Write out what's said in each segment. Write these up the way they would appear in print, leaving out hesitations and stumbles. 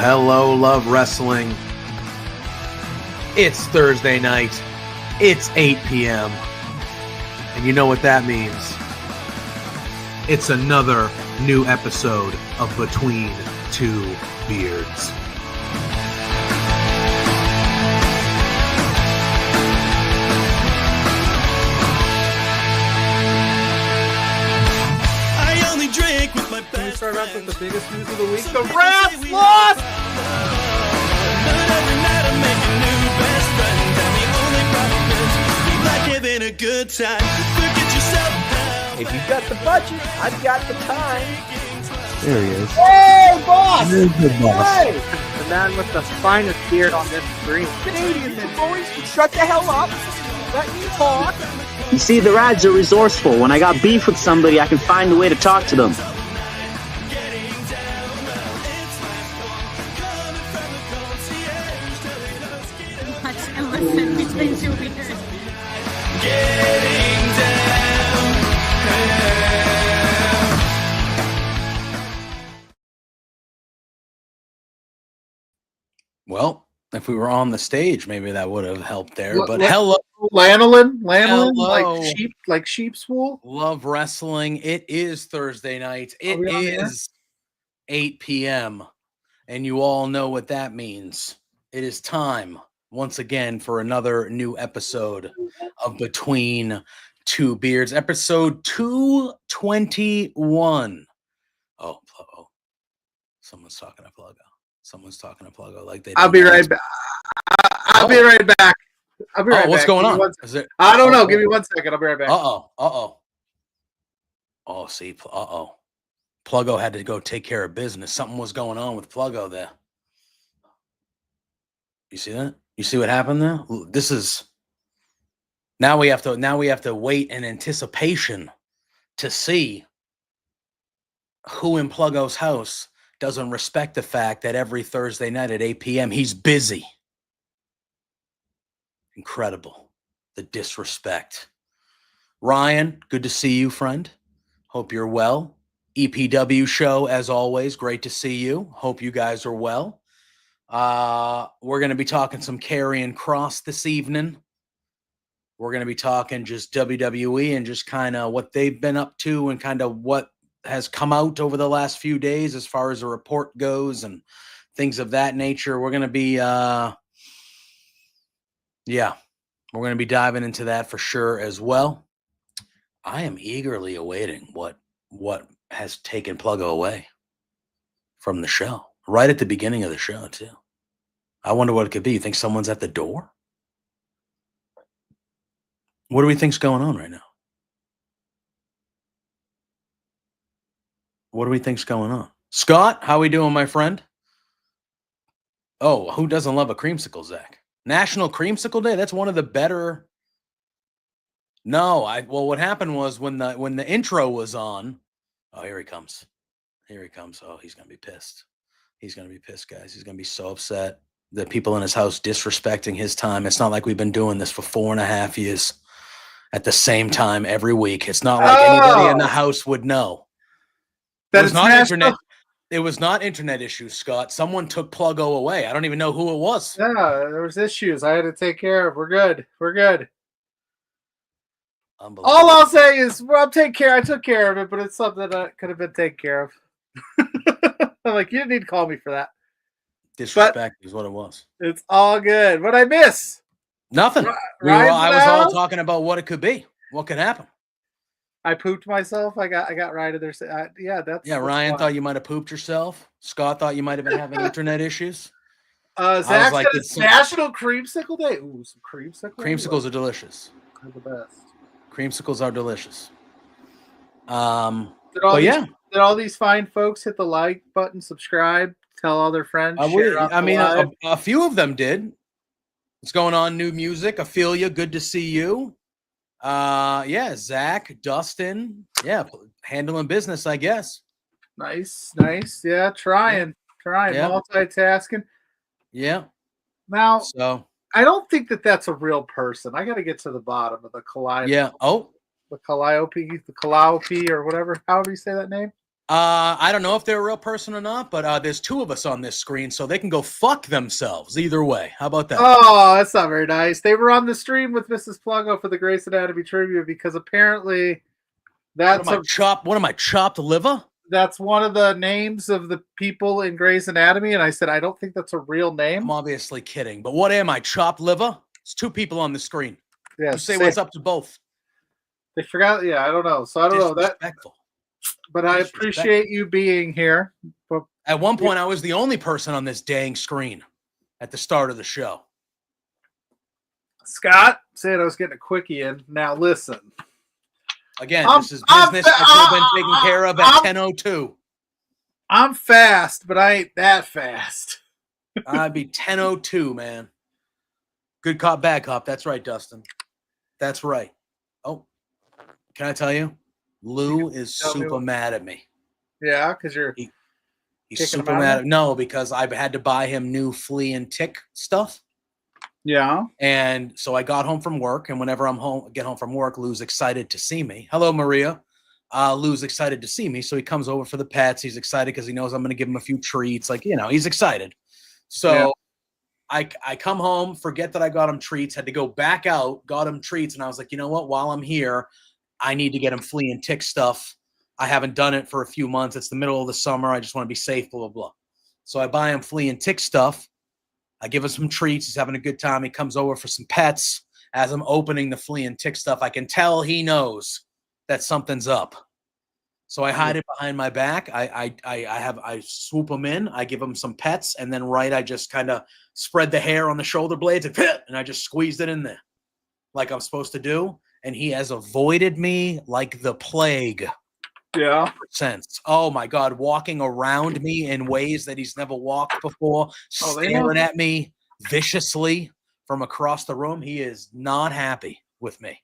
Hello, Love Wrestling. It's Thursday night. It's 8 p.m. And you know what that means. It's another new episode of Between Two Beards. Can we start off with the biggest news of the week? The Rats lost! But every night I'm making new best friends, and the only problem is we like having a good time. Forget yourself now. If you've got the budget, I've got the time. There he is. Hey, boss! There's the boss. Hey! The man with the finest beard on this screen. Canadian men, boys, shut the hell up. Let me talk. You see, the Rads are resourceful. When I got beef with somebody, I can find a way to talk to them. Listen between two beers. Getting down. Well, if we were on the stage, maybe that would have helped there. But Hello, Hello. like sheep's wool. Love Wrestling. It is Thursday night. It is 8 p.m. And you all know what that means. It is time once again for another new episode of Between Two Beards, episode 221. Oh, someone's talking to Pluggo. Like they. I'll be right back. I'll be right back. What's going on? I don't know. Give me 1 second. I'll be right back. Oh, see. Pluggo had to go take care of business. Something was going on with Pluggo there. You see that? You see what happened there? This is now we have to wait in anticipation to see who in Pluggo's house doesn't respect the fact that every Thursday night at 8 p.m. he's busy. Incredible. The disrespect. Ryan, good to see you, friend. Hope you're well. EPW show, as always. Great to see you. Hope you guys are well. We're going to be talking some Karrion Kross this evening. We're going to be talking just WWE and just kind of what they've been up to and kind of what has come out over the last few days as far as a report goes and things of that nature. We're going to be, we're going to be diving into that for sure as well. I am eagerly awaiting what has taken Pluggo away from the show. Right at the beginning of the show, too. I wonder what it could be. You think someone's at the door? What do we think's going on right now? What do we think's going on? Scott, how we doing, my friend? Oh, who doesn't love a creamsicle, Zach? National Creamsicle Day? That's one of the better. No, what happened was when the intro was on. Oh, here he comes. Oh, he's going to be pissed. He's going to be pissed, guys. He's going to be so upset that people in his house disrespecting his time. It's not like we've been doing this for 4.5 years at the same time every week. It's not like anybody in the house would know. It was not internet. It was not internet issues, Scott. Someone took Pluggo away. I don't even know who it was. Yeah, there was issues I had to take care of. We're good. All I'll say is, I took care of it, but it's something that could have been taken care of. I'm like, you didn't need to call me for that. Disrespect is what it was. It's all good. What'd I miss? Nothing. I was all talking about what it could be. What could happen. I pooped myself. I got Ryan there. Ryan thought you might have pooped yourself. Scott thought you might have been having internet issues. Zach said it's National Creamsicle Day. Ooh, some creamsicle. Creamsicles are delicious. They're the best. Creamsicles are delicious. Did all But these, yeah, did all these fine folks hit the like button, subscribe, tell all their friends, share out I the mean, live? a few of them did. What's going on? New music. Ophelia, good to see you. Yeah, Zach, Dustin. Yeah, handling business, I guess. Nice. Yeah, trying, Yeah. multitasking. Yeah. Now, So I don't think that that's a real person. I got to get to the bottom of the Calliope. yeah. Oh, The Calliope, or whatever. However you say that name. I don't know if they're a real person or not, but there's two of us on this screen, so they can go fuck themselves either way. How about that? Oh, that's not very nice. They were on the stream with Mrs. Plungo for the Grey's Anatomy trivia because apparently What am I, chopped liver? that's one of the names of the people in Grey's Anatomy, and I said I don't think that's a real name. I'm obviously kidding, but what am I, chopped liver? It's two people on the screen. Yeah, You say what's up to both. They forgot. Yeah, I don't know. So I don't know that. But I appreciate you being here. But at one point, I was the only person on this dang screen at the start of the show. Scott said I was getting a quickie in. Now listen. Again, this is business that could have been taken care of at 10:02. I'm fast, but I ain't that fast. I'd be 10:02, man. Good cop, bad cop. That's right, Dustin. That's right. Oh, can I tell you? Lou is super mad at me. Yeah, because he's super mad. No, because I've had to buy him new flea and tick stuff. Yeah. And so I got home from work, and whenever get home from work, Lou's excited to see me. Hello, Maria. Lou's excited to see me, so he comes over for the pets. He's excited because he knows I'm going to give him a few treats. Like, he's excited. So I come home, forget that I got him treats, had to go back out, got him treats, and I was like, you know what? While I'm here, I need to get him flea and tick stuff. I haven't done it for a few months. It's the middle of the summer. I just want to be safe, blah, blah, blah. So I buy him flea and tick stuff. I give him some treats. He's having a good time. He comes over for some pets. As I'm opening the flea and tick stuff, I can tell he knows that something's up. So I hide it behind my back. I swoop him in. I give him some pets, and then I just kind of spread the hair on the shoulder blades and I just squeezed it in there like I'm supposed to do. And he has avoided me like the plague. Yeah. Since. Oh my God, walking around me in ways that he's never walked before, staring at me viciously from across the room. He is not happy with me.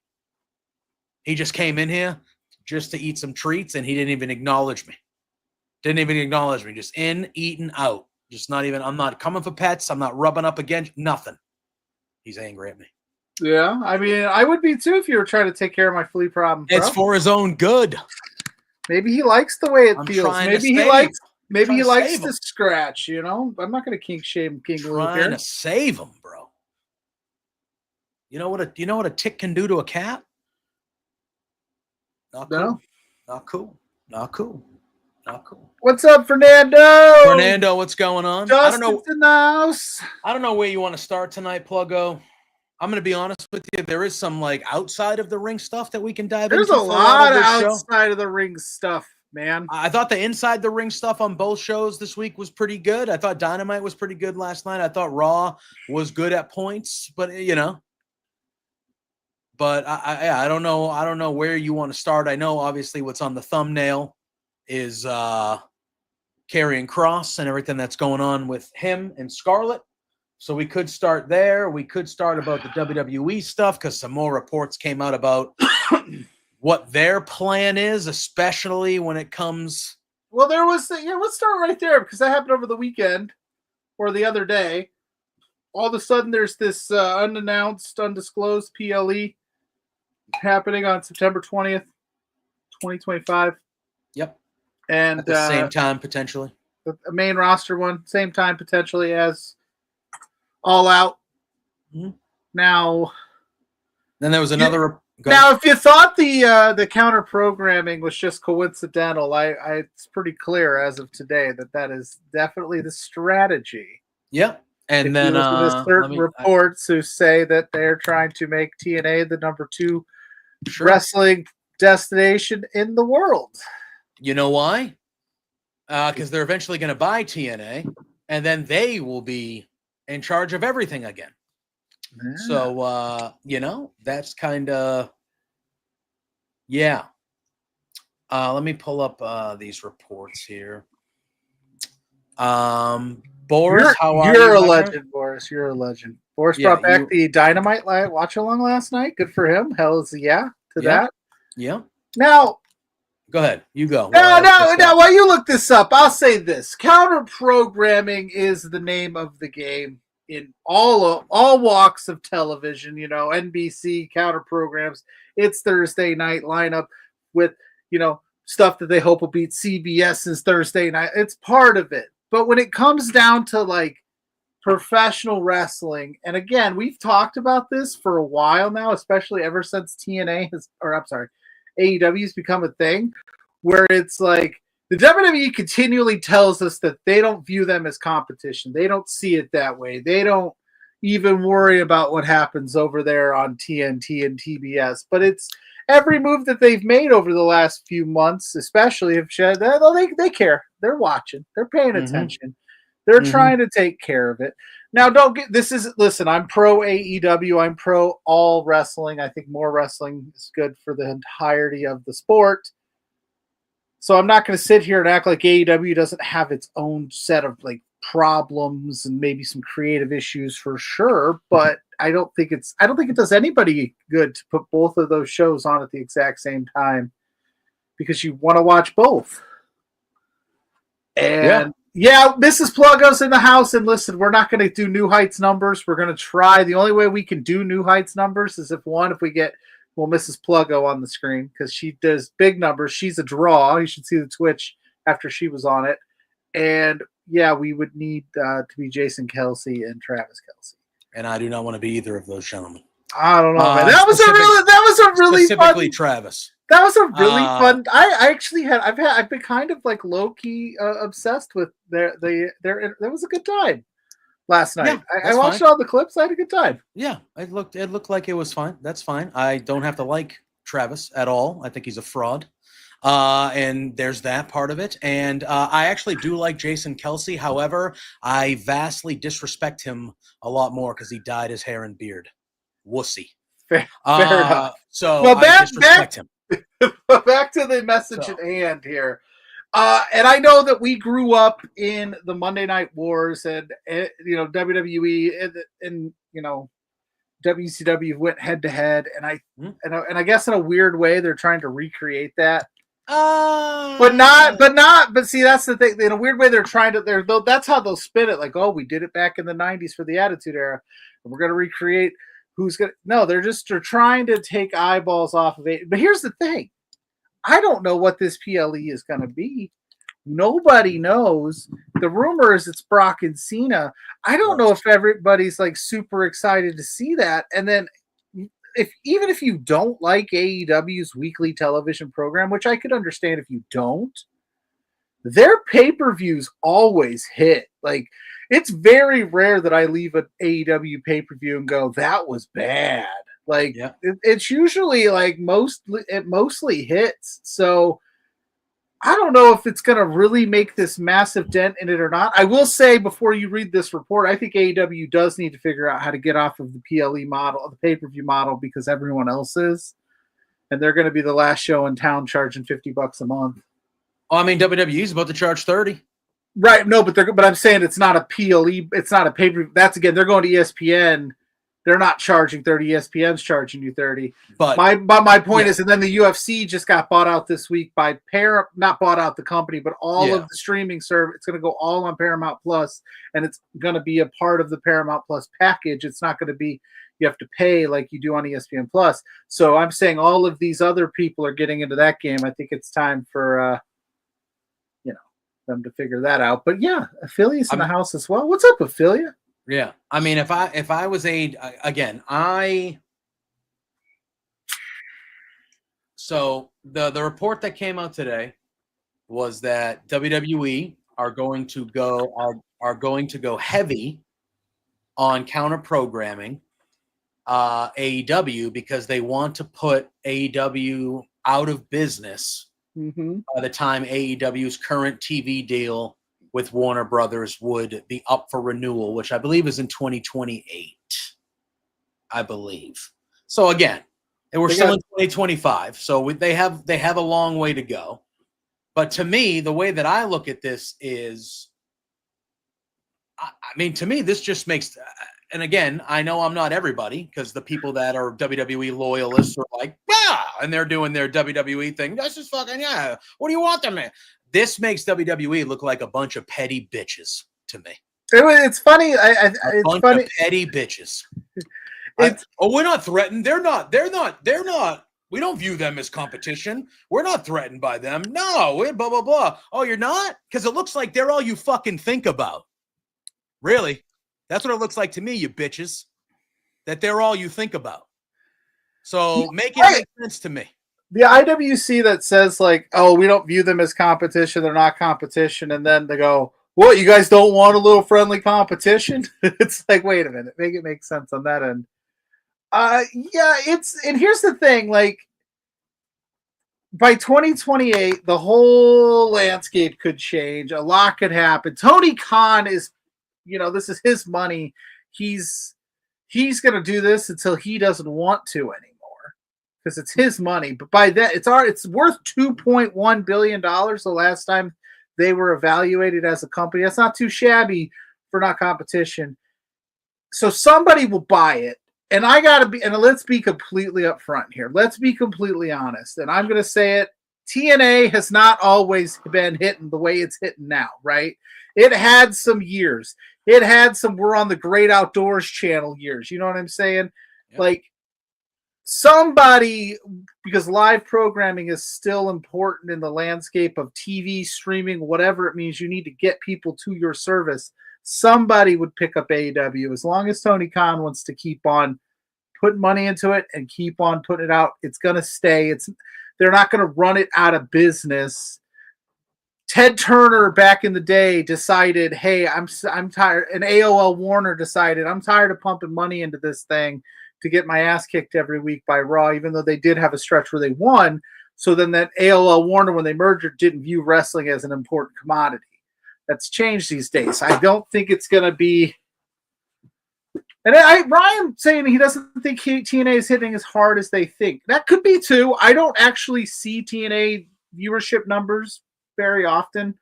He just came in here just to eat some treats, and he didn't even acknowledge me. Just in, eating, out. Just not even, I'm not coming for pets. I'm not rubbing up against nothing. He's angry at me. Yeah, I mean, I would be too if you were trying to take care of my flea problem. Bro. It's for his own good. Maybe he likes the way it feels. Maybe he likes to scratch, I'm not going to kink shame King Lou here. Trying to save him, bro. You know what a tick can do to a cat? Not cool. No. Not cool. What's up, Fernando? What's going on? Justin's in the house. I don't know where you want to start tonight, Pluggo. I'm going to be honest with you. There is some outside of the ring stuff that we can dive into. There's a lot of outside of the ring stuff, man. I thought the inside the ring stuff on both shows this week was pretty good. I thought Dynamite was pretty good last night. I thought Raw was good at points, but But I don't know. I don't know where you want to start. I know obviously what's on the thumbnail is Karrion Kross and everything that's going on with him and Scarlett. So we could start there. We could start about the WWE stuff because some more reports came out about what their plan is, especially when it comes. Well, there was, let's start right there because that happened over the weekend or the other day. All of a sudden, there's this unannounced, undisclosed PLE happening on September 20th, 2025. Yep. And at the same time, potentially. The main roster one, same time potentially as All Out. Mm-hmm. Now, then there was another. Now, if you thought the counter programming was just coincidental, it's pretty clear as of today that is definitely the strategy. Yep. And then there's certain reports who say that they're trying to make TNA the number 2 wrestling destination in the world. You know why? Because they're eventually going to buy TNA, and then they will be in charge of everything again. Yeah. So, that's kind of, yeah. Let me pull up these reports here. Boris, how are you? You're a my legend, friend? Boris. You're a legend. Boris Yeah, brought back the Dynamite watch along last night. Good for him. Hell's yeah to that. Yeah. Now, Go ahead. You go. now, while you look this up, I'll say this: counter programming is the name of the game in all walks of television. NBC counter programs. It's Thursday night lineup with stuff that they hope will beat CBS's Thursday night. It's part of it. But when it comes down to like professional wrestling, and again, we've talked about this for a while now, especially ever since AEW has become a thing, where it's like the WWE continually tells us that they don't view them as competition. They don't see it that way. They don't even worry about what happens over there on TNT and TBS. But it's every move that they've made over the last few months, especially if they care. They're watching. They're paying attention. They're trying to take care of it. Now, listen, I'm pro AEW. I'm pro all wrestling. I think more wrestling is good for the entirety of the sport. So I'm not going to sit here and act like AEW doesn't have its own set of like problems and maybe some creative issues for sure, but I don't think it does anybody good to put both of those shows on at the exact same time because you want to watch both. And Mrs. Pluggo's in the house, and listen, we're not going to do New Heights numbers. We're going to try. The only way we can do New Heights numbers is if we get Mrs. Pluggo on the screen because she does big numbers. She's a draw. You should see the Twitch after she was on it. And we would need to be Jason Kelsey and Travis Kelsey. And I do not want to be either of those gentlemen. I don't know, man. That was a really specifically fun, Travis. That was a really fun. I've been kind of like low key obsessed with there was a good time last night. I watched all the clips. I had a good time. Yeah, it looked like it was fine. That's fine. I don't have to like Travis at all. I think he's a fraud. And there's that part of it. And I actually do like Jason Kelsey. However, I vastly disrespect him a lot more because he dyed his hair and beard. Wussy. Fair enough. So I disrespect him. Back to the message at hand here. And I know that we grew up in the Monday Night Wars and WWE and WCW went head to head. And I guess in a weird way, they're trying to recreate that. But see, that's the thing. In a weird way, they're trying to. That's how they'll spin it. Like, oh, we did it back in the '90s for the Attitude Era, and we're going to recreate. They're trying to take eyeballs off of it. But here's the thing: I don't know what this PLE is going to be. Nobody knows. The rumor is it's Brock and Cena. I don't know if everybody's like super excited to see that. And then, even if you don't like AEW's weekly television program, which I could understand if you don't, their pay-per-views always hit. Like, it's very rare that I leave an AEW pay-per-view and go, that was bad. Like, it's usually like it mostly hits. So I don't know if it's going to really make this massive dent in it or not. I will say before you read this report, I think AEW does need to figure out how to get off of the PLE model, the pay-per-view model, because everyone else is. And they're going to be the last show in town charging $50 a month. Oh, I mean, WWE's about to charge 30. Right. No, but I'm saying it's not a PLE. It's not a pay-per-view. That's again, they're going to ESPN. They're not charging 30. ESPN's charging you 30. But my point is, and then the UFC just got bought out this week by not bought out the company, but all of the streaming service. It's going to go all on Paramount Plus, and it's going to be a part of the Paramount Plus package. It's not going to be you have to pay like you do on ESPN Plus. So I'm saying all of these other people are getting into that game. I think it's time for them to figure that out. But yeah, Affilia's in the house as well. What's up, Affiliate? Yeah, I mean, if I was so the report that came out today was that WWE are going to go heavy on counter programming AEW because they want to put AEW out of business by the time AEW's current TV deal with Warner Brothers would be up for renewal, which I believe is in 2028. I believe. So again, and we're still in 2025, so they have a long way to go. But to me, the way that I look at this is, I mean, to me, this just makes. And again, I know I'm not everybody, because the people that are WWE loyalists are like, yeah, and they're doing their WWE thing. That's just fucking, yeah. What do you want them in? This makes WWE look like a bunch of petty bitches to me. It's funny. It's bunch funny. Of petty bitches. We're not threatened. They're not. We don't view them as competition. We're not threatened by them. No, we're blah, blah, blah. Oh, you're not? Because it looks like they're all you fucking think about. Really? That's what it looks like to me, you bitches. That they're all you think about. So make it make sense to me. The IWC that says, like, oh, we don't view them as competition. They're not competition. And then they go, what, you guys don't want a little friendly competition? It's like, wait a minute. Make it make sense on that end. Yeah, and here's the thing, like, by 2028, the whole landscape could change. A lot could happen. Tony Khan is, this is his money. He's going to do this until he doesn't want to anymore, because it's his money. But by that, it's worth $2.1 billion the last time they were evaluated as a company. That's not too shabby for not competition. So somebody will buy it. And let's be completely upfront here. Let's be completely honest. And I'm going to say it. TNA has not always been hitting the way it's hitting now, right? It had some years. It had some We're on the Great Outdoors channel years. You know what I'm saying? Yep. Like, somebody, because live programming is still important in the landscape of TV, streaming, whatever it means, you need to get people to your service. Somebody would pick up AEW. As long as Tony Khan wants to keep on putting money into it and keep on putting it out, it's going to stay. They're not going to run it out of business. Ted Turner back in the day decided, hey, I'm tired. And AOL Warner decided, I'm tired of pumping money into this thing to get my ass kicked every week by Raw, even though they did have a stretch where they won. So then that AOL Warner, when they merged, didn't view wrestling as an important commodity. That's changed these days. I don't think it's going to be. And Ryan saying he doesn't think TNA is hitting as hard as they think. That could be too. I don't actually see TNA viewership numbers very often.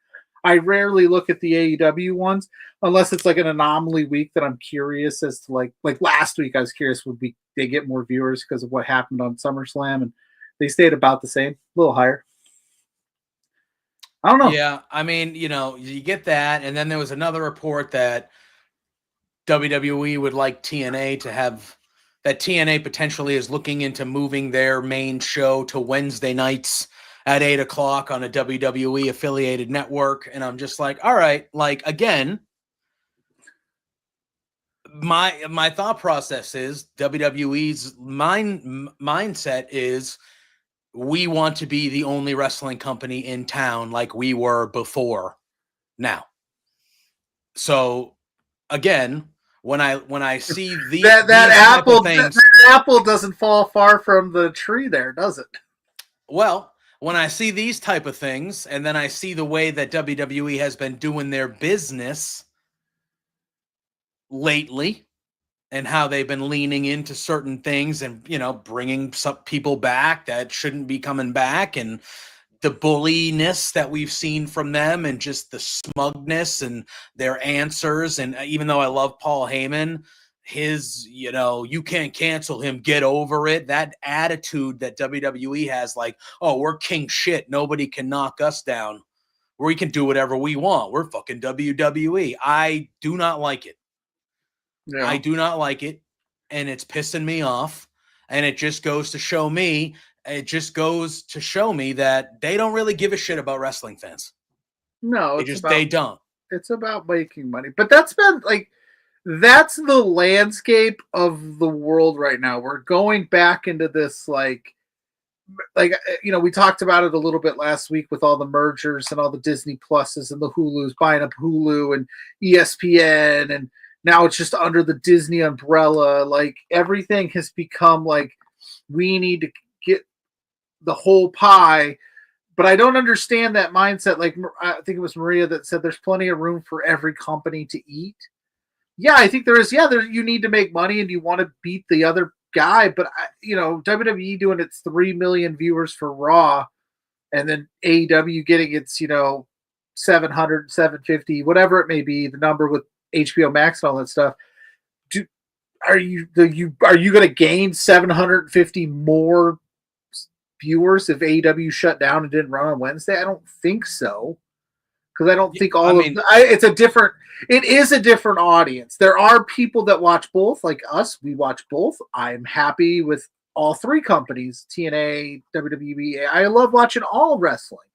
I rarely look at the AEW ones unless it's like an anomaly week that I'm curious as to like last week. I was curious, would they get more viewers because of what happened on SummerSlam, and they stayed about the same, a little higher. I don't know. Yeah, I mean, you get that, and then there was another report that WWE would like TNA to have, that TNA potentially is looking into moving their main show to Wednesday nights at 8:00 on a WWE affiliated network. And I'm just like, all right, like, again, my thought process is WWE's mindset is, we want to be the only wrestling company in town like we were before now. So again, when I see that apple doesn't fall far from the tree there, does it? Well, when I see these type of things, and then I see the way that WWE has been doing their business lately, and how they've been leaning into certain things and, bringing some people back that shouldn't be coming back, and the bulliness that we've seen from them, and just the smugness and their answers. And even though I love Paul Heyman, his, you can't cancel him, get over it. That attitude that WWE has, like, oh, we're king shit. Nobody can knock us down. We can do whatever we want. We're fucking WWE. I do not like it. Yeah. I do not like it, and it's pissing me off. And it just goes to show me, that they don't really give a shit about wrestling fans. No, they don't. It's about making money. But that's the landscape of the world right now. We're going back into this, we talked about it a little bit last week with all the mergers and all the Disney Pluses and the Hulus buying up Hulu and ESPN, and now it's just under the Disney umbrella. Like, everything has become like, we need to get the whole pie. But I don't understand that mindset. Like, I think it was Maria that said there's plenty of room for every company to eat. Yeah, I think there is. Yeah, you need to make money and you want to beat the other guy, but WWE doing its 3 million viewers for Raw, and then AEW getting its 700, 750, whatever it may be, the number with HBO Max and all that stuff. Are you going to gain 750 more viewers if AEW shut down and didn't run on Wednesday? I don't think so, because I don't think it is a different audience. There are people that watch both, like us. We watch both. I'm happy with all three companies, TNA, WWE. I love watching all wrestling,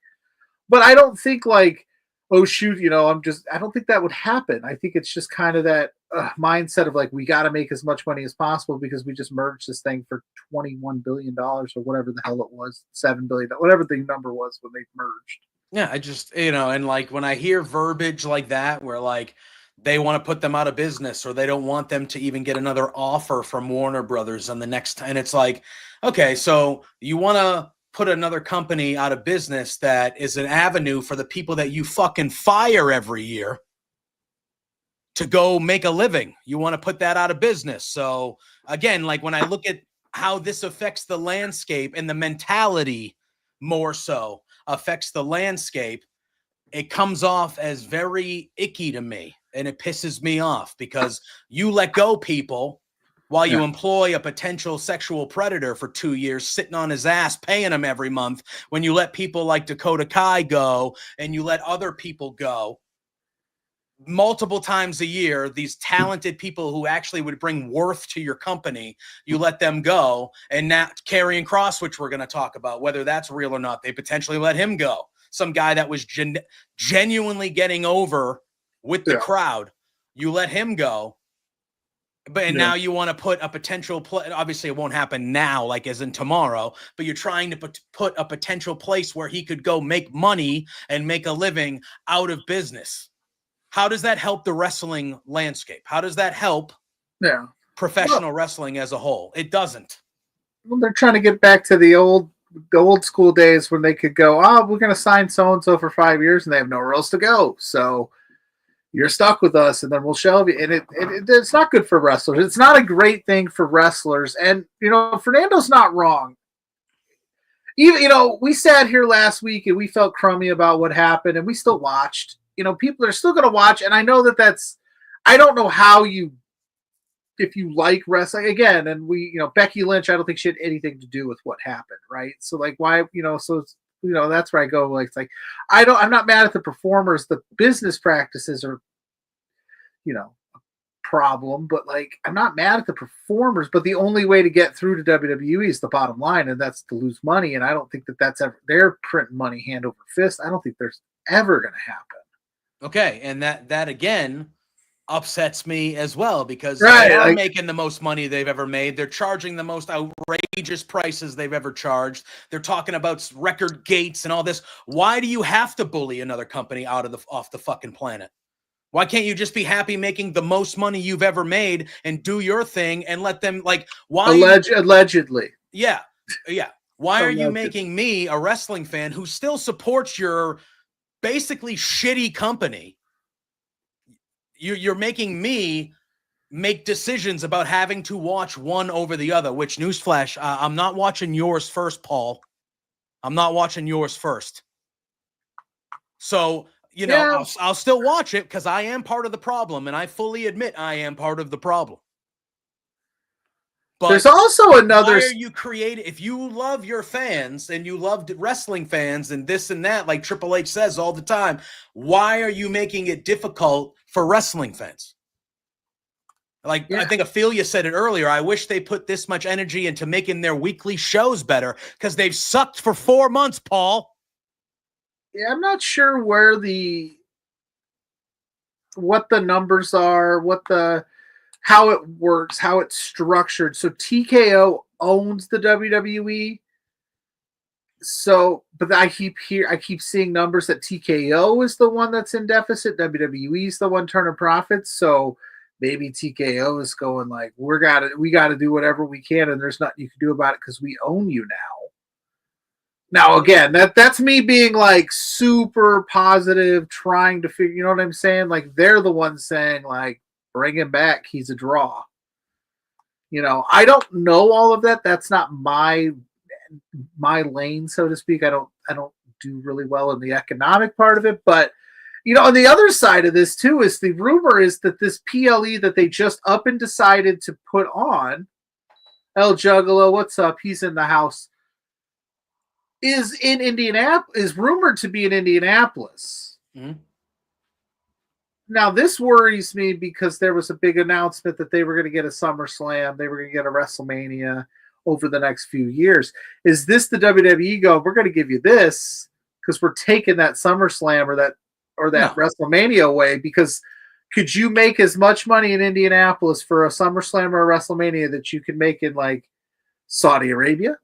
but I don't think like, oh shoot, I don't think that would happen. I think it's just kind of that mindset of like, we got to make as much money as possible because we just merged this thing for $21 billion or whatever the hell it was, $7 billion, whatever the number was when they merged. Yeah, I just, and like when I hear verbiage like that, where like they want to put them out of business or they don't want them to even get another offer from Warner Brothers on the next time, and it's like, okay, so you want to put another company out of business that is an avenue for the people that you fucking fire every year to go make a living. You want to put that out of business. So again, like when I look at how this affects the landscape and the mentality more so affects the landscape, it comes off as very icky to me and it pisses me off because you let go people while you employ a potential sexual predator for 2 years sitting on his ass, paying him every month, when you let people like Dakota Kai go and you let other people go multiple times a year, these talented people who actually would bring worth to your company, you let them go. And now Karrion Kross, which we're going to talk about, whether that's real or not, they potentially let him go. Some guy that was genuinely getting over with the crowd. You let him go. But now you want to put a potential obviously it won't happen now, like as in tomorrow, but you're trying to put a potential place where he could go make money and make a living out of business. How does that help the wrestling landscape? How does that help professional wrestling as a whole? It doesn't. Well, they're trying to get back to the old school days when they could go, we're going to sign so-and-so for 5 years and they have nowhere else to go. So you're stuck with us and then we'll shelve you. And it's not good for wrestlers. It's not a great thing for wrestlers. And, Fernando's not wrong. Even, we sat here last week and we felt crummy about what happened and we still watched. People are still going to watch. And I know I don't know how if you like wrestling again, and Becky Lynch, I don't think she had anything to do with what happened. Right. So like, why, that's where I go. Like, it's like, I'm not mad at the performers. The business practices are, a problem, but like, I'm not mad at the performers, but the only way to get through to WWE is the bottom line. And that's to lose money. And I don't think that's ever, they're printing money hand over fist. I don't think there's ever going to happen. Okay. And that again upsets me as well because they're making the most money they've ever made. They're charging the most outrageous prices they've ever charged. They're talking about record gates and all this. Why do you have to bully another company off the fucking planet? Why can't you just be happy making the most money you've ever made and do your thing and let them allegedly? Yeah. Yeah. Why are you making me, a wrestling fan who still supports your basically shitty company? You're making me make decisions about having to watch one over the other, which, newsflash, I'm not watching yours first, Paul. I'm not watching yours first. So, I'll still watch it because I am part of the problem, and I fully admit I am part of the problem. But there's also another. Why are you creating? If you love your fans and you love wrestling fans and this and that, like Triple H says all the time, why are you making it difficult for wrestling fans? I think Ophelia said it earlier. I wish they put this much energy into making their weekly shows better because they've sucked for 4 months, Paul. Yeah, I'm not sure what the numbers are, how it works, how it's structured. So TKO owns the WWE. So, but I keep seeing numbers that TKO is the one that's in deficit. WWE is the one turning profits. So maybe TKO is going like, we got to do whatever we can, and there's nothing you can do about it because we own you now. Now, again, that's me being like super positive, trying to figure, you know what I'm saying? Like they're the ones saying like, Bring him back. He's a draw. I don't know all of that. That's not my lane, so to speak. I don't do really well in the economic part of it, but on the other side of this too is the rumor is that this PLE that they just up and decided to put on, El Juggalo, what's up? He's in the house. Is in Indianapolis, is rumored to be in Indianapolis. Mm-hmm. Now, this worries me because there was a big announcement that they were going to get a SummerSlam, they were going to get a WrestleMania over the next few years. Is this the WWE go, we're going to give you this because we're taking that SummerSlam or that WrestleMania away? Because could you make as much money in Indianapolis for a SummerSlam or a WrestleMania that you can make in like Saudi Arabia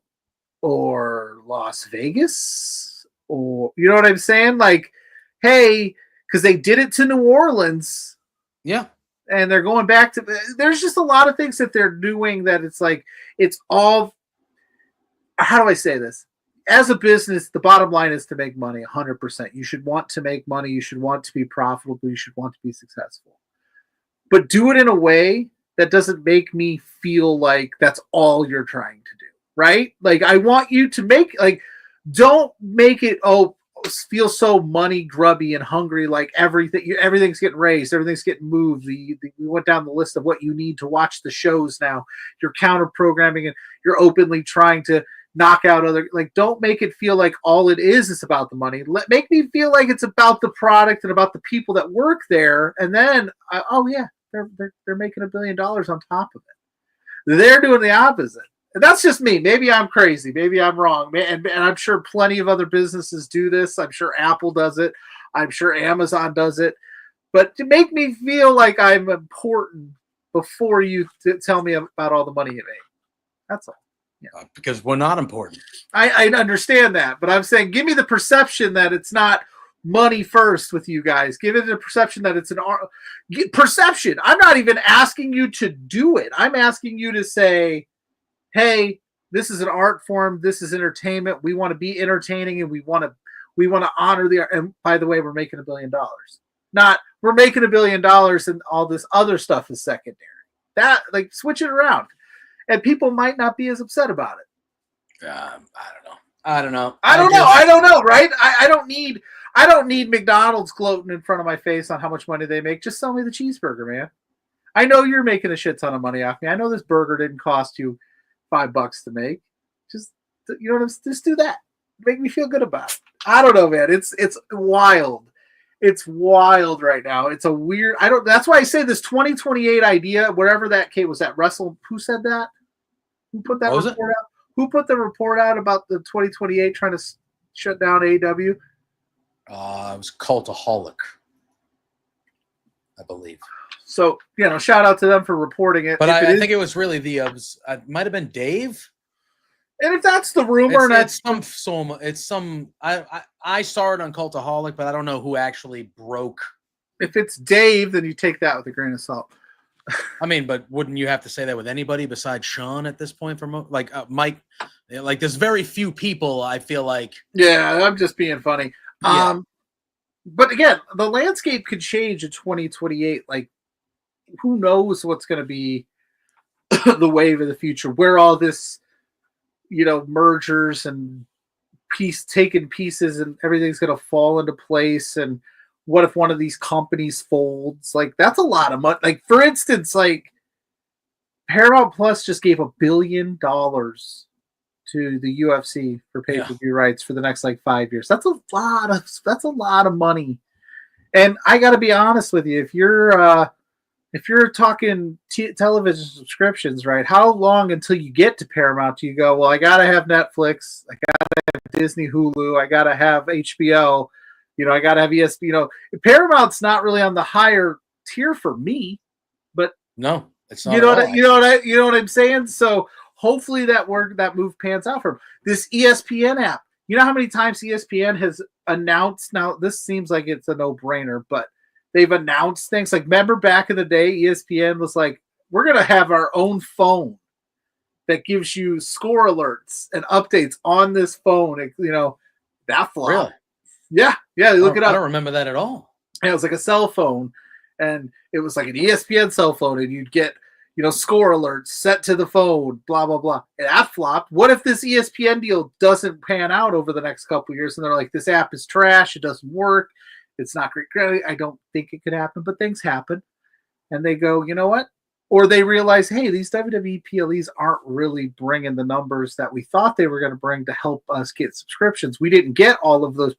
or Las Vegas? Or, you know what I'm saying? Like, hey, because they did it to New Orleans. Yeah. And they're going back to, there's just a lot of things that they're doing that it's like, it's all, how do I say this? As a business, the bottom line is to make money 100%. You should want to make money. You should want to be profitable. You should want to be successful. But do it in a way that doesn't make me feel like that's all you're trying to do, right? Like, I want you to make, like, don't make it, feel so money grubby and hungry, like everything's getting raised, everything's getting moved. We went down the list of what you need to watch the shows now. You're counter programming and you're openly trying to knock out other, like, don't make it feel like all it is about the money. Make me feel like it's about the product and about the people that work there. And then, they're making $1 billion on top of it. They're doing the opposite. And that's just me. Maybe I'm crazy. Maybe I'm wrong. And I'm sure plenty of other businesses do this. I'm sure Apple does it. I'm sure Amazon does it. But to make me feel like I'm important before you tell me about all the money you made. That's all. Yeah. Because we're not important. I understand that. But I'm saying give me the perception that it's not money first with you guys. Give it the perception that it's an art. Perception. I'm not even asking you to do it. I'm asking you to say, hey, this is an art form. This is entertainment. We want to be entertaining, and we want to honor the art. And by the way, we're making $1 billion. Not we're making $1 billion, and all this other stuff is secondary. That, like, switch it around, and people might not be as upset about it. I don't know. Right? I don't need McDonald's gloating in front of my face on how much money they make. Just sell me the cheeseburger, man. I know you're making a shit ton of money off me. I know this burger didn't cost you $5 to make. Just just do that. Make me feel good about it. I don't know, man. It's wild. It's wild right now. It's a weird. That's why I say this 2028 idea. Wherever that came was that Russell. Who said that? Who put that report out? Who put the report out about the 2028 trying to shut down AEW? It was Cultaholic, I believe. So, shout out to them for reporting it. But I think it was really it might have been Dave. And if that's the rumor, I started on Cultaholic, but I don't know who actually broke. If it's Dave, then you take that with a grain of salt. I mean, but wouldn't you have to say that with anybody besides Sean at this point? Mike, like there's very few people. I feel like. Yeah, I'm just being funny. Yeah. But again, the landscape could change in 2028. Like, who knows what's going to be the wave of the future? Where all this, mergers and taking pieces and everything's going to fall into place. And what if one of these companies folds? Like, that's a lot of money. Like, for instance, like Paramount Plus just gave $1 billion to the UFC for pay-per-view rights for the next 5 years. That's a lot of money. And I got to be honest with you, if you're talking television subscriptions, right? How long until you get to Paramount do you go, well, I got to have Netflix, I got to have Disney, Hulu, I got to have HBO, I got to have ESPN. Paramount's not really on the higher tier for me, but no, it's not. You know what I'm saying? So hopefully that move pans out for him. This ESPN app, you know how many times ESPN has announced, now this seems like it's a no-brainer, but they've announced things. Like, remember back in the day, ESPN was like, we're going to have our own phone that gives you score alerts and updates on this phone. That flopped. Really? Yeah. Look it up. I don't remember that at all. Yeah, it was like a cell phone. and it was like an ESPN cell phone, and you'd get, score alerts set to the phone, blah, blah, blah. And that flopped. What if this ESPN deal doesn't pan out over the next couple of years? And they're like, this app is trash. It doesn't work. It's not great. I don't think it could happen, but things happen. And they go, you know what? Or they realize, hey, these WWE PLEs aren't really bringing the numbers that we thought they were going to bring to help us get subscriptions. We didn't get all of those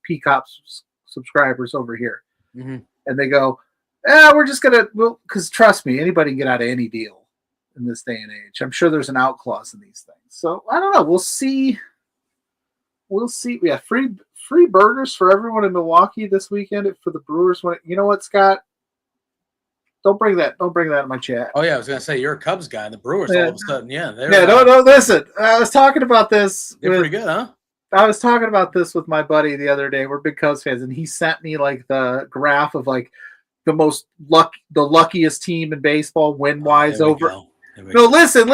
Peacock subscribers over here. Mm-hmm. And they go, we're just going to, because trust me, anybody can get out of any deal in this day and age. I'm sure there's an out clause in these things. So I don't know. We'll see. We have free burgers for everyone in Milwaukee this weekend for the Brewers. You know what, Scott? Don't bring that in my chat. Oh yeah, I was gonna say you're a Cubs guy, and the Brewers all of a sudden, listen. I was talking about this. They're pretty good, huh? I was talking about this with my buddy the other day. We're big Cubs fans, and he sent me like the graph of like the luckiest team in baseball win wise over. No, listen.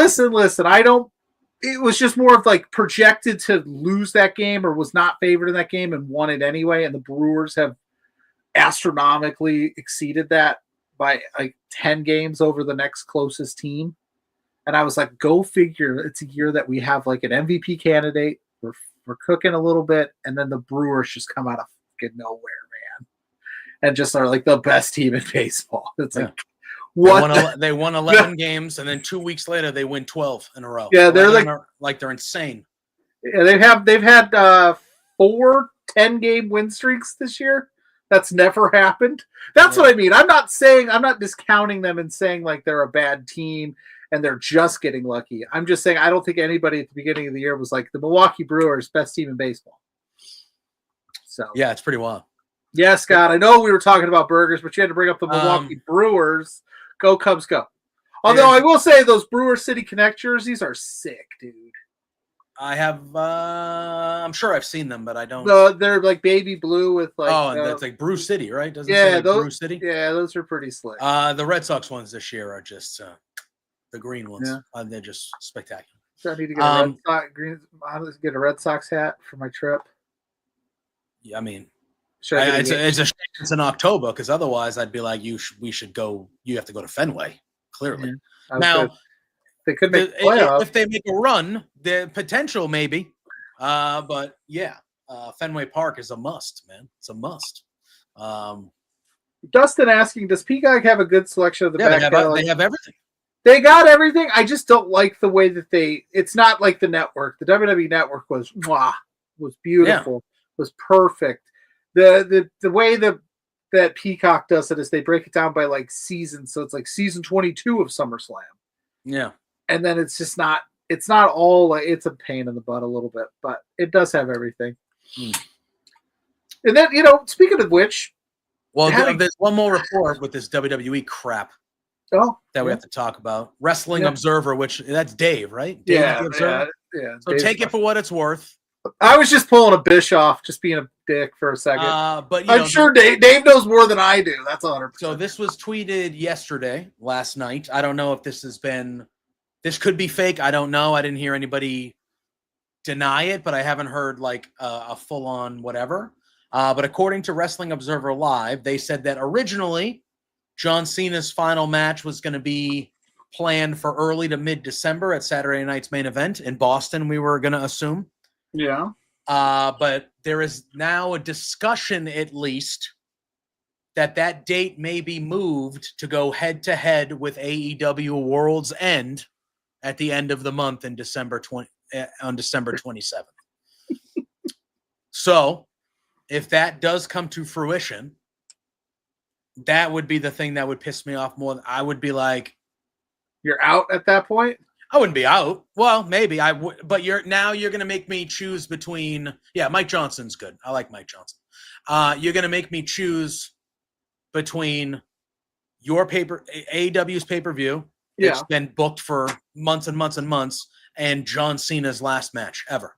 It was just more of like projected to lose that game or was not favored in that game and won it anyway. And the Brewers have astronomically exceeded that by like 10 games over the next closest team. And I was like, go figure. It's a year that we have like an MVP candidate. We're cooking a little bit. And then the Brewers just come out of fucking nowhere, man. And just are like the best team in baseball. It's like, what? They won 11 games. And then 2 weeks later, they win 12 in a row. Yeah, they're like they're insane. Yeah, they've had 4 10-game win streaks this year. That's never happened. That's what I mean. I'm not discounting them and saying like they're a bad team and they're just getting lucky. I'm just saying I don't think anybody at the beginning of the year was like the Milwaukee Brewers best team in baseball. So yeah, it's pretty wild. Yeah, Scott. I know we were talking about burgers, but you had to bring up the Milwaukee Brewers. Go Cubs, go! Although I will say those Brewer City Connect jerseys are sick, dude. I have. I'm sure I've seen them, but I don't. They're like baby blue with like. Oh, and that's like Brew City, right? Doesn't yeah, it say like those. Brew City. Yeah, those are pretty slick. The Red Sox ones this year are just the green ones. Yeah. They're just spectacular. So I need to get a Red Sox green. I need to get a Red Sox hat for my trip. Yeah, I mean, it's a shame it's in October because otherwise I'd be like, we should go. You have to go to Fenway. Clearly, now. They could make playoffs. If they make a run, the potential maybe. But yeah, Fenway Park is a must, man. It's a must. Dustin asking, does Peacock have a good selection of the back catalog? They have everything. They got everything. I just don't like the way that it's not like the network. The WWE network was beautiful, was perfect. The way that Peacock does it is they break it down by like seasons. So it's like season 22 of SummerSlam. Yeah. And then it's just not, it's not all like, it's a pain in the butt a little bit, but it does have everything. And then, speaking of which. Well, there's one more report with this WWE crap that we have to talk about. Wrestling Observer, which that's Dave, right? Dave, yeah. So take it for what it's worth. I was just pulling a Bischoff, just being a dick for a second. But I'm sure Dave knows more than I do. That's 100%. So this was tweeted last night. I don't know if this could be fake. I don't know. I didn't hear anybody deny it, but I haven't heard like a full-on whatever. But according to Wrestling Observer Live, they said that originally John Cena's final match was going to be planned for early to mid-December at Saturday night's main event in Boston, we were going to assume. Yeah. But there is now a discussion, at least, that date may be moved to go head-to-head with AEW World's End at the end of the month in December 27th. So, if that does come to fruition, that would be the thing that would piss me off more. I would be like, "You're out at that point." I wouldn't be out. Well, maybe I would, but you're going to make me choose between. Yeah, Mike Johnson's good. I like Mike Johnson. You're going to make me choose between your AEW's pay-per-view. It's been booked for months and months and months, and John Cena's last match ever.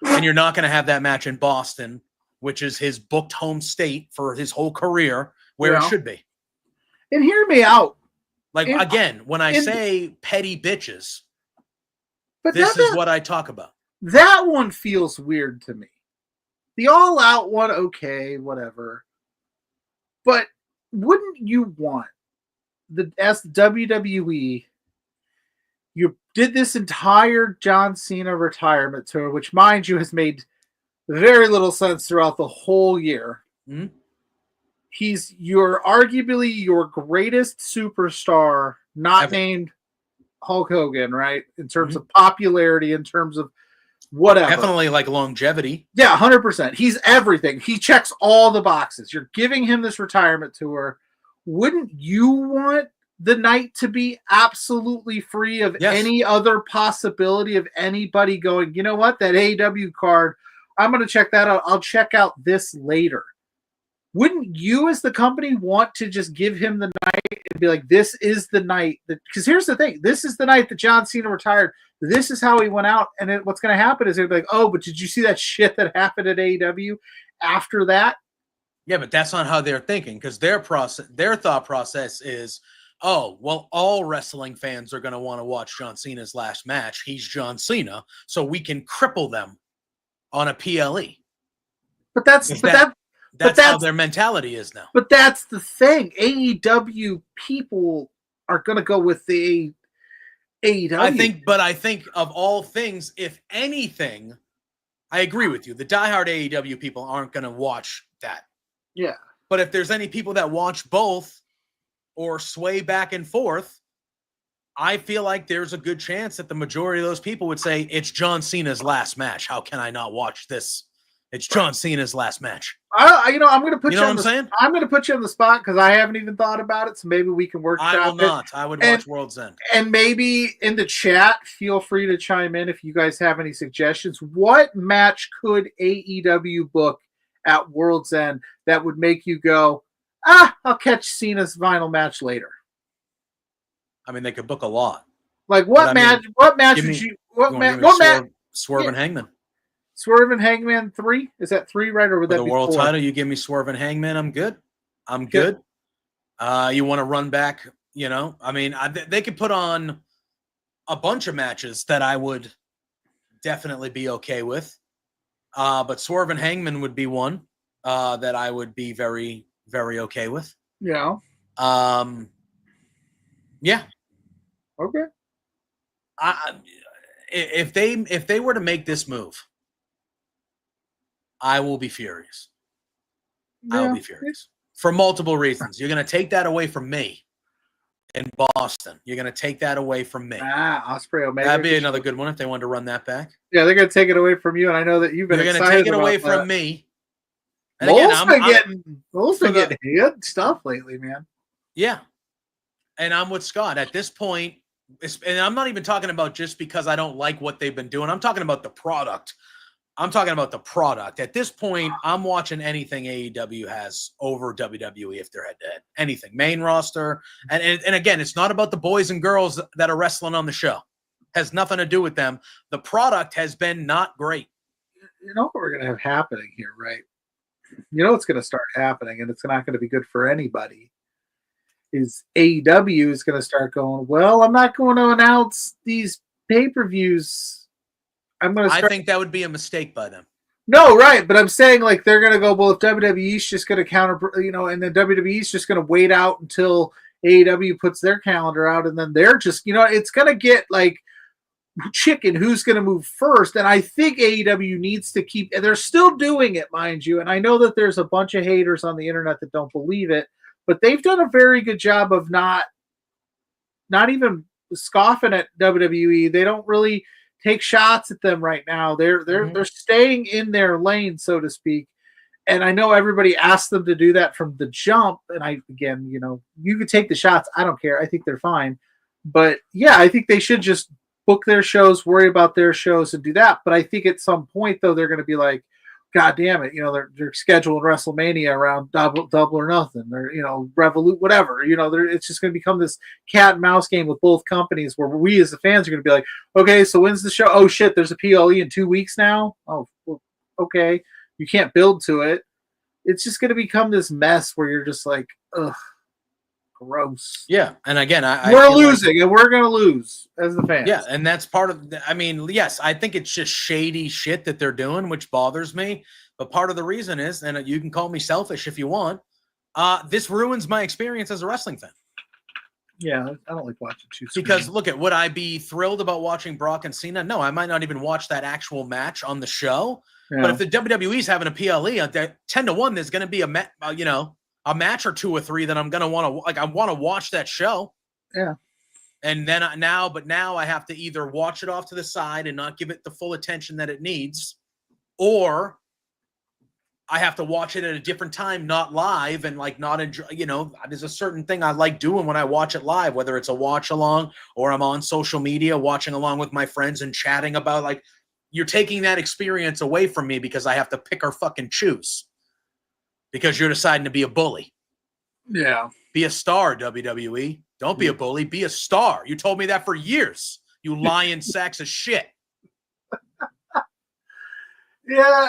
And you're not going to have that match in Boston, which is his booked home state for his whole career, where it should be. And hear me out. Like, again, when I say petty bitches, this is what I talk about. That one feels weird to me. The all-out one, okay, whatever. But wouldn't you want as WWE? You did this entire John Cena retirement tour, which, mind you, has made very little sense throughout the whole year. Mm-hmm. He's arguably your greatest superstar, not named Hulk Hogan, right? In terms of popularity, in terms of whatever. Definitely like longevity. Yeah, 100%. He's everything. He checks all the boxes. You're giving him this retirement tour. Wouldn't you want the night to be absolutely free of any other possibility of anybody going, you know what, that AEW card, I'm going to check that out. I'll check out this later. Wouldn't you as the company want to just give him the night and be like, this is the night that, because here's the thing, this is the night that John Cena retired. This is how he went out. And what's going to happen is they'll be like, oh, but did you see that shit that happened at AEW after that? Yeah, but that's not how they're thinking, because their thought process is, oh, well, all wrestling fans are going to want to watch John Cena's last match. He's John Cena, so we can cripple them on a PLE. But that's how their mentality is now. But that's the thing. AEW people are going to go with the AEW. I think of all things, if anything, I agree with you. The diehard AEW people aren't going to watch that. Yeah. But if there's any people that watch both or sway back and forth, I feel like there's a good chance that the majority of those people would say, it's John Cena's last match. How can I not watch this? It's John Cena's last match. I'm going to put I'm going to put you on the spot because I haven't even thought about it. So maybe we can workshop it. I will not. I would watch World's End. And maybe in the chat, feel free to chime in if you guys have any suggestions. What match could AEW book at World's End that would make you go, I'll catch Cena's final match later? I mean, they could book a lot. Like what match? What match would you? What match? Swerve and Hangman. Swerve and Hangman 3? Is that 3, right? Or would that be the world title? You give me Swerve and Hangman, I'm good. I'm good. You want to run back? I mean, they could put on a bunch of matches that I would definitely be okay with. But Swerve and Hangman would be one that I would be very, very okay with. Yeah. Yeah. Okay. If they were to make this move, I will be furious. Yeah. I will be furious for multiple reasons. You're going to take that away from me in Boston. You're going to take that away from me. Ospreay Omega. That'd be another good one if they wanted to run that back. Yeah, they're going to take it away from you, and I know that you've been excited. They're going to take it away from me. And Bull's been getting good stuff lately, man. Yeah. And I'm with Scott. At this point, and I'm not even talking about just because I don't like what they've been doing. I'm talking about the product. At this point, I'm watching anything AEW has over WWE if they're head-to-head. Anything. Main roster. And again, it's not about the boys and girls that are wrestling on the show. Has nothing to do with them. The product has been not great. You know what we're going to have happening here, right? You know what's going to start happening, and it's not going to be good for anybody, is AEW is going to start going, well, I'm not going to announce these pay-per-views. I think that would be a mistake by them. No, right. But I'm saying, like, they're going to go, well, if WWE's just going to counter, and then WWE's just going to wait out until AEW puts their calendar out, and then they're just, it's going to get, like, chicken, who's going to move first. And I think AEW needs to keep, and they're still doing it, mind you. And I know that there's a bunch of haters on the internet that don't believe it, but they've done a very good job of not even scoffing at WWE. They don't really take shots at them right now. They're staying in their lane, so to speak. And I know everybody asked them to do that from the jump. And you could take the shots. I don't care. I think they're fine. But yeah, I think they should just book their shows, worry about their shows, and do that. But I think at some point, though, they're going to be like, God damn it, they're scheduling WrestleMania around double or nothing, or Revolut, whatever. It's just going to become this cat and mouse game with both companies, where we as the fans are going to be like, okay, so when's the show? Oh shit, there's a PLE in 2 weeks now. Oh, okay, you can't build to it. It's just going to become this mess where you're just like, ugh, gross. Yeah, and again, we're losing, and we're going to lose as the fans. Yeah, and that's part of. Yes, I think it's just shady shit that they're doing, which bothers me. But part of the reason is, and you can call me selfish if you want, This ruins my experience as a wrestling fan. Yeah, I don't like watching two screens. Because look at, would I be thrilled about watching Brock and Cena? No, I might not even watch that actual match on the show. Yeah. But if the WWE's having a PLE, 10-1, there's going to be a match or 2 or 3 that I'm going to want to I want to watch that show. Yeah. And then now I have to either watch it off to the side and not give it the full attention that it needs, or I have to watch it at a different time, not live, and not enjoy, there's a certain thing I like doing when I watch it live, whether it's a watch along or I'm on social media watching along with my friends and chatting about, you're taking that experience away from me because I have to pick or fucking choose because you're deciding to be a bully. Yeah. Be a star, WWE. Don't be a bully. Be a star. You told me that for years, you lying sacks of shit. Yeah,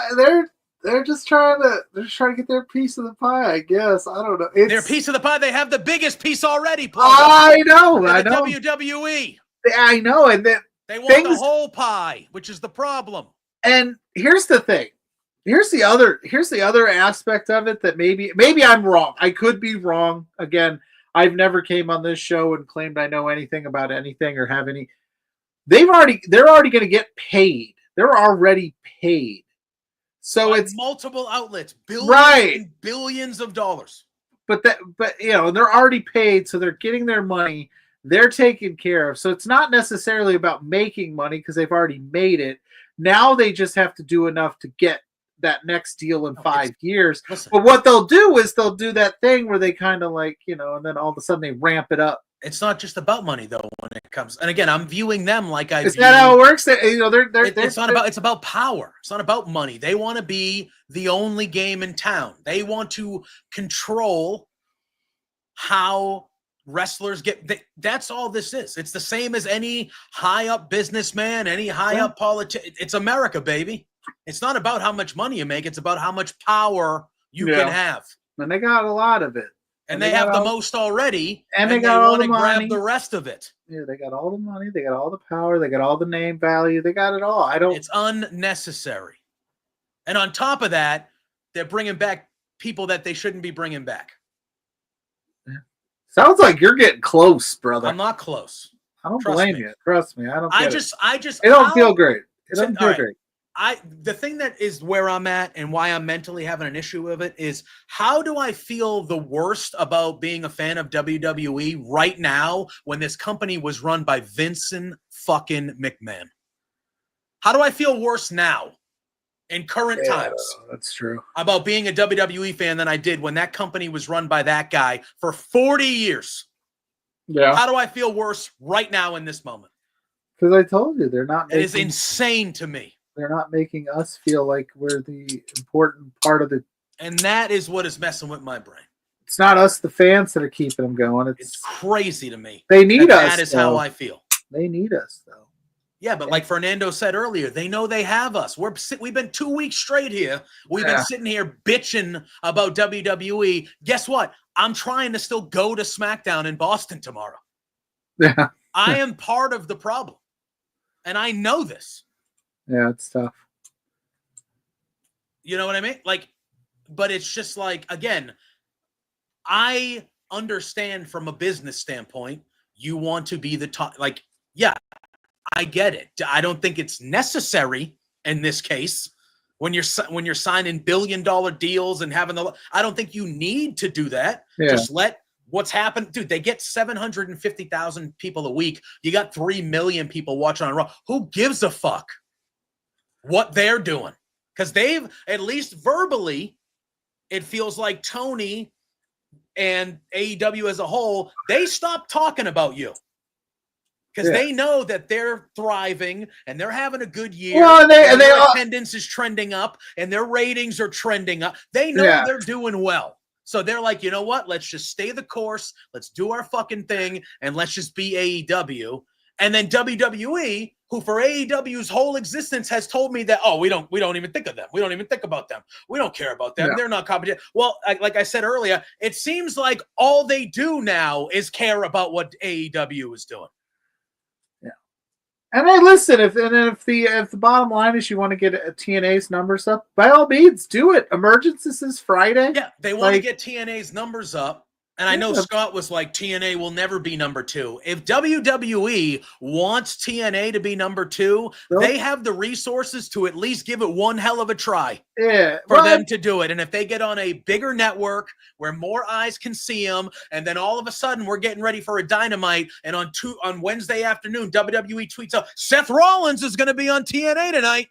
they're just trying to get their piece of the pie, I guess. I don't know. Their piece of the pie. They have the biggest piece already. I know. WWE. I know, and then they want the whole pie, which is the problem. And here's the thing. Here's the other aspect of it that maybe I'm wrong. I could be wrong. Again, I've never came on this show and claimed I know anything about anything or have any. They're already going to get paid. They're already paid. So it's multiple outlets, billions of dollars. But they're already paid, so they're getting their money. They're taken care of. So it's not necessarily about making money because they've already made it. Now they just have to do enough to get that next deal in 5 years. Listen, but what they'll do is they'll do that thing where they kind of and then all of a sudden they ramp it up. It's not just about money though when it comes. And again, I'm viewing them like I. Is that how it works? It's about power. It's not about money. They want to be the only game in town. They want to control how wrestlers get. That's all this is. It's the same as any high up businessman, any high up politician. It's America, baby. It's not about how much money you make. It's about how much power you can have. And they got a lot of it. And they have the most already, and they got all the money. Grab the rest of it. Yeah, they got all the money. They got all the power. They got all the name value. They got it all. It's unnecessary. And on top of that, they're bringing back people that they shouldn't be bringing back. Yeah. Sounds like you're getting close, brother. I'm not close. I don't blame you. Trust me. I don't. It don't feel great. It doesn't feel great. The thing that is where I'm at and why I'm mentally having an issue with it is, how do I feel the worst about being a fan of WWE right now when this company was run by Vincent fucking McMahon? How do I feel worse now in current times? That's true. About being a WWE fan than I did when that company was run by that guy for 40 years. Yeah. How do I feel worse right now in this moment? Because I told you, they're not. It is insane to me. They're not making us feel like we're the important part of the. And that is what is messing with my brain. It's not us, the fans, that are keeping them going. It's crazy to me. They need us. That is how I feel. They need us, though. Yeah, but like Fernando said earlier, they know they have us. We've been 2 weeks straight here. We've been sitting here bitching about WWE. Guess what? I'm trying to still go to SmackDown in Boston tomorrow. Yeah. I am part of the problem. And I know this. Yeah, it's tough. You know what I mean? But it's just again, I understand from a business standpoint, you want to be the top. Yeah, I get it. I don't think it's necessary in this case when you're signing $1 billion deals and having I don't think you need to do that. Yeah. Just let what's happened, dude. They get 750,000 people a week. You got 3 million people watching on Raw. Who gives a fuck what they're doing? Because they've, at least verbally, it feels like Tony and AEW as a whole, they stopped talking about you. Because they know that they're thriving and they're having a good year. Well, and their attendance is trending up and their ratings are trending up. They know they're doing well. So they're like, you know what? Let's just stay the course. Let's do our fucking thing. And let's just be AEW. And then WWE, who for AEW's whole existence has told me that, we don't even think of them. We don't even think about them. We don't care about them. Yeah. They're not competition. Well, like I said earlier, it seems like all they do now is care about what AEW is doing. Yeah. And hey, listen, if the bottom line is you want to get a TNA's numbers up, by all means, do it. Emergencies is Friday. Yeah, they want to get TNA's numbers up. And I know Scott was like, TNA will never be number 2. If WWE wants TNA to be number 2, they have the resources to at least give it one hell of a try. Yeah, for them to do it. And if they get on a bigger network where more eyes can see them, and then all of a sudden we're getting ready for a Dynamite, and on Wednesday afternoon, WWE tweets out, Seth Rollins is going to be on TNA tonight.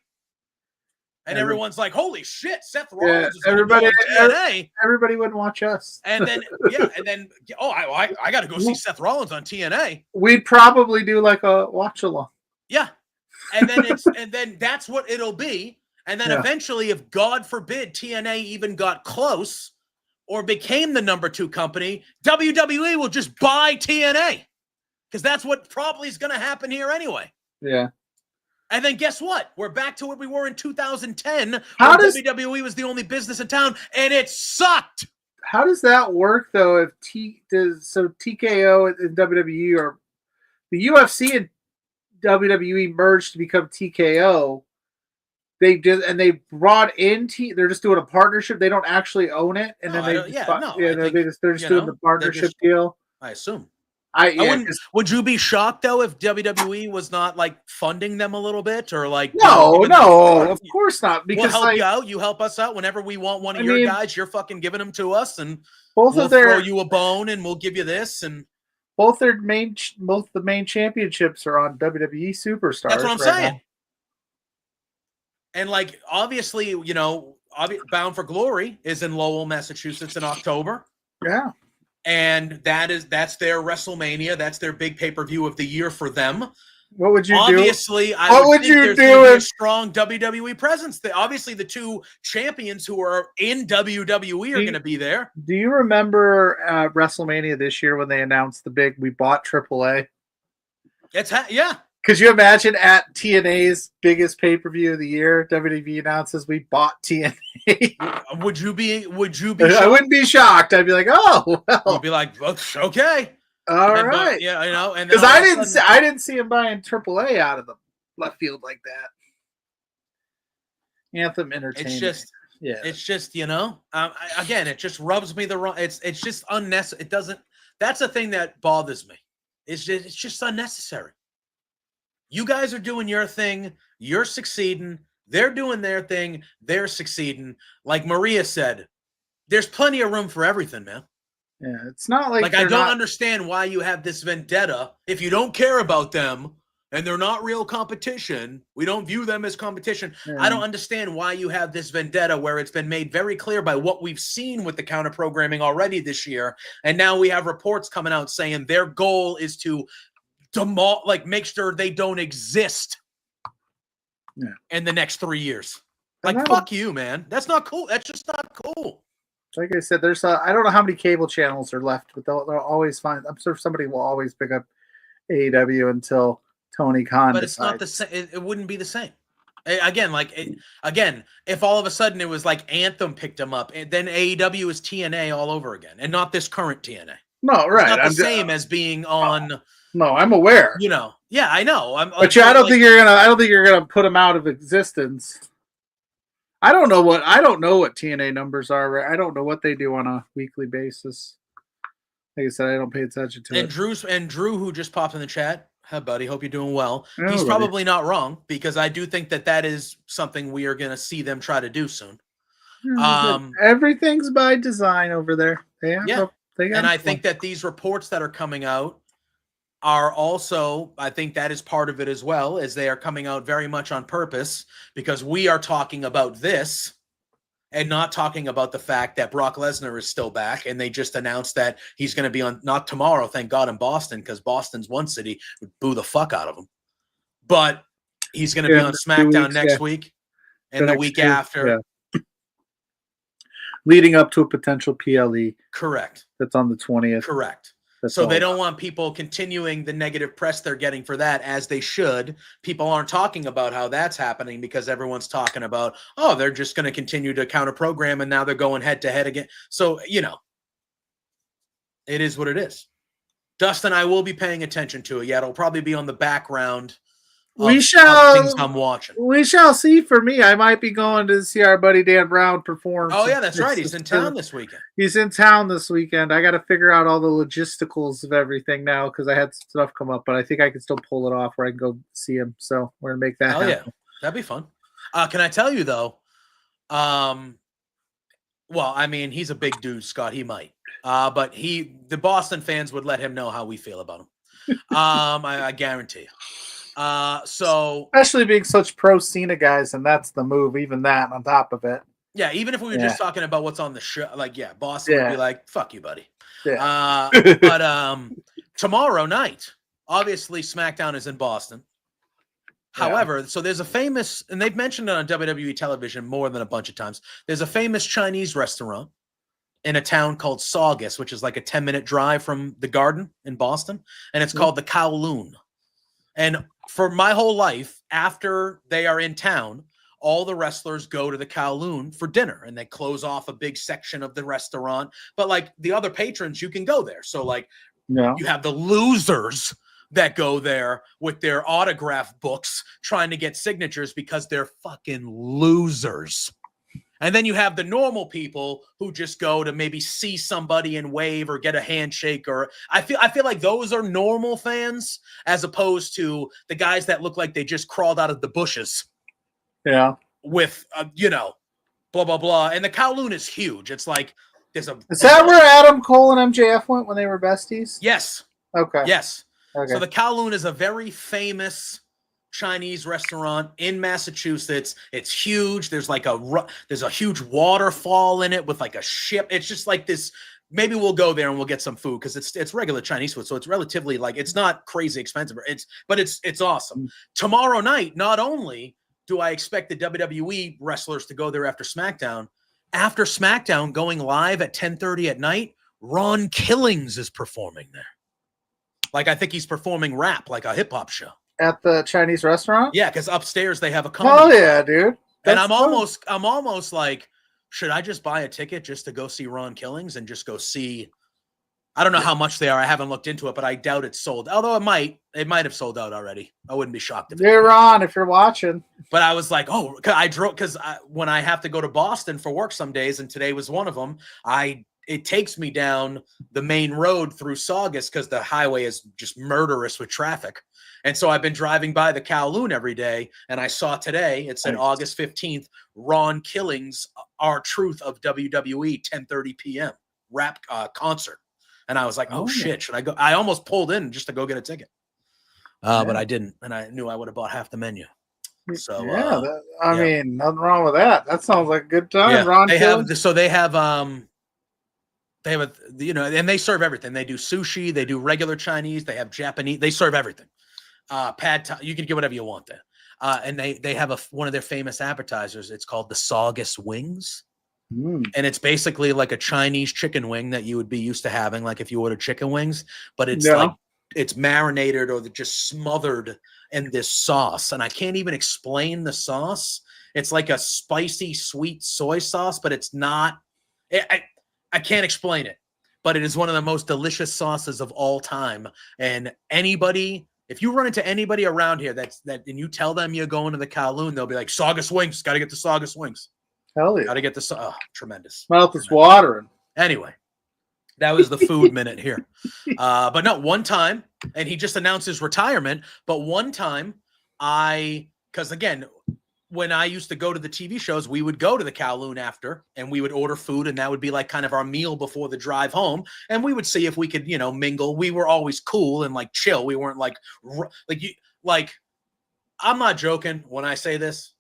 And everyone's like, holy shit, Seth Rollins is going to be on TNA. Everybody wouldn't watch us. And then, I got to go see Seth Rollins on TNA. We'd probably do like a watch along. Yeah. And then and then that's what it'll be. And then eventually, if God forbid TNA even got close or became the number 2 company, WWE will just buy TNA. Because that's what probably is going to happen here anyway. Yeah. And then guess what? We're back to what we were in 2010 when WWE was the only business in town, and it sucked. How does that work, though, if TKO and WWE or the UFC and WWE merged to become TKO? They brought in they're just doing a partnership. They don't actually own it, and then they're just doing the partnership deal. I assume. Would you be shocked though if WWE was not like funding them a little bit or like? No, of course not. Because we'll help you out. You help us out whenever we want one of your guys. You're fucking giving them to us, and we'll throw you a bone, and we'll give you this. And both the main championships are on WWE Superstars. That's what I'm saying. Now. And like obviously, Bound for Glory is in Lowell, Massachusetts in October. Yeah. And that's their WrestleMania. That's their big pay-per-view of the year for them. What would you do? Obviously, what would you do? A strong WWE presence. Obviously, the 2 champions who are in WWE are going to be there. Do you remember WrestleMania this year when they announced we bought AAA? Yeah. Could you imagine at TNA's biggest pay-per-view of the year, WWE announces we bought TNA? Would you be I wouldn't be shocked. I'd be like, oh, well. You'd be like, okay. All right. And because I didn't see him buying AAA out of the left field like that. Anthem Entertainment. It's just, again, it just rubs me the wrong. It's just unnecessary. It doesn't. That's the thing that bothers me. It's just unnecessary. You guys are doing your thing. You're succeeding. They're doing their thing. They're succeeding. Like Maria said, there's plenty of room for everything, man. Yeah, it's not like I don't understand why you have this vendetta. If you don't care about them and they're not real competition, we don't view them as competition. Yeah. I don't understand why you have this vendetta where it's been made very clear by what we've seen with the counter programming already this year. And now we have reports coming out saying their goal is to make sure they don't exist in the next 3 years. Like, fuck you, man. That's not cool. That's just not cool. Like I said, there's I don't know how many cable channels are left, but they'll always find. I'm sure somebody will always pick up AEW until Tony Khan. But it's not the same. It wouldn't be the same. Again, if all of a sudden it was like Anthem picked them up, and then AEW is TNA all over again, and not this current TNA. No, right. It's not the same as being on. No, I'm aware. Yeah, I know. I don't think you're gonna put them out of existence. I don't know what TNA numbers are. I don't know what they do on a weekly basis. Like I said, I don't pay attention to it. And Drew, who just popped in the chat, hi buddy, hope you're doing well. He's probably not wrong, because I do think that is something we are gonna see them try to do soon. Everything's by design over there. I think that these reports that are coming out are also, I think that is part of it as well, as they are coming out very much on purpose, because we are talking about this and not talking about the fact that Brock Lesnar is still back, and they just announced that he's going to be on, not tomorrow, thank God, in Boston, because Boston's one city would boo the fuck out of him. But he's going to be on SmackDown next week and the week after. Yeah. Leading up to a potential PLE. Correct. That's on the 20th. Correct. So they don't want people continuing the negative press they're getting for that, as they should. People aren't talking about how that's happening, because everyone's talking about, oh, they're just going to continue to counter program, and now they're going head to head again. So, it is what it is. Dustin, I will be paying attention to it. Yeah, it'll probably be on the background We of shall things I'm watching. We shall see. For me, I might be going to see our buddy Dan Brown perform. Oh yeah, that's right. He's in town this weekend. He's in town this weekend. I got to figure out all the logisticals of everything now because I had some stuff come up, but I think I can still pull it off where I can go see him. So we're gonna make that happen. Yeah, that'd be fun. Can I tell you though? Well, I mean, he's a big dude, Scott. He might, but the Boston fans would let him know how we feel about him. I guarantee you. So especially being such pro Cena guys, and that's the move. Even that on top of it. Yeah, even if we were just talking about what's on the show, like Boston would be like, "Fuck you, buddy." Yeah. But tomorrow night, obviously, SmackDown is in Boston. However, so there's a famous, and they've mentioned it on WWE television more than a bunch of times. There's a famous Chinese restaurant in a town called Saugus, which is like a 10-minute drive from the Garden in Boston, and it's called the Kowloon. And for my whole life, after they are in town, all the wrestlers go to the Kowloon for dinner, and they close off a big section of the restaurant. But like the other patrons, you can go there. So like you have the losers that go there with their autograph books trying to get signatures because they're fucking losers. And then you have the normal people who just go to maybe see somebody and wave or get a handshake. Or I feel like those are normal fans as opposed to the guys that look like they just crawled out of the bushes. Yeah. With blah blah blah. And the Kowloon is huge. It's like Is that where Adam Cole and MJF went when they were besties? Yes. Okay. Yes. Okay. So the Kowloon is a very famous Chinese restaurant in Massachusetts. It's huge. There's a huge waterfall in it with like a ship. It's just like this. Maybe we'll go there and we'll get some food because it's regular Chinese food, so it's relatively it's not crazy expensive. But it's awesome. Tomorrow night, not only do I expect the WWE wrestlers to go there after SmackDown, going live at 10:30 at night, Ron Killings is performing there. Like I think he's performing rap, like a hip hop show. At the Chinese restaurant? Yeah, because upstairs they have a comedy. Oh yeah, dude. And I'm almost like, should I just buy a ticket just to go see Ron Killings and just go see? I don't know how much they are. I haven't looked into it, but I doubt it's sold. Although it might have sold out already. I wouldn't be shocked if you're Ron if you're watching. But I was like, oh, I drove because when I have to go to Boston for work some days, and today was one of them. It takes me down the main road through Saugus because the highway is just murderous with traffic. And so I've been driving by the Kowloon every day, and I saw today, it said August 15th, Ron Killings, Our Truth of WWE, 10:30 p.m. rap concert. And I was like, oh shit, should I go? I almost pulled in just to go get a ticket. But I didn't, and I knew I would have bought half the menu. So I mean, nothing wrong with that. That sounds like a good time. Yeah. Ron they Killings. have and they serve everything. They do sushi, they do regular Chinese, they have Japanese, they serve everything. Pad Thai, you can get whatever you want there. And they have one of their famous appetizers. It's called the Saugus Wings. And it's basically like a Chinese chicken wing that you would be used to having, like if you order chicken wings, but it's like it's marinated or just smothered in this sauce. And I can't even explain the sauce. It's like a spicy, sweet soy sauce, but it's not. I can't explain it, but it is one of the most delicious sauces of all time. And if you run into anybody around here and you tell them you're going to the Kowloon, they'll be like, Saugus Wings, got to get the Saugus Wings. Hell yeah. Got to get the tremendous. Mouth is watering. Anyway, that was the food minute here. But no, one time, and he just announced his retirement, but one time because again, when I used to go to the TV shows, we would go to the Kowloon after and we would order food, and that would be like kind of our meal before the drive home. And we would see if we could, mingle. We were always cool and like chill. We weren't I'm not joking when I say this.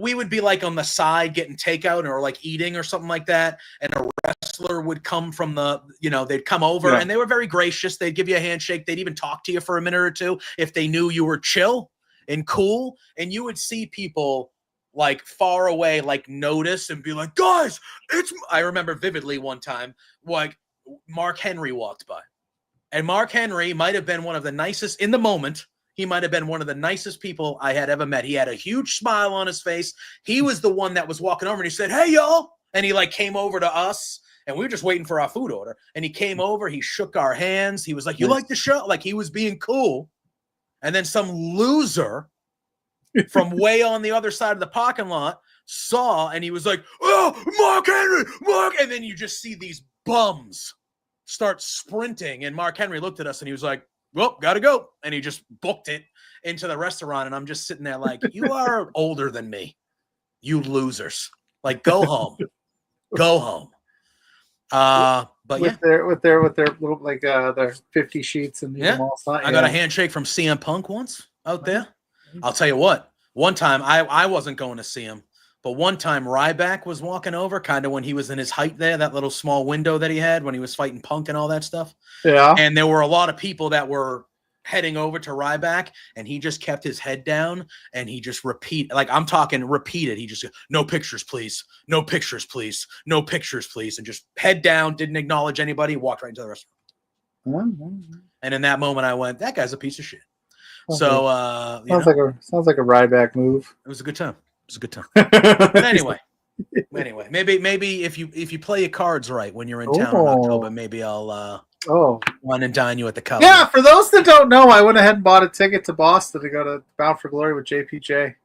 We would be like on the side getting takeout or like eating or something like that. And a wrestler would come from they'd come over and they were very gracious. They'd give you a handshake. They'd even talk to you for a minute or two if they knew you were chill and cool. And you would see people like far away, like notice and be like, guys, I remember vividly one time, like Mark Henry walked by, and Mark Henry might've been one of the nicest in the moment. He might have been one of the nicest people I had ever met. He had a huge smile on his face. He was the one that was walking over and he said, hey, y'all. And he like came over to us and we were just waiting for our food order. And he came over, he shook our hands. He was like, you like the show? Like he was being cool. And then some loser from way on the other side of the parking lot saw, and he was like, "Oh, Mark Henry, Mark!" And then you just see these bums start sprinting. And Mark Henry looked at us and he was like, "Well, gotta go." And he just booked it into the restaurant. And I'm just sitting there like, you are older than me, you losers. Like, go home. Go home. But with their little like their 50 sheets and yeah, I got a handshake from CM Punk once out there. I'll tell you what. One time I wasn't going to see him, but one time Ryback was walking over, kind of when he was in his height there, that little small window that he had when he was fighting Punk and all that stuff. Yeah, and there were a lot of people that were heading over to Ryback, and he just kept his head down and he just repeated, he just said, "No pictures, please. No pictures, please. No pictures, please." And just head down, didn't acknowledge anybody, walked right into the restaurant. And in that moment I went, that guy's a piece of shit. So sounds like a Ryback move. It was a good time. It was a good time. But anyway, maybe if you play your cards right when you're in town in October, maybe I'll wine and dine you at the Cubs. Yeah, for those that don't know, I went ahead and bought a ticket to Boston to go to Bound for Glory with JPJ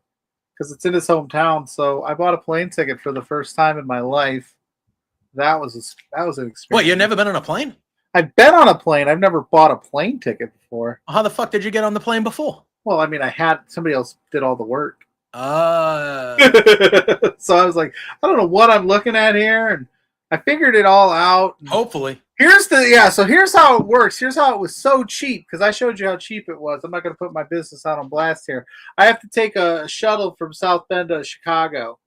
because it's in his hometown. So I bought a plane ticket for the first time in my life. That was an experience. What, you've never been on a plane? I've been on a plane. I've never bought a plane ticket before. How the fuck did you get on the plane before? Well, I mean, somebody else did all the work. So I was like, I don't know what I'm looking at here, and I figured it all out. Hopefully. So here's how it works. Here's how it was so cheap, because I showed you how cheap it was. I'm not going to put my business out on blast here. I have to take a shuttle from South Bend to Chicago.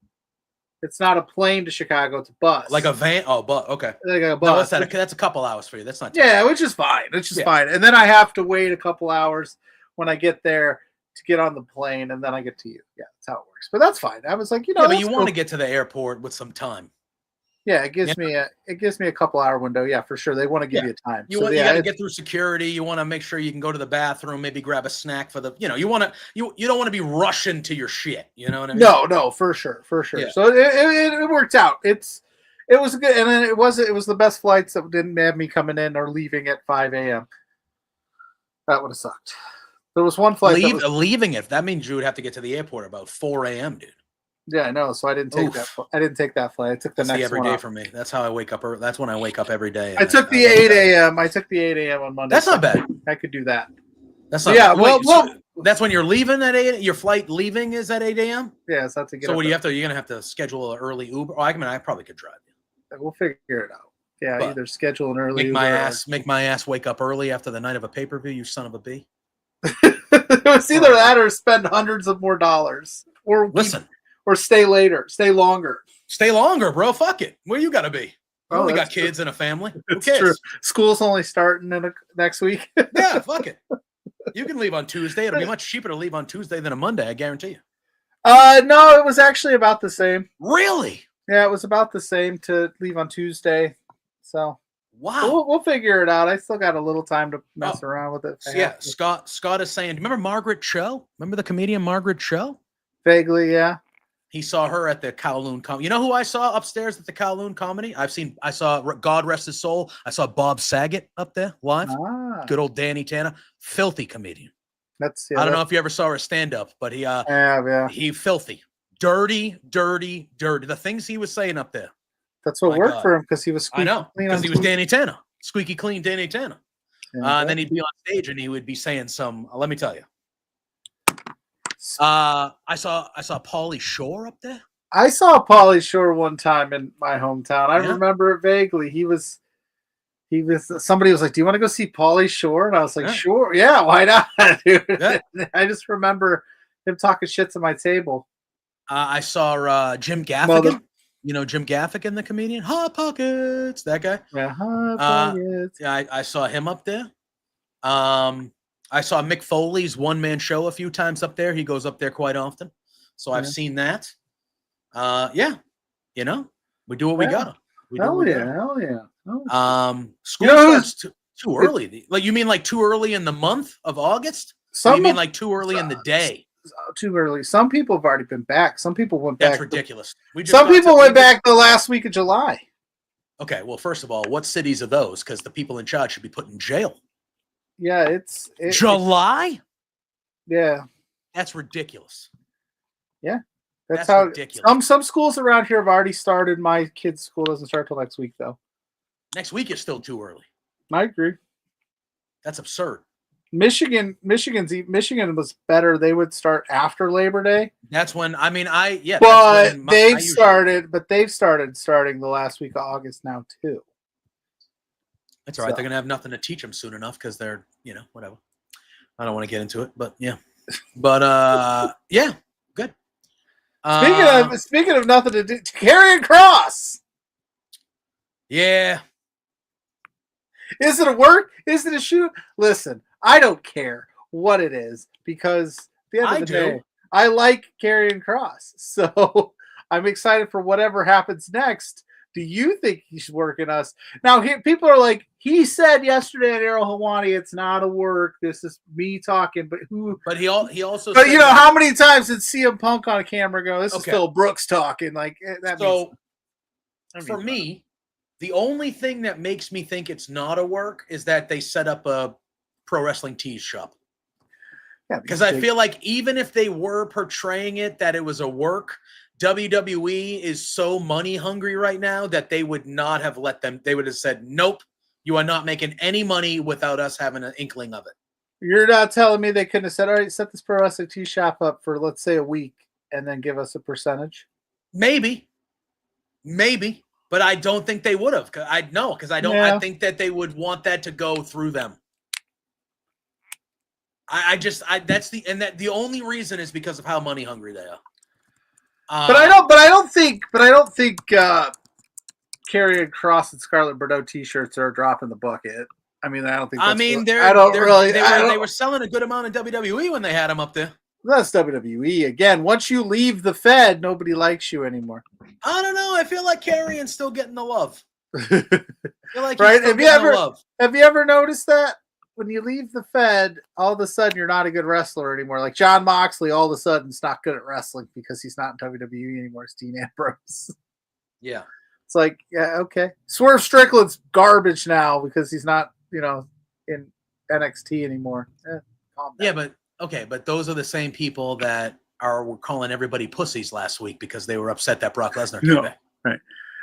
It's not a plane to Chicago, it's a bus. Like a van? Oh, but okay. Like a bus. No, what's that? That's a couple hours for you. That's not too bad. Which is fine. It's just fine. And then I have to wait a couple hours when I get there to get on the plane, and then I get to you. Yeah, that's how it works. But that's fine. I was like, but you want to get to the airport with some time. Yeah, it gives me a couple hour window. Yeah, for sure. They want to give you time. You got to get through security. You want to make sure you can go to the bathroom, maybe grab a snack for the. You don't want to be rushing to your shit. You know what I mean? No, for sure. Yeah. So it worked out. It was good, and then it was the best flights that didn't have me coming in or leaving at 5 a.m. That would have sucked. There was one flight leaving it. That means you would have to get to the airport about 4 a.m., dude. Yeah, I know. So I didn't take that. I didn't take that flight. I took the next every one day for me. That's how I wake up. That's when I wake up every day. I took the 8 a.m. I took the 8 a.m. on Monday. That's not bad. I could do that. That's not. Yeah. Bad. Well, that's when you're leaving at 8. Your flight leaving is at 8 a.m. Yeah, so I have to get. So what do you have to? You're gonna have to schedule an early Uber. Oh, I probably could drive you. We'll figure it out. Yeah, either schedule an early. Make my ass wake up early after the night of a pay-per-view. You son of a b. It was either that or spend hundreds of more dollars, or or stay longer. Stay longer, bro. Fuck it. Where you gotta be? You only got kids and a family. Who cares? True. School's only starting next week. Yeah, fuck it. You can leave on Tuesday. It'll be much cheaper to leave on Tuesday than a Monday, I guarantee you. No, it was actually about the same. Really? Yeah, it was about the same to leave on Tuesday. So wow, we'll figure it out. I still got a little time to mess around with it. Yeah, Scott is saying, remember Margaret Cho? Remember the comedian Margaret Cho? Vaguely, yeah. He saw her at the Kowloon Comedy. You know who I saw upstairs at the Kowloon Comedy? I saw, God rest his soul, I saw Bob Saget up there live. Good old Danny Tanner. Filthy comedian. I don't know if you ever saw her stand-up, but he filthy. Dirty. The things he was saying up there. That's what worked for him, because he was squeaky clean. I know, because he was Danny Tanner. Squeaky clean Danny Tanner. And then he'd be on stage and he would be saying some, let me tell you. I saw Pauly Shore up there. I saw Pauly Shore one time in my hometown. I remember it vaguely. He was somebody was like, "Do you want to go see Pauly Shore?" And I was like, "Sure, yeah, why not, dude?" Yeah. I just remember him talking shit to my table. I saw Jim Gaffigan. You know Jim Gaffigan, the comedian, Hot Pockets, that guy. Yeah, Hot Pockets. Yeah, I saw him up there. I saw Mick Foley's one-man show a few times up there. He goes up there quite often. So I've seen that. We do what we gotta. Hell yeah. School starts too early. Like, you mean like too early in the month of August? You mean like too early in the day? Too early. Some people have already been back. Some people went back. That's ridiculous. Some people went back the last week of July. Okay, well, first of all, what cities are those? Because the people in charge should be put in jail. Yeah, it's July. Yeah. That's ridiculous. Yeah. That's how ridiculous. Some schools around here have already started. My kid's school doesn't start till next week, though. Next week is still too early. I agree. That's absurd. Michigan was better. They would start after Labor Day. That's when But they've started starting the last week of August now too. That's all right. They're gonna have nothing to teach them soon enough because they're whatever. I don't want to get into it, but yeah. But yeah, good. Speaking of nothing to do, Karrion Kross. Yeah. Is it a work? Is it a shoot? Listen, I don't care what it is because at the end of the day, I like Karrion Kross. So I'm excited for whatever happens next. Do you think he's working us? Now, people are like, he said yesterday at Arrow Hawani, it's not a work. This is me talking. But who? But he also. But how many times did CM Punk on camera go, this is Phil Brooks talking? Like that. So for me, the only thing that makes me think it's not a work is that they set up a pro wrestling tees shop. Yeah, because I feel like even if they were portraying it that it was a work, WWE is so money hungry right now that they would not have let them. They would have said, nope, you are not making any money without us having an inkling of it. You're not telling me they couldn't have said, all right, set this pro wrestling tee shop up for, let's say, a week and then give us a percentage? Maybe. But I don't think they would have. I think that they would want that to go through them. The only reason is because of how money hungry they are. But I don't think Karrion Kross and Scarlett Bordeaux T-shirts are a drop in the bucket. I mean, I don't think. They were selling a good amount of WWE when they had them up there. That's WWE again. Once you leave the Fed, nobody likes you anymore. I don't know. I feel like Karrion's still getting the love. Right? Have you ever noticed that? When you leave the Fed, all of a sudden you're not a good wrestler anymore. Like John Moxley, all of a sudden is not good at wrestling because he's not in WWE anymore. It's Dean Ambrose. Yeah. It's like, yeah, okay. Swerve Strickland's garbage now because he's not, in NXT anymore. Yeah, but those are the same people that were calling everybody pussies last week because they were upset that Brock Lesnar came back. Right.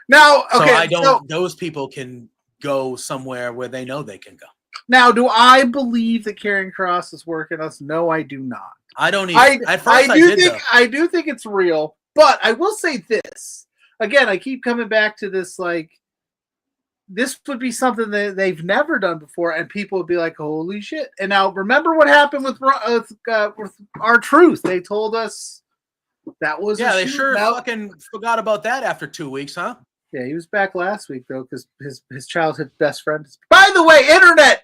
Now, okay. Those people can go somewhere where they know they can go. Now, do I believe that Karrion Kross is working us? No, I do not. I don't either. I do think it's real, but I will say this. Again, I keep coming back to this, like, this would be something that they've never done before, and people would be like, holy shit. And now, remember what happened with R-Truth? They told us that was they sure fucking forgot about that after 2 weeks, huh? Yeah, he was back last week, though, because his childhood best friend. By the way, internet,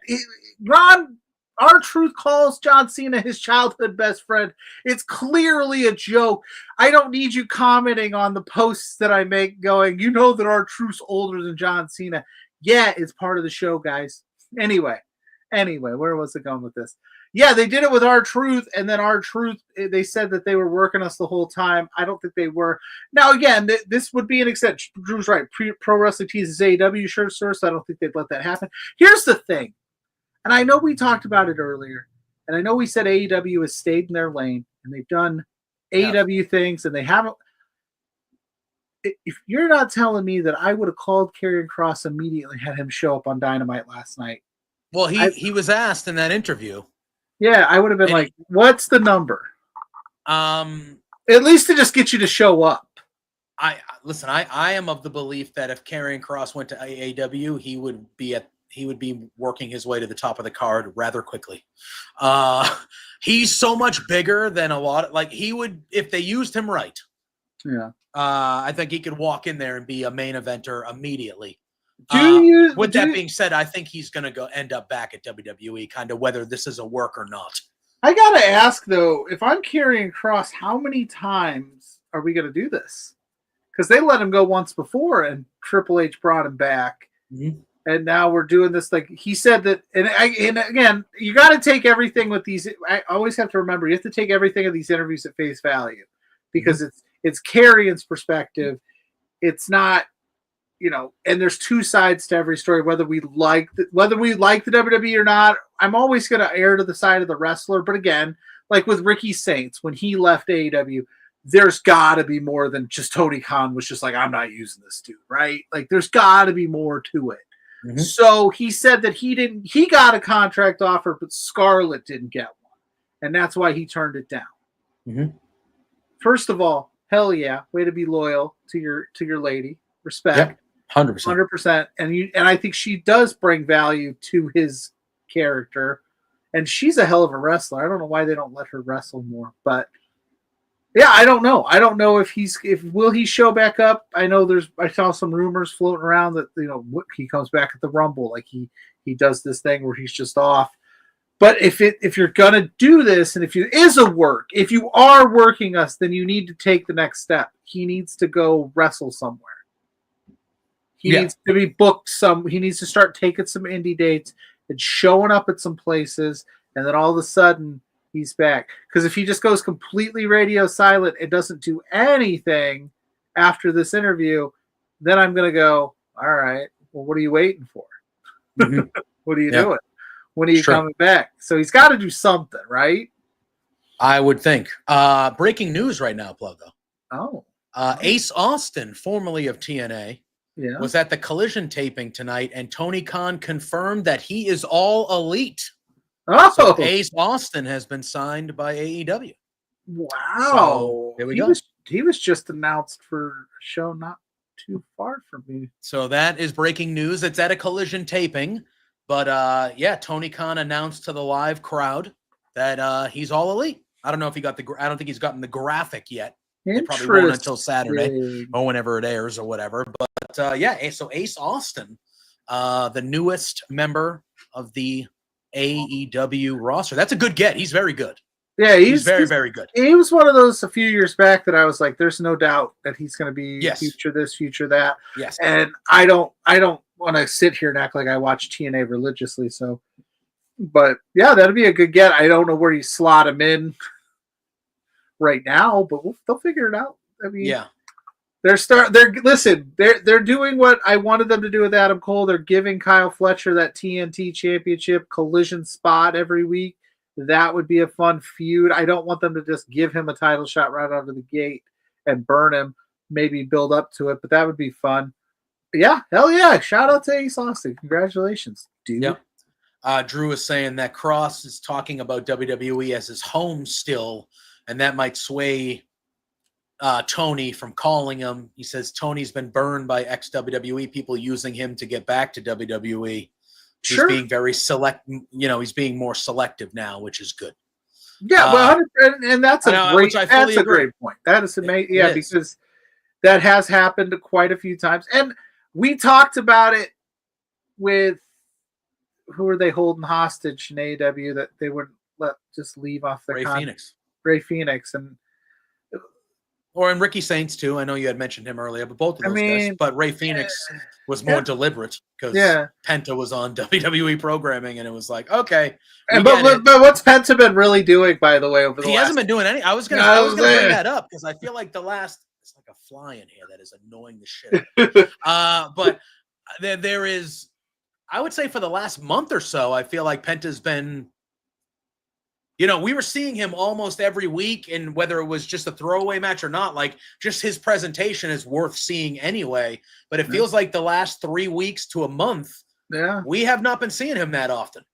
R-Truth calls John Cena his childhood best friend. It's clearly a joke. I don't need you commenting on the posts that I make going, that R-Truth's older than John Cena. Yeah, it's part of the show, guys. Anyway, where was it going with this? Yeah, they did it with R-Truth, and then R-Truth, they said that they were working us the whole time. I don't think they were. Now, again, this would be an exception. Drew's right. Pro Wrestling Tees is AEW shirt source, so I don't think they'd let that happen. Here's the thing, and I know we talked about it earlier, and I know we said AEW has stayed in their lane, and they've done AEW things, and they haven't. If you're not telling me that I would have called Karrion Kross immediately, had him show up on Dynamite last night. Well, he was asked in that interview. Yeah, I would have been like, what's the number? At least to just get you to show up. I am of the belief that if Karrion Kross went to AEW, he would be working his way to the top of the card rather quickly. He's so much bigger than a lot of, he would, if they used him right. Yeah. I think he could walk in there and be a main eventer immediately. With that being said, I think he's going to end up back at WWE, kind of whether this is a work or not. I got to ask, though, if I'm Karrion Kross, how many times are we going to do this? Because they let him go once before, and Triple H brought him back. Mm-hmm. And now we're doing this. Like he said that, and again, you got to take everything with these. I always have to remember, you have to take everything of these interviews at face value, because it's Karrion's perspective. It's not. And there's two sides to every story, whether we like the WWE or not. I'm always going to err to the side of the wrestler. But again, like with Ricky Saints when he left AEW, there's got to be more than just Tony Khan was just like, I'm not using this dude, right? Like there's got to be more to it. Mm-hmm. So he said that he got a contract offer, but Scarlett didn't get one. And that's why he turned it down. Mm-hmm. First of all, hell yeah, way to be loyal to your lady. Respect. Yep. 100%. 100%. And I think she does bring value to his character. And she's a hell of a wrestler. I don't know why they don't let her wrestle more, but yeah, I don't know. I don't know if will he show back up? I know I saw some rumors floating around that he comes back at the Rumble, like he does this thing where he's just off. But if you're gonna do this, and if you are working us, then you need to take the next step. He needs to go wrestle somewhere. He needs to be booked he needs to start taking some indie dates and showing up at some places, and then all of a sudden he's back. Because if he just goes completely radio silent and doesn't do anything after this interview, then I'm going to go, all right, well, what are you waiting for? Mm-hmm. What are you doing? When are you coming back? So he's got to do something, right? I would think. Breaking news right now, Pluggo. Oh. Ace Austin, formerly of TNA, was at the Collision taping tonight, and Tony Khan confirmed that he is all elite. Oh, so Ace Austin has been signed by AEW. Wow. So, here we go. He was just announced for a show not too far from me. So that is breaking news. It's at a Collision taping. But, Tony Khan announced to the live crowd that he's all elite. I don't know if he got I don't think he's gotten the graphic yet. It probably won't until Saturday or whenever it airs or whatever. But, so Ace Austin, the newest member of the AEW roster. That's a good get. He's very good. Yeah, he's very, very good. He was one of those a few years back that I was like, there's no doubt that he's going to be future this, future that. Yes. And I don't want to sit here and act like I watch TNA religiously. So, but yeah, that'd be a good get. I don't know where you slot him in right now, but they'll figure it out. I mean, they're doing what I wanted them to do with Adam Cole. They're giving Kyle Fletcher that TNT Championship Collision spot every week. That would be a fun feud. I don't want them to just give him a title shot right out of the gate and burn him, maybe build up to it, but that would be fun. But yeah, hell yeah. Shout out to Ace Austin. Congratulations, dude. Yep. Drew is saying that Kross is talking about WWE as his home still, and that might sway Tony from calling him. He says Tony's been burned by ex-WWE people using him to get back to WWE. He's being very he's being more selective now, which is good. Yeah, well, and that's a great point. That is amazing. Yeah, because that has happened quite a few times. And we talked about it with who are they holding hostage in AEW that they wouldn't let just leave off their Ray Phoenix or in Ricky Saints too. I know you had mentioned him earlier, but both of those guys. But Ray Phoenix was more deliberate because Penta was on WWE programming, and it was like, okay. But what's Penta been really doing, by the way, over the last? He hasn't been doing any. I was gonna bring that up because I feel like it's like a fly in here that is annoying the shit. But there is, I would say, for the last month or so, I feel like Penta's been. We were seeing him almost every week, and whether it was just a throwaway match or not, like just his presentation is worth seeing anyway. But it feels like the last 3 weeks to a month, we have not been seeing him that often.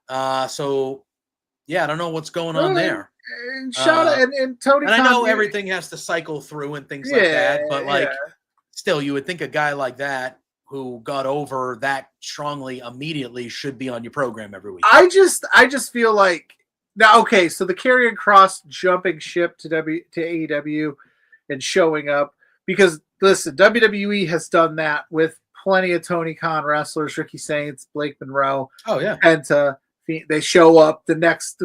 I don't know what's going on there. And Tony. And I know everything has to cycle through and things like that, but still, you would think a guy like that who got over that strongly immediately should be on your program every week. I just feel like. Now, okay, so the Karrion Kross jumping ship to AEW and showing up, because, listen, WWE has done that with plenty of Tony Khan wrestlers, Ricky Saints, Blake Monroe. Oh, yeah. Penta. They show up the next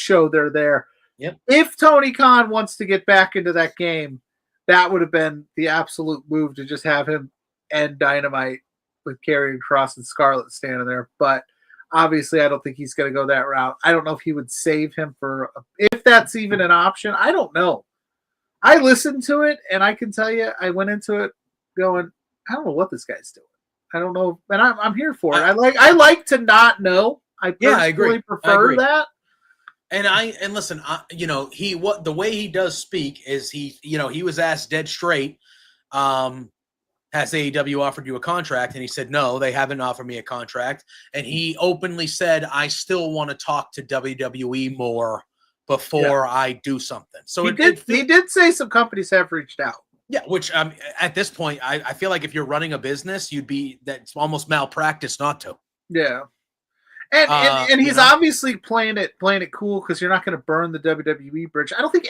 show, they're there. Yep. If Tony Khan wants to get back into that game, that would have been the absolute move to just have him end Dynamite with Karrion Kross and Scarlett standing there, but obviously, I don't think he's going to go that route. I don't know if he would save him if that's even an option. I don't know. I listened to it, and I can tell you, I went into it going, I don't know what this guy's doing. I don't know, and I'm here for it. I like to not know. I agree. Prefer that. And listen, the way he does speak is he was asked dead straight, has AEW offered you a contract? And he said, no, they haven't offered me a contract. And he openly said, I still want to talk to WWE more before I do something. So he did say some companies have reached out. Yeah, which at this point, I feel like if you're running a business, that's almost malpractice not to. Yeah. And he's obviously playing it cool because you're not going to burn the WWE bridge. I don't think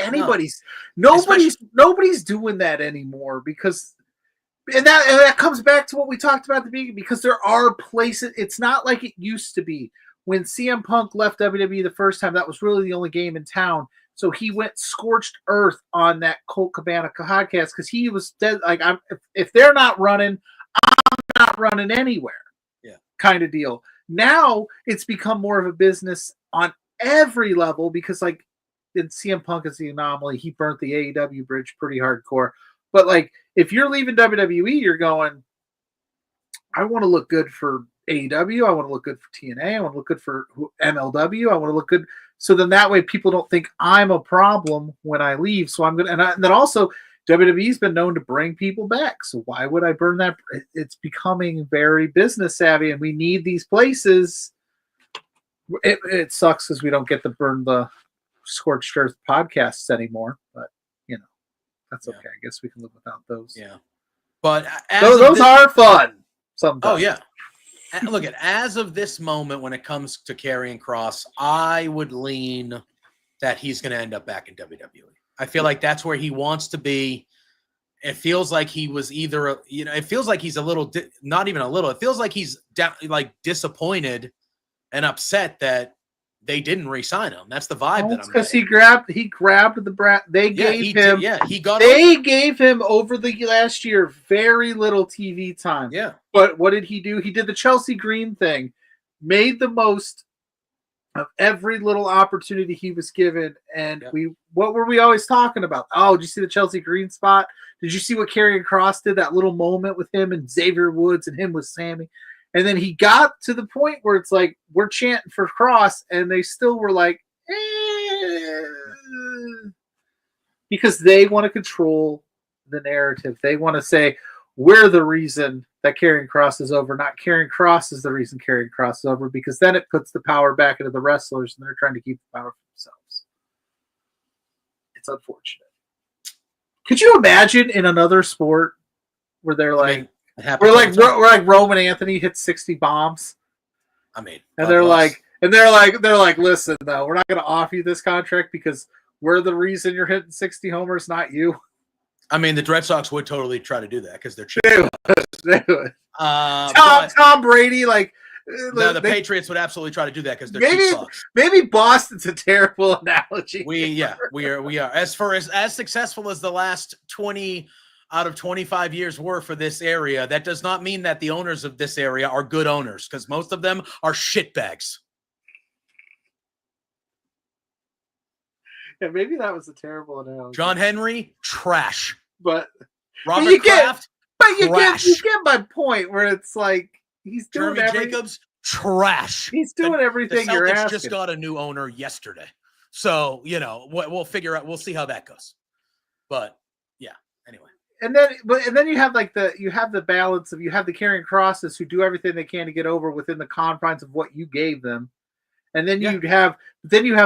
nobody's doing that anymore because and that comes back to what we talked about at the beginning, because there are places. It's not like it used to be. When CM Punk left WWE the first time, that was really the only game in town. So he went scorched earth on that Colt Cabana podcast because he was dead. Like, if they're not running, I'm not running anywhere. Yeah, kind of deal. Now it's become more of a business on every level because, like, in CM Punk is the anomaly. He burnt the AEW bridge pretty hardcore. But, like, if you're leaving WWE, you're going, I want to look good for AEW. I want to look good for TNA. I want to look good for MLW. I want to look good. So then that way people don't think I'm a problem when I leave. So I'm going to, and then also WWE's been known to bring people back. So why would I burn that? It's becoming very business savvy, and we need these places. It sucks because we don't get to burn the Scorched Earth podcasts anymore, but that's okay. I guess we can live without those. Yeah. But those are fun sometimes. Oh, yeah. Look, as of this moment, when it comes to Karrion Kross, I would lean that he's going to end up back in WWE. I feel like that's where he wants to be. It feels like he was either, it feels like he's a little, not even a little, it feels like he's disappointed and upset that they didn't re-sign him. That's the vibe that I'm because he grabbed the brat. They gave him over the last year very little TV time. Yeah. But what did he do? He did the Chelsea Green thing, made the most of every little opportunity he was given. And what were we always talking about? Oh, did you see the Chelsea Green spot? Did you see what Karrion Kross did? That little moment with him and Xavier Woods and him with Sammy. And then he got to the point where it's like, we're chanting for Kross, and they still were like, because they want to control the narrative. They want to say, we're the reason that Karrion Kross is over, not Karrion Kross is the reason Karrion Kross is over, because then it puts the power back into the wrestlers, and they're trying to keep the power for themselves. It's unfortunate. Could you imagine in another sport where they're like, we're like Roman Anthony hits 60 bombs. I mean, and they're like, listen, though, we're not going to offer you this contract because we're the reason you're hitting 60 homers, not you. I mean, the Red Sox would totally try to do that because they're cheap. Tom Brady, the Patriots would absolutely try to do that because they're cheap Sox. Maybe Boston's a terrible analogy. We are as successful as the last 20 out of 25 years were for this area. That does not mean that the owners of this area are good owners, because most of them are shitbags. Yeah, maybe that was a terrible analogy. John Henry, trash. But Robert Kraft, you get my point, where it's like he's doing Jeremy Jacobs, trash. He's doing everything the you're Celtics asking. just got a new owner yesterday, so we'll figure out. We'll see how that goes. But yeah, anyway. And then you have the balance of, you have the Karrion Krosses who do everything they can to get over within the confines of what you gave them, and then you have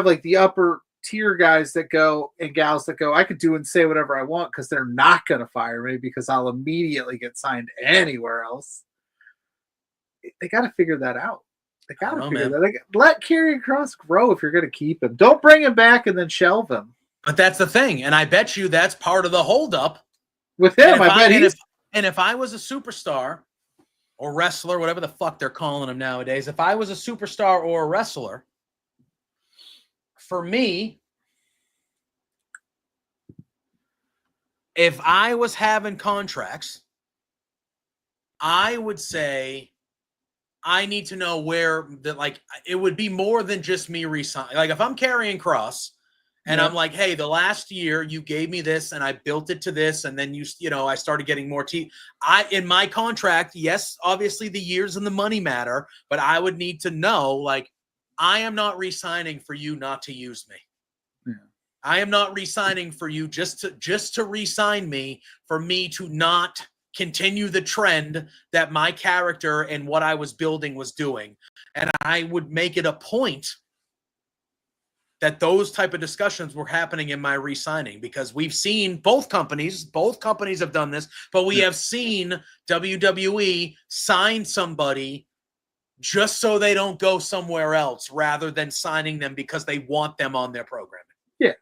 like the upper tier guys that go, and gals that go, I could do and say whatever I want because they're not going to fire me because I'll immediately get signed anywhere else. They got to figure that out. They got to figure that. Let Karrion Kross grow if you're going to keep him. Don't bring him back and then shelve him. But that's the thing, and I bet you that's part of the holdup. With him, if I was a superstar or wrestler, whatever the fuck they're calling him nowadays, if I was a superstar or a wrestler, for me, if I was having contracts, I would say I need to know where it would be more than just me resigning. Like if I'm Karrion Kross, and I'm like, hey, the last year you gave me this and I built it to this. And then I started getting more in my contract. Yes, obviously the years and the money matter, but I would need to know, like, I am not re-signing for you not to use me. Yeah. I am not re-signing for you just to re-sign me for me to not continue the trend that my character and what I was building was doing. And I would make it a point that those type of discussions were happening in my re-signing, because we've seen both companies have done this, but we have seen WWE sign somebody just so they don't go somewhere else rather than signing them because they want them on their programming. Yeah.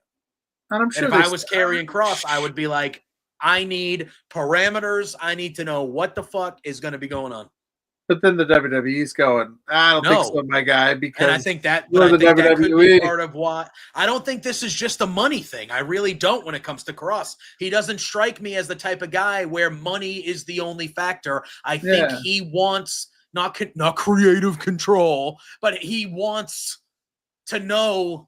And I'm sure if I was Karrion Kross, I would be like, I need parameters. I need to know what the fuck is going to be going on. But then the WWE's going, I don't think so, my guy, because and I think that could be part of why. I don't think this is just a money thing. I really don't when it comes to Kross. He doesn't strike me as the type of guy where money is the only factor. I think he wants not creative control, but he wants to know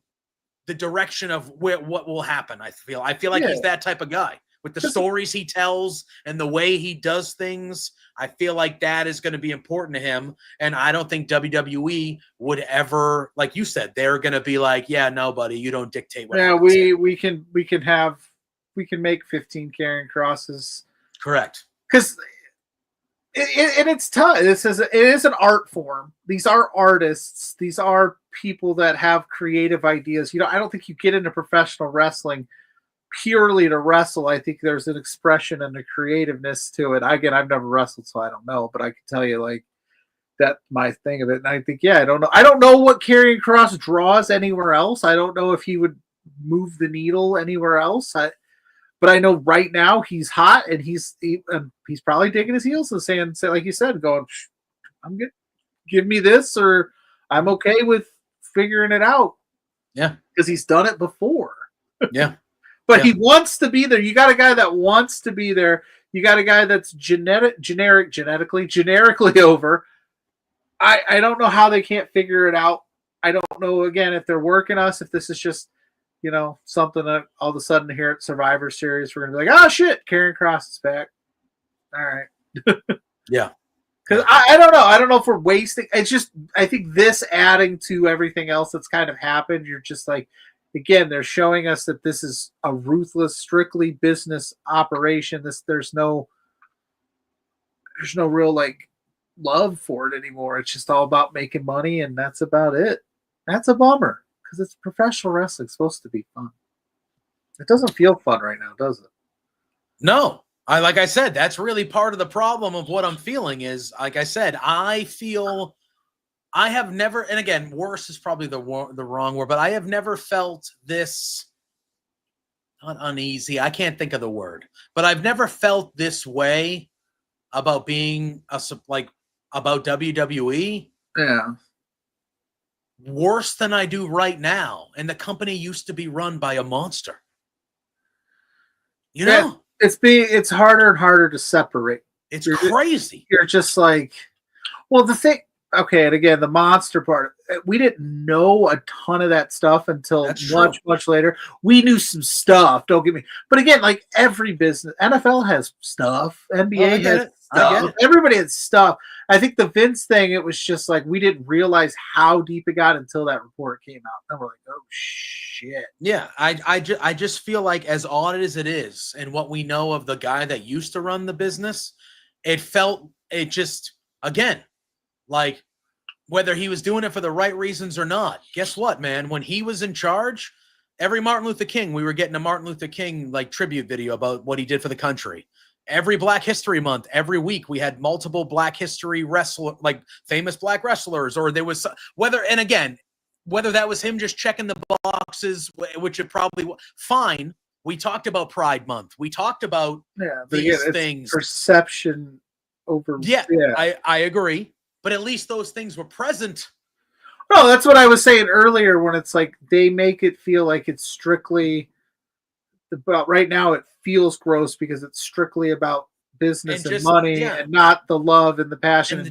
the direction of what will happen. I feel like he's that type of guy. With the stories he tells and the way he does things, I feel like that is going to be important to him. And I don't think WWE would ever, like you said, they're going to be like, yeah, no, buddy, you don't dictate what happens. we can make 15 Karrion Krosses. Correct. Because it's tough. It is an art form. These are artists. These are people that have creative ideas. I don't think you get into professional wrestling purely to wrestle. I think there's an expression and a creativeness to it. Again, I've never wrestled, so I don't know, but I can tell you, like, that's my thing of it. And I think, I don't know what Karrion Kross draws anywhere else. I don't know if he would move the needle anywhere else. But I know right now he's hot, and he's probably digging his heels and saying, like you said, going, I'm good. Give me this, or I'm okay with figuring it out. Yeah. Because he's done it before. Yeah. But he wants to be there. You got a guy that wants to be there. You got a guy that's generically over. I don't know how they can't figure it out. I don't know, again, if they're working us, if this is just, something that all of a sudden here at Survivor Series, we're going to be like, oh, shit, Karrion Kross is back. All right. Yeah. Because I don't know. I don't know if we're wasting. It's just, I think this adding to everything else that's kind of happened, you're just like, again, they're showing us that this is a ruthless, strictly business operation. There's no real like love for it anymore. It's just all about making money, and that's about it. That's a bummer, because it's professional wrestling. It's supposed to be fun. It doesn't feel fun right now, does it? No. Like I said, that's really part of the problem of what I'm feeling is, like I said, I feel I have never, and again, worse is probably the wrong word, but I have never felt this, not uneasy, I can't think of the word, but I've never felt this way about being about WWE. Yeah. Worse than I do right now. And the company used to be run by a monster. Yeah, it's harder and harder to separate. It's crazy. You're just like, well, the thing, okay, and again, the monster part, we didn't know a ton of that stuff until much later. We knew some stuff, don't get me. But again, like every business, NFL has stuff, NBA has stuff, everybody has stuff. I think the Vince thing, it was just like we didn't realize how deep it got until that report came out. And we're like, oh shit. Yeah, I just feel like, as odd as it is, and what we know of the guy that used to run the business, it just, again, like, whether he was doing it for the right reasons or not, guess what, man? When he was in charge, every Martin Luther King, we were getting a Martin Luther King like tribute video about what he did for the country. Every Black History Month, every week, we had multiple Black History like famous Black wrestlers, or there was whether that was him just checking the boxes, which it probably was fine. We talked about Pride Month. We talked about these things. Perception over. Yeah, I agree. But at least those things were present. No, that's what I was saying earlier, when it's like they make it feel like it's strictly about, right now it feels gross because it's strictly about business and money and not the love and the passion.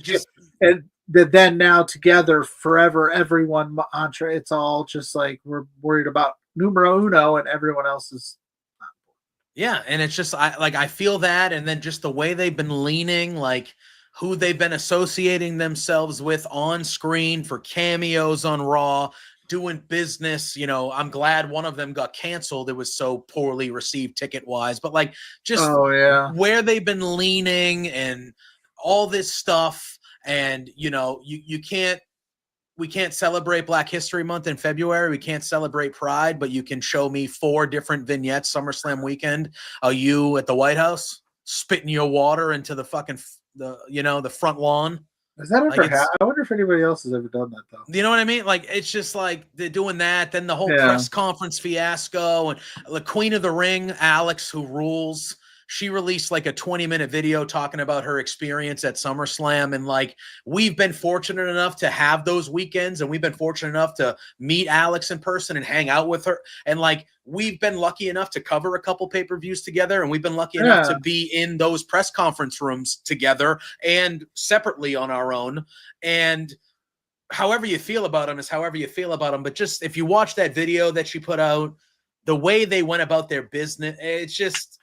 And then now together forever, everyone mantra, it's all just like we're worried about numero uno and everyone else is not important. Yeah, and it's just I feel that, and then just the way they've been leaning, like who they've been associating themselves with on screen for cameos on Raw, doing business. You know, I'm glad one of them got canceled. It was so poorly received ticket wise, but like just where they've been leaning and all this stuff. And, you know, we can't celebrate Black History Month in February. We can't celebrate Pride, but you can show me 4 different vignettes SummerSlam weekend. You at the White House spitting your water into the fucking the front lawn. Has that ever happened? I wonder if anybody else has ever done that though. You know what I mean? Like it's just like they're doing that. Then the whole press conference fiasco and the Queen of the Ring, Alex, who rules. She released like a 20-minute video talking about her experience at SummerSlam. And like, we've been fortunate enough to have those weekends, and we've been fortunate enough to meet Alex in person and hang out with her. And like, we've been lucky enough to cover a couple pay-per-views together, and we've been lucky enough to be in those press conference rooms together and separately on our own. And however you feel about them is however you feel about them. But just, if you watch that video that she put out, the way they went about their business, it's just,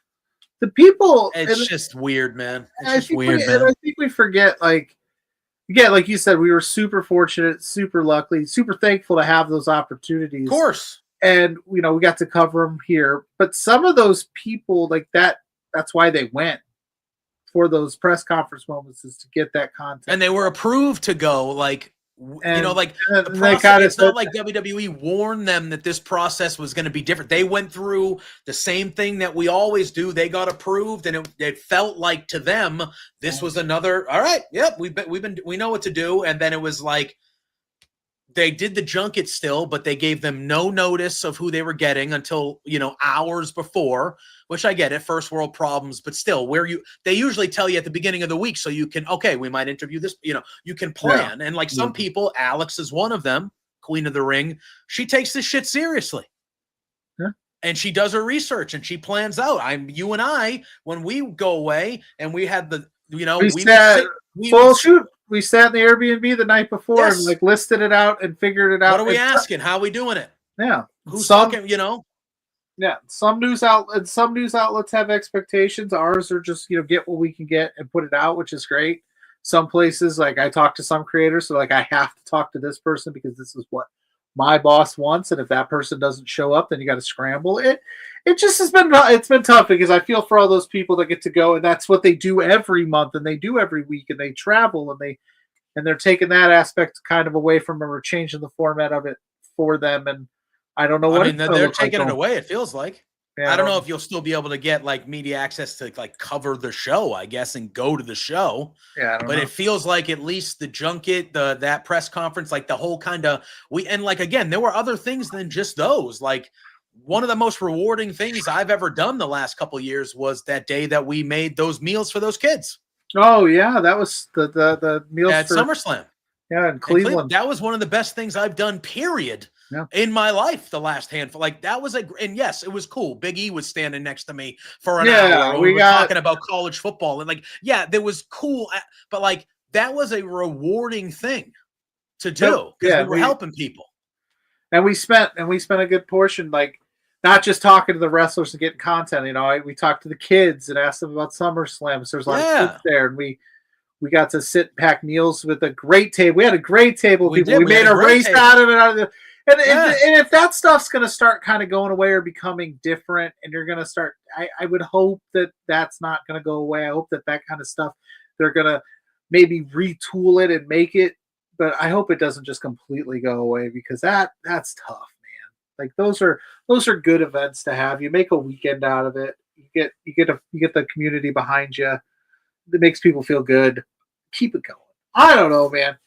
the people, it's just weird, man. It's just weird, man. And I think we forget, like, again, like you said, we were super fortunate, super lucky, super thankful to have those opportunities. Of course. And, you know, we got to cover them here. But some of those people, like that's why they went for those press conference moments, is to get that content. And they were approved to go, like, you know, like the process, it's not like WWE warned them that this process was going to be different. They went through the same thing that we always do. They got approved, and it felt like to them this was another. All right, yep, we know what to do. And then it was like they did the junket still, but they gave them no notice of who they were getting until, you know, hours before. Which I get it, first world problems, but still, they usually tell you at the beginning of the week, so you can, okay, we might interview this, you know, you can plan. Yeah. And like some people, Alex is one of them, Queen of the Ring, she takes this shit seriously. Yeah. And she does her research and she plans out. You and I, when we go away and we had the, you know, we sat in the Airbnb the night before and like listed it out and figured it out. What are we asking? How are we doing it? Yeah. Who's talking, you know? Yeah, some news outlets have expectations. Ours are just, you know, get what we can get and put it out, which is great. Some places, like I talk to some creators, so like I have to talk to this person because this is what my boss wants, and if that person doesn't show up, then you got to scramble. It just has been tough because I feel for all those people that get to go, and that's what they do every month, and they do every week, and they travel, and they're taking that aspect kind of away from them or changing the format of it for them, and I don't know what. I mean, they're taking it away. It feels like. Yeah, I don't know if you'll still be able to get like media access to like cover the show, I guess, and go to the show. Yeah, but it feels like at least the junket, that press conference, like the whole kind of and like again, there were other things than just those. Like one of the most rewarding things I've ever done the last couple of years was that day that we made those meals for those kids. Oh yeah, that was the meals at SummerSlam. Yeah, in Cleveland. That was one of the best things I've done, period. Yeah. In my life, the last handful, like that was and yes, it was cool. Big E was standing next to me for an hour. We were talking about college football, and like, yeah, that was cool. But like, that was a rewarding thing to do because we were helping people. And we spent a good portion, like not just talking to the wrestlers and getting content. You know, we talked to the kids and asked them about SummerSlam. So there's a lot of kids there, and we got to sit and pack meals with a great table. We had a great table of people. We made a race out of it. And if that stuff's going to start kind of going away or becoming different, and you're going to start, I would hope that that's not going to go away. I hope that kind of stuff, they're going to maybe retool it and make it, but I hope it doesn't just completely go away because that's tough, man. Like those are good events to have. You make a weekend out of it. You get the community behind you. It makes people feel good. Keep it going. I don't know, man.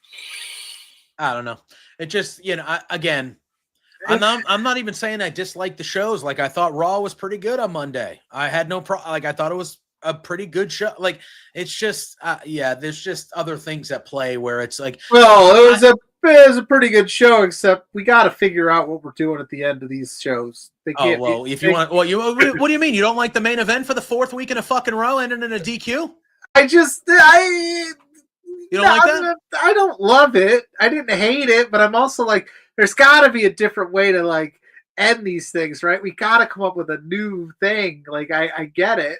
I don't know. It just, you know, I'm not even saying I dislike the shows. Like I thought Raw was pretty good on Monday. I had no problem. Like I thought it was a pretty good show. Like it's just, there's just other things at play where it's like, well, it was a pretty good show, except we got to figure out what we're doing at the end of these shows. What do you mean? You don't like the main event for the 4th week in a fucking row ending in a DQ? You don't like that? I don't love it. I didn't hate it, but I'm also like, there's got to be a different way to like end these things, right? We got to come up with a new thing. Like I get it.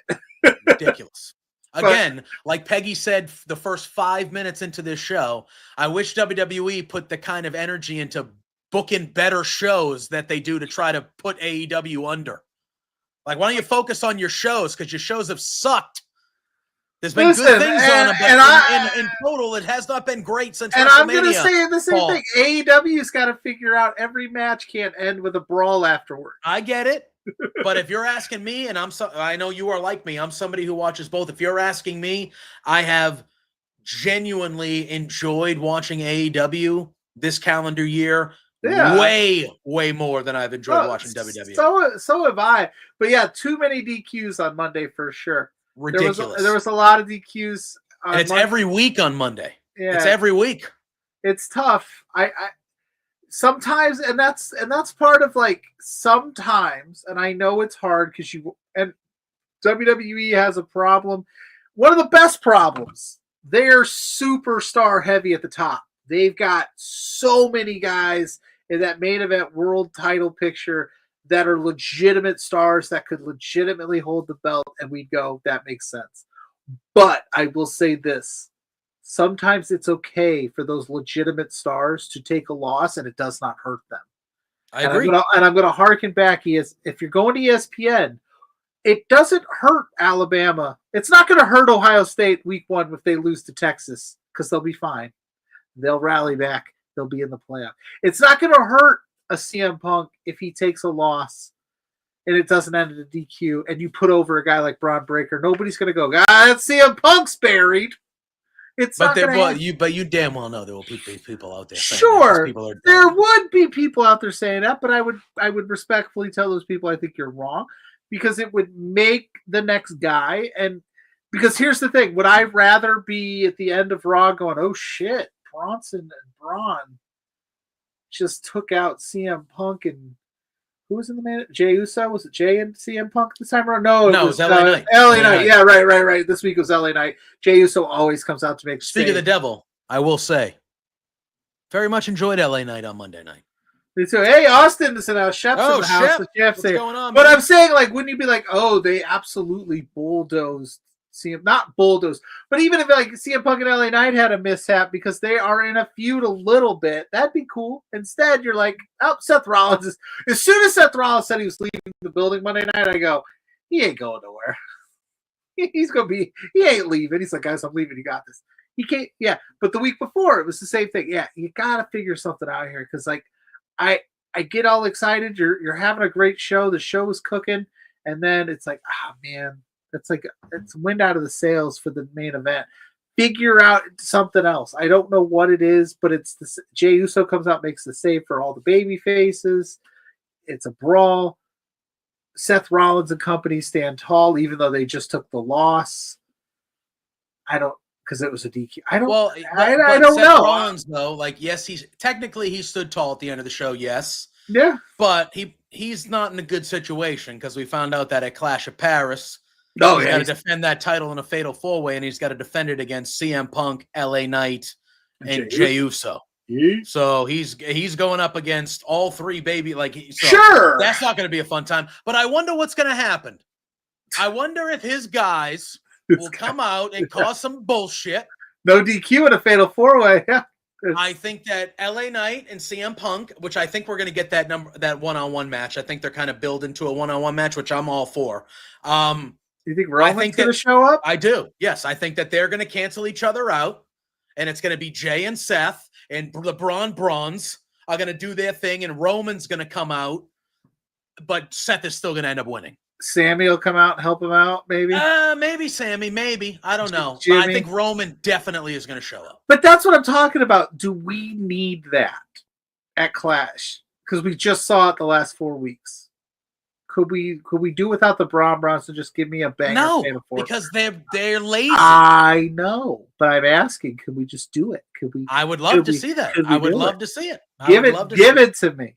Ridiculous. Again, like Peggy said, the first 5 minutes into this show, I wish WWE put the kind of energy into booking better shows that they do to try to put AEW under. Like, why don't you focus on your shows? Because your shows have sucked. There's been good things on them, but in total, it has not been great since WrestleMania. And I'm going to say the same thing. AEW's got to figure out every match can't end with a brawl afterward. I get it. But if you're asking me, and I know you are like me, I'm somebody who watches both. If you're asking me, I have genuinely enjoyed watching AEW this calendar year way more than I've enjoyed watching WWE. So have I. But yeah, too many DQs on Monday for sure. Ridiculous. There was a lot of DQs. And it's Monday. every week on Monday. Yeah. It's every week. It's tough. I sometimes, and that's part of like sometimes, and I know it's hard because WWE has a problem. One of the best problems. They're superstar heavy at the top. They've got so many guys in that main event world title picture that are legitimate stars that could legitimately hold the belt, and we'd go, that makes sense. But I will say this. Sometimes it's okay for those legitimate stars to take a loss, and it does not hurt them. I agree. And I'm going to harken back. If you're going to ESPN, it doesn't hurt Alabama. It's not going to hurt Ohio State week 1 if they lose to Texas, because they'll be fine. They'll rally back. They'll be in the playoff. It's not going to hurt a CM Punk if he takes a loss and it doesn't end in a DQ, and you put over a guy like Braun Breaker. Nobody's going to go, that's CM Punk's buried. It's but not you damn well know there will be people out there. Sure, there would be people out there saying that, but I would respectfully tell those people I think you're wrong, because it would make the next guy. And because here's the thing, would I rather be at the end of Raw going, oh shit, Bronson and Braun just took out CM Punk, and who was in the man? Jey Uso? Was it Jay and CM Punk this time around? No, it was LA Knight. LA Knight. Yeah, right. This week was LA Knight. Jey Uso always comes out to make. Speak of the devil, I will say, very much enjoyed LA Knight on Monday night. Me too. Hey, Austin is in the Shep's in the house. What's going on, but man? I'm saying, like, wouldn't you be like, oh, they absolutely bulldozed CM, not bulldozed, but even if like CM Punk and LA Knight had a mishap because they are in a feud a little bit, that'd be cool. Instead, you're like, oh, Seth Rollins is. As soon as Seth Rollins said he was leaving the building Monday night, I go, he ain't going nowhere. He ain't leaving. He's like, guys, I'm leaving. You got this. He can't. Yeah, but the week before it was the same thing. Yeah, you gotta figure something out here, because like I get all excited. You're having a great show. The show is cooking, and then it's like, man. It's wind out of the sails for the main event. Figure out something else. I don't know what it is, but it's Jey Uso comes out, makes the save for all the baby faces. It's a brawl. Seth Rollins and company stand tall, even though they just took the loss. Because it was a DQ. I don't Seth know. Rollins, though, like, yes, he stood tall at the end of the show, yes. Yeah. But he's not in a good situation, because we found out that at Clash of Paris, he's got to defend that title in a fatal 4-way, and he's got to defend it against CM Punk, LA Knight, and Jey Uso. So he's going up against all three baby. Sure, that's not going to be a fun time. But I wonder what's going to happen. I wonder if his guys will come out and cause some bullshit. No DQ in a fatal 4-way. Yeah. I think that LA Knight and CM Punk, which I think we're going to get that one-on-one match. I think they're kind of building to a one-on-one match, which I'm all for. You think Roman's going to show up? I do. Yes, I think that they're going to cancel each other out, and it's going to be Jay and Seth and the Brawns are going to do their thing, and Roman's going to come out, but Seth is still going to end up winning. Sammy will come out and help him out, maybe? Maybe Sammy, maybe. I don't know. Jimmy. I think Roman definitely is going to show up. But that's what I'm talking about. Do we need that at Clash? Because we just saw it the last 4 weeks. Could we do without the Browns and just give me a banger? No, because they're lazy. I know, but I'm asking, could we just do it? Could we? I would love to see that. I would love to see it. Give it to me.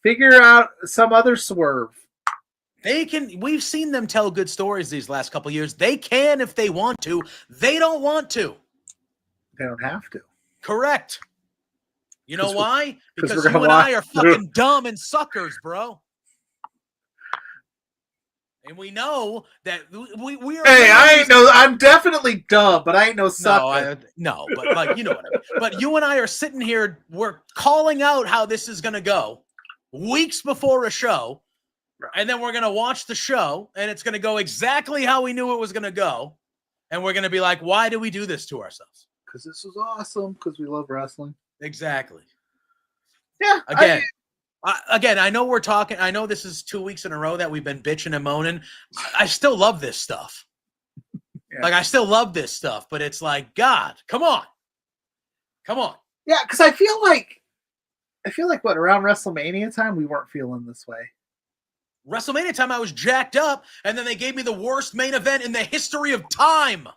Figure out some other swerve. They can. We've seen them tell good stories these last couple of years. They can if they want to. They don't want to. They don't have to. Correct. You know why? Because you and I are fucking dumb and suckers, bro. And we know that we are. Hey, I ain't no. I'm definitely dumb, but I ain't no sucker. No, but like you know what I mean. But you and I are sitting here. We're calling out how this is going to go weeks before a show, and then we're going to watch the show, and it's going to go exactly how we knew it was going to go, and we're going to be like, "Why do we do this to ourselves?" Because this was awesome. Because we love wrestling. Exactly. Yeah. Again, I know we're talking. I know this is 2 weeks in a row that we've been bitching and moaning. I still love this stuff. Yeah. Like, I still love this stuff, but it's like, God, come on. Yeah, because I feel like what, around WrestleMania time, we weren't feeling this way. WrestleMania time, I was jacked up, and then they gave me the worst main event in the history of time.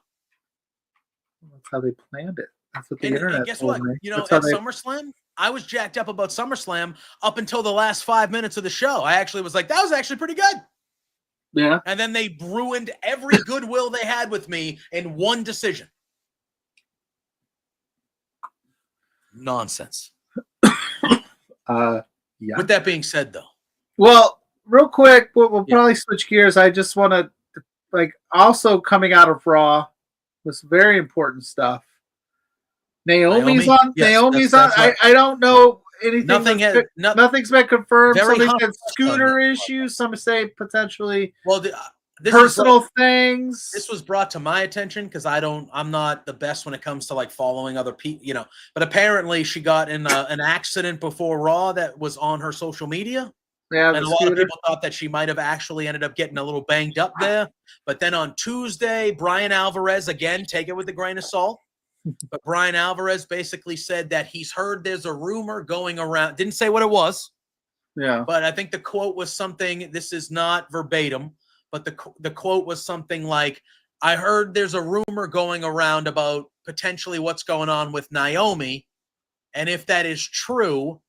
That's how they planned it. That's what the internet. And guess what? You know, at SummerSlam, I was jacked up about SummerSlam up until the last 5 minutes of the show. I actually was like, that was actually pretty good. Yeah. And then they ruined every goodwill they had with me in one decision. Nonsense. Yeah. With that being said, though. Well, real quick, we'll probably switch gears. I just want to, like, also coming out of Raw was very important stuff. Naomi's on. Yes, Naomi's on. Right. I don't know anything. Nothing's been confirmed. Somebody said scooter issues. Some say potentially personal things. This was brought to my attention because I'm not the best when it comes to like following other people, you know. But apparently, she got in an accident before Raw that was on her social media. Yeah, and a lot of people thought that she might have actually ended up getting a little banged up there. But then on Tuesday, Brian Alvarez, again, take it with a grain of salt. But Brian Alvarez basically said that he's heard there's a rumor going around. Didn't say what it was. Yeah. But I think the quote was something, this is not verbatim, but the quote was something like, I heard there's a rumor going around about potentially what's going on with Naomi. And if that is true,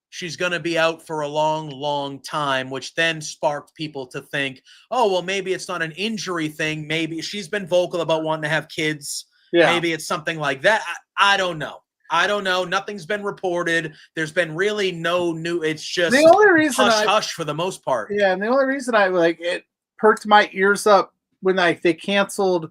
she's going to be out for a long, long time, which then sparked people to think, oh, well, maybe it's not an injury thing. Maybe she's been vocal about wanting to have kids. Yeah. Maybe it's something like that. I don't know. Nothing's been reported. There's been really no new. It's just the only reason hush for the most part. Yeah, and the only reason I it perked my ears up when they canceled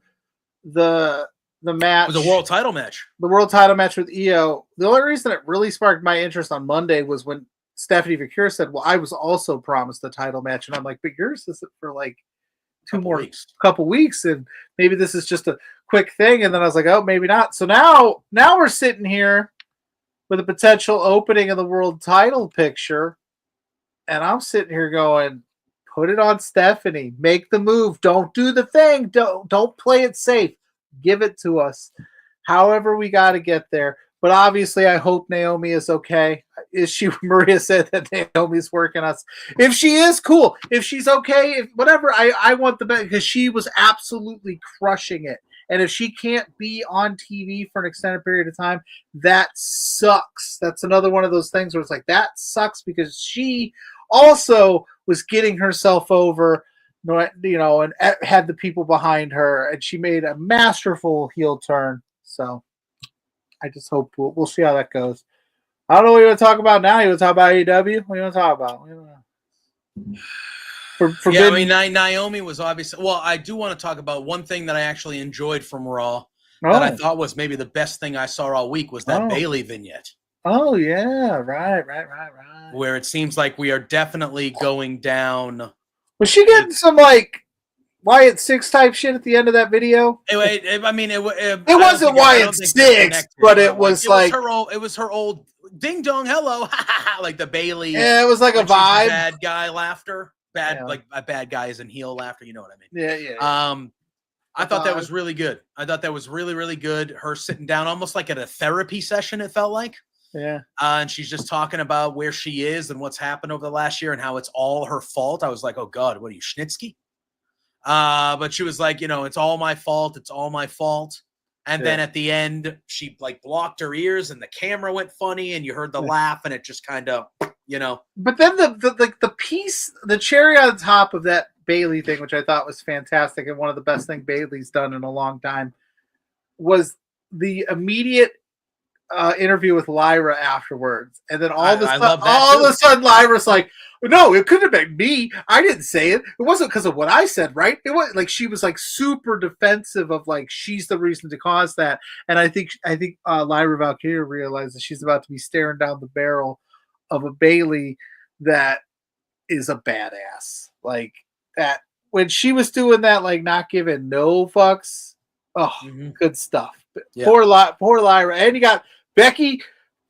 the match. It was a world title match. The world title match with Io. The only reason it really sparked my interest on Monday was when Stephanie McCure said, "Well, I was also promised the title match," and I'm like, "But yours isn't for like couple weeks, and maybe this is just a quick thing." And then I was like, oh, maybe not. So now we're sitting here with a potential opening of the world title picture, and I'm sitting here going, put it on Stephanie, make the move, don't do the thing, don't play it safe, give it to us however we got to get there. But obviously I hope Naomi is okay. Maria said that Naomi's working us. If she is, cool. If she's okay, whatever, I want the best, because she was absolutely crushing it. And if she can't be on TV for an extended period of time, that sucks. That's another one of those things where it's like, that sucks, because she also was getting herself over, you know, and had the people behind her, and she made a masterful heel turn. So I just hope we'll see how that goes. I don't know what you want to talk about now. You want to talk about AEW? What do you want to talk about? Yeah, I mean, Naomi was obviously. Well, I do want to talk about one thing that I actually enjoyed from Raw that I thought was maybe the best thing I saw all week was that Bayley vignette. Oh yeah, right. Where it seems like we are definitely going down. Was she getting some like Wyatt Six type shit at the end of that video? I mean, it wasn't Wyatt Six, but it was like it was her old ding dong hello, like the Bayley. Yeah, it was like a vibe. Bad guy laughter. Like a bad guy is in heel laughter. You know what I mean? Yeah. I thought that was really good. I thought that was really, really good. Her sitting down almost like at a therapy session, it felt like. Yeah. And she's just talking about where she is and what's happened over the last year and how it's all her fault. I was like, oh God, what are you, Schnitzky? But she was like, you know, it's all my fault. It's all my fault. And then at the end, she like blocked her ears and the camera went funny and you heard the laugh and it just kind of, you know. But then the piece, the cherry on top of that Bayley thing, which I thought was fantastic and one of the best things Bayley's done in a long time, was the immediate interview with Lyra afterwards, and then all of a sudden, Lyra's like, "No, it couldn't have been me. I didn't say it. It wasn't because of what I said, right? It was like she was like super defensive of like she's the reason to cause that." And I think Lyra Valkyria realizes she's about to be staring down the barrel of a Bayley that is a badass. Like that when she was doing that, like not giving no fucks. Oh, good stuff. Yeah. Poor Lyra, and you got Becky.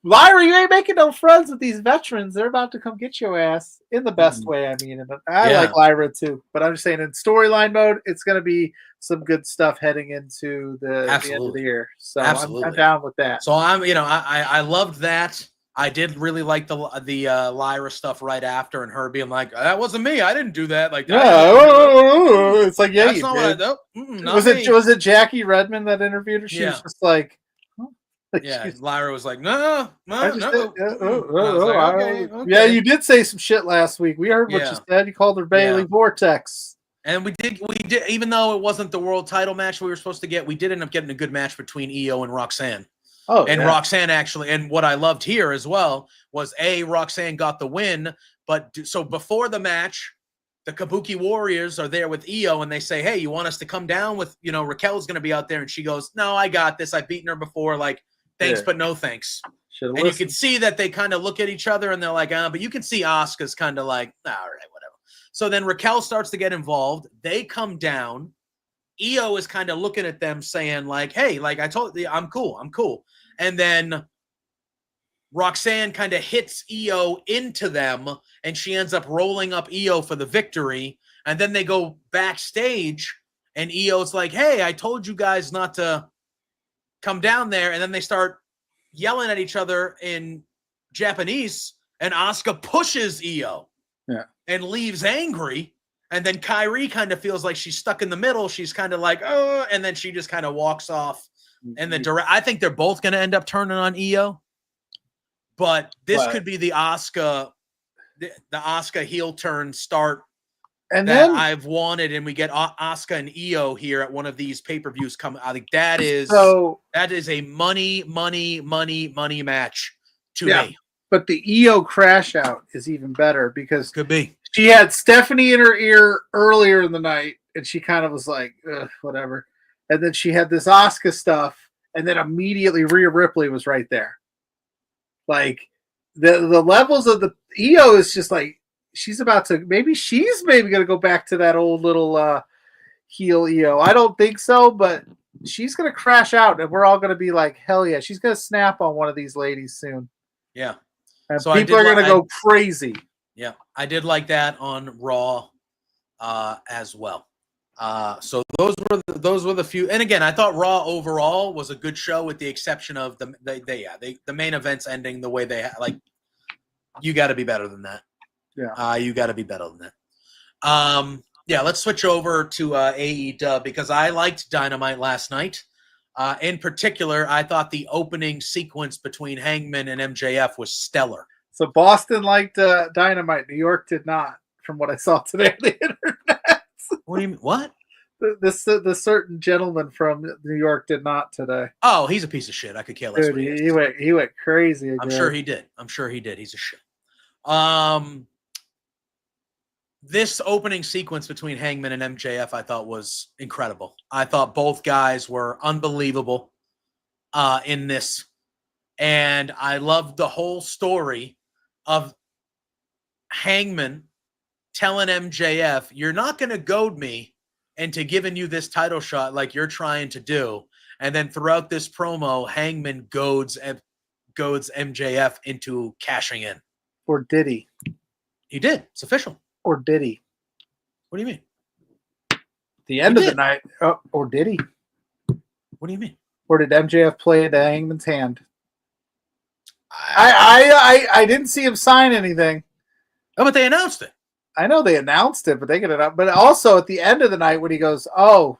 Lyra, you ain't making no friends with these veterans. They're about to come get your ass in the best way. I mean, I like Lyra too, but I'm just saying in storyline mode, it's going to be some good stuff heading into the end of the year. So I'm down with that. So I loved that. I did really like the Lyra stuff right after, and her being like, "That wasn't me. I didn't do that." Like, it's like, yeah, that's not what I do. Was it Jackie Redmond that interviewed her? She was just like. Lyra was like, no. Okay. Yeah, you did say some shit last week. We heard what you said. You called her Bailey Vortex. And we did, even though it wasn't the world title match we were supposed to get, we did end up getting a good match between Io and Roxanne. Roxanne actually, and what I loved here as well was Roxanne got the win, but so before the match, the Kabuki Warriors are there with Io, and they say, "Hey, you want us to come down with, Raquel's going to be out there," and she goes, "No, I got this. I've beaten her before. Like, thanks, but no thanks." And you can see that they kind of look at each other and they're like, but you can see Asuka's kind of like, all right, whatever. So then Raquel starts to get involved. They come down. Io is kind of looking at them saying like, "Hey, like I told you, I'm cool. And then Roxanne kind of hits Io into them, and she ends up rolling up Io for the victory. And then they go backstage, and Io's like, "Hey, I told you guys not to come down there." And then they start yelling at each other in Japanese, and Asuka pushes Io and leaves angry. And then Kairi kind of feels like she's stuck in the middle. She's kind of like, "Oh," and then she just kind of walks off. And I think they're both going to end up turning on Io. But this could be the Asuka heel turn start that I've wanted, and we get Asuka and Io here at one of these pay-per-views coming. I think that is a money match to me. But the Io crash out is even better because could be she had Stephanie in her ear earlier in the night, and she kind of was like, whatever. And then she had this Asuka stuff, and then immediately Rhea Ripley was right there. Like the levels of the Io is just like she's about to maybe going to go back to that old little heel Io. I don't think so, but she's going to crash out, and we're all going to be like, hell yeah, she's going to snap on one of these ladies soon. Yeah, and so people are going to go crazy. Yeah, I did like that on Raw as well. So those were the few, and again, I thought Raw overall was a good show, with the exception of the main events ending the way they like. You got to be better than that. Yeah, you got to be better than that. Let's switch over to AEW because I liked Dynamite last night. In particular, I thought the opening sequence between Hangman and MJF was stellar. So Boston liked Dynamite, New York did not, from what I saw today on the internet. What do you mean? What? The certain gentleman from New York did not today. Oh, he's a piece of shit. I could care less. Dude, he went crazy again. I'm sure he did. He's a shit. This opening sequence between Hangman and MJF I thought was incredible. I thought both guys were unbelievable in this. And I loved the whole story of Hangman telling MJF, "You're not going to goad me into giving you this title shot like you're trying to do." And then throughout this promo, Hangman goads MJF into cashing in. Or did he? He did. It's official. Or did he? What do you mean? The end of the night. Or did he? What do you mean? Or did MJF play into Hangman's hand? I didn't see him sign anything. Oh, but they announced it. I know they announced it, but they get it up. But also at the end of the night when he goes, "Oh,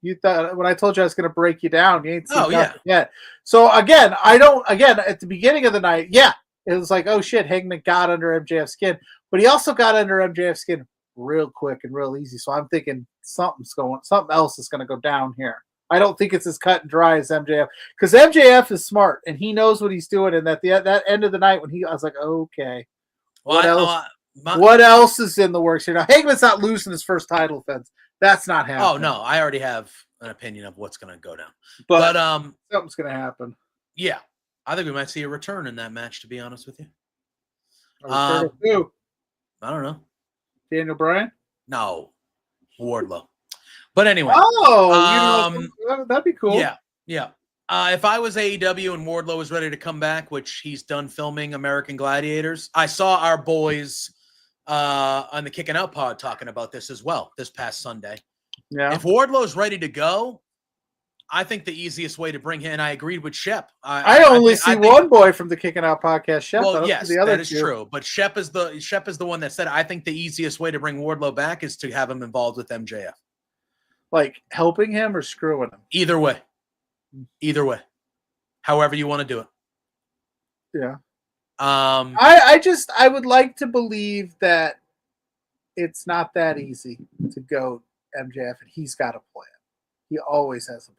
you thought when I told you I was going to break you down, you ain't seen nothing yet." So again, at the beginning of the night, it was like, oh shit, Hangman got under MJF's skin, but he also got under MJF's skin real quick and real easy. So I'm thinking something else is going to go down here. I don't think it's as cut and dry as MJF, because MJF is smart and he knows what he's doing. And that end of the night when I was like, okay, what else? What else is in the works here? Now Hangman's not losing his first title defense. That's not happening. Oh no, I already have an opinion of what's going to go down. But something's going to happen. Yeah, I think we might see a return in that match. To be honest with you, who? I don't know. Daniel Bryan? No, Wardlow. But anyway, that'd be cool. Yeah. If I was AEW and Wardlow was ready to come back, which he's done filming American Gladiators, I saw our boys on the Kicking Out pod talking about this as well this past Sunday. Yeah. If Wardlow's ready to go, I think the easiest way to bring him, and I agreed with Shep. I only see one boy from the Kicking Out podcast, Shep. Well, yes, that is true. But Shep is the one that said, I think the easiest way to bring Wardlow back is to have him involved with MJF. Like helping him or screwing him? Either way. However you want to do it. Yeah. I would like to believe that it's not that easy to go MJF, and he's got a plan. He always has a plan.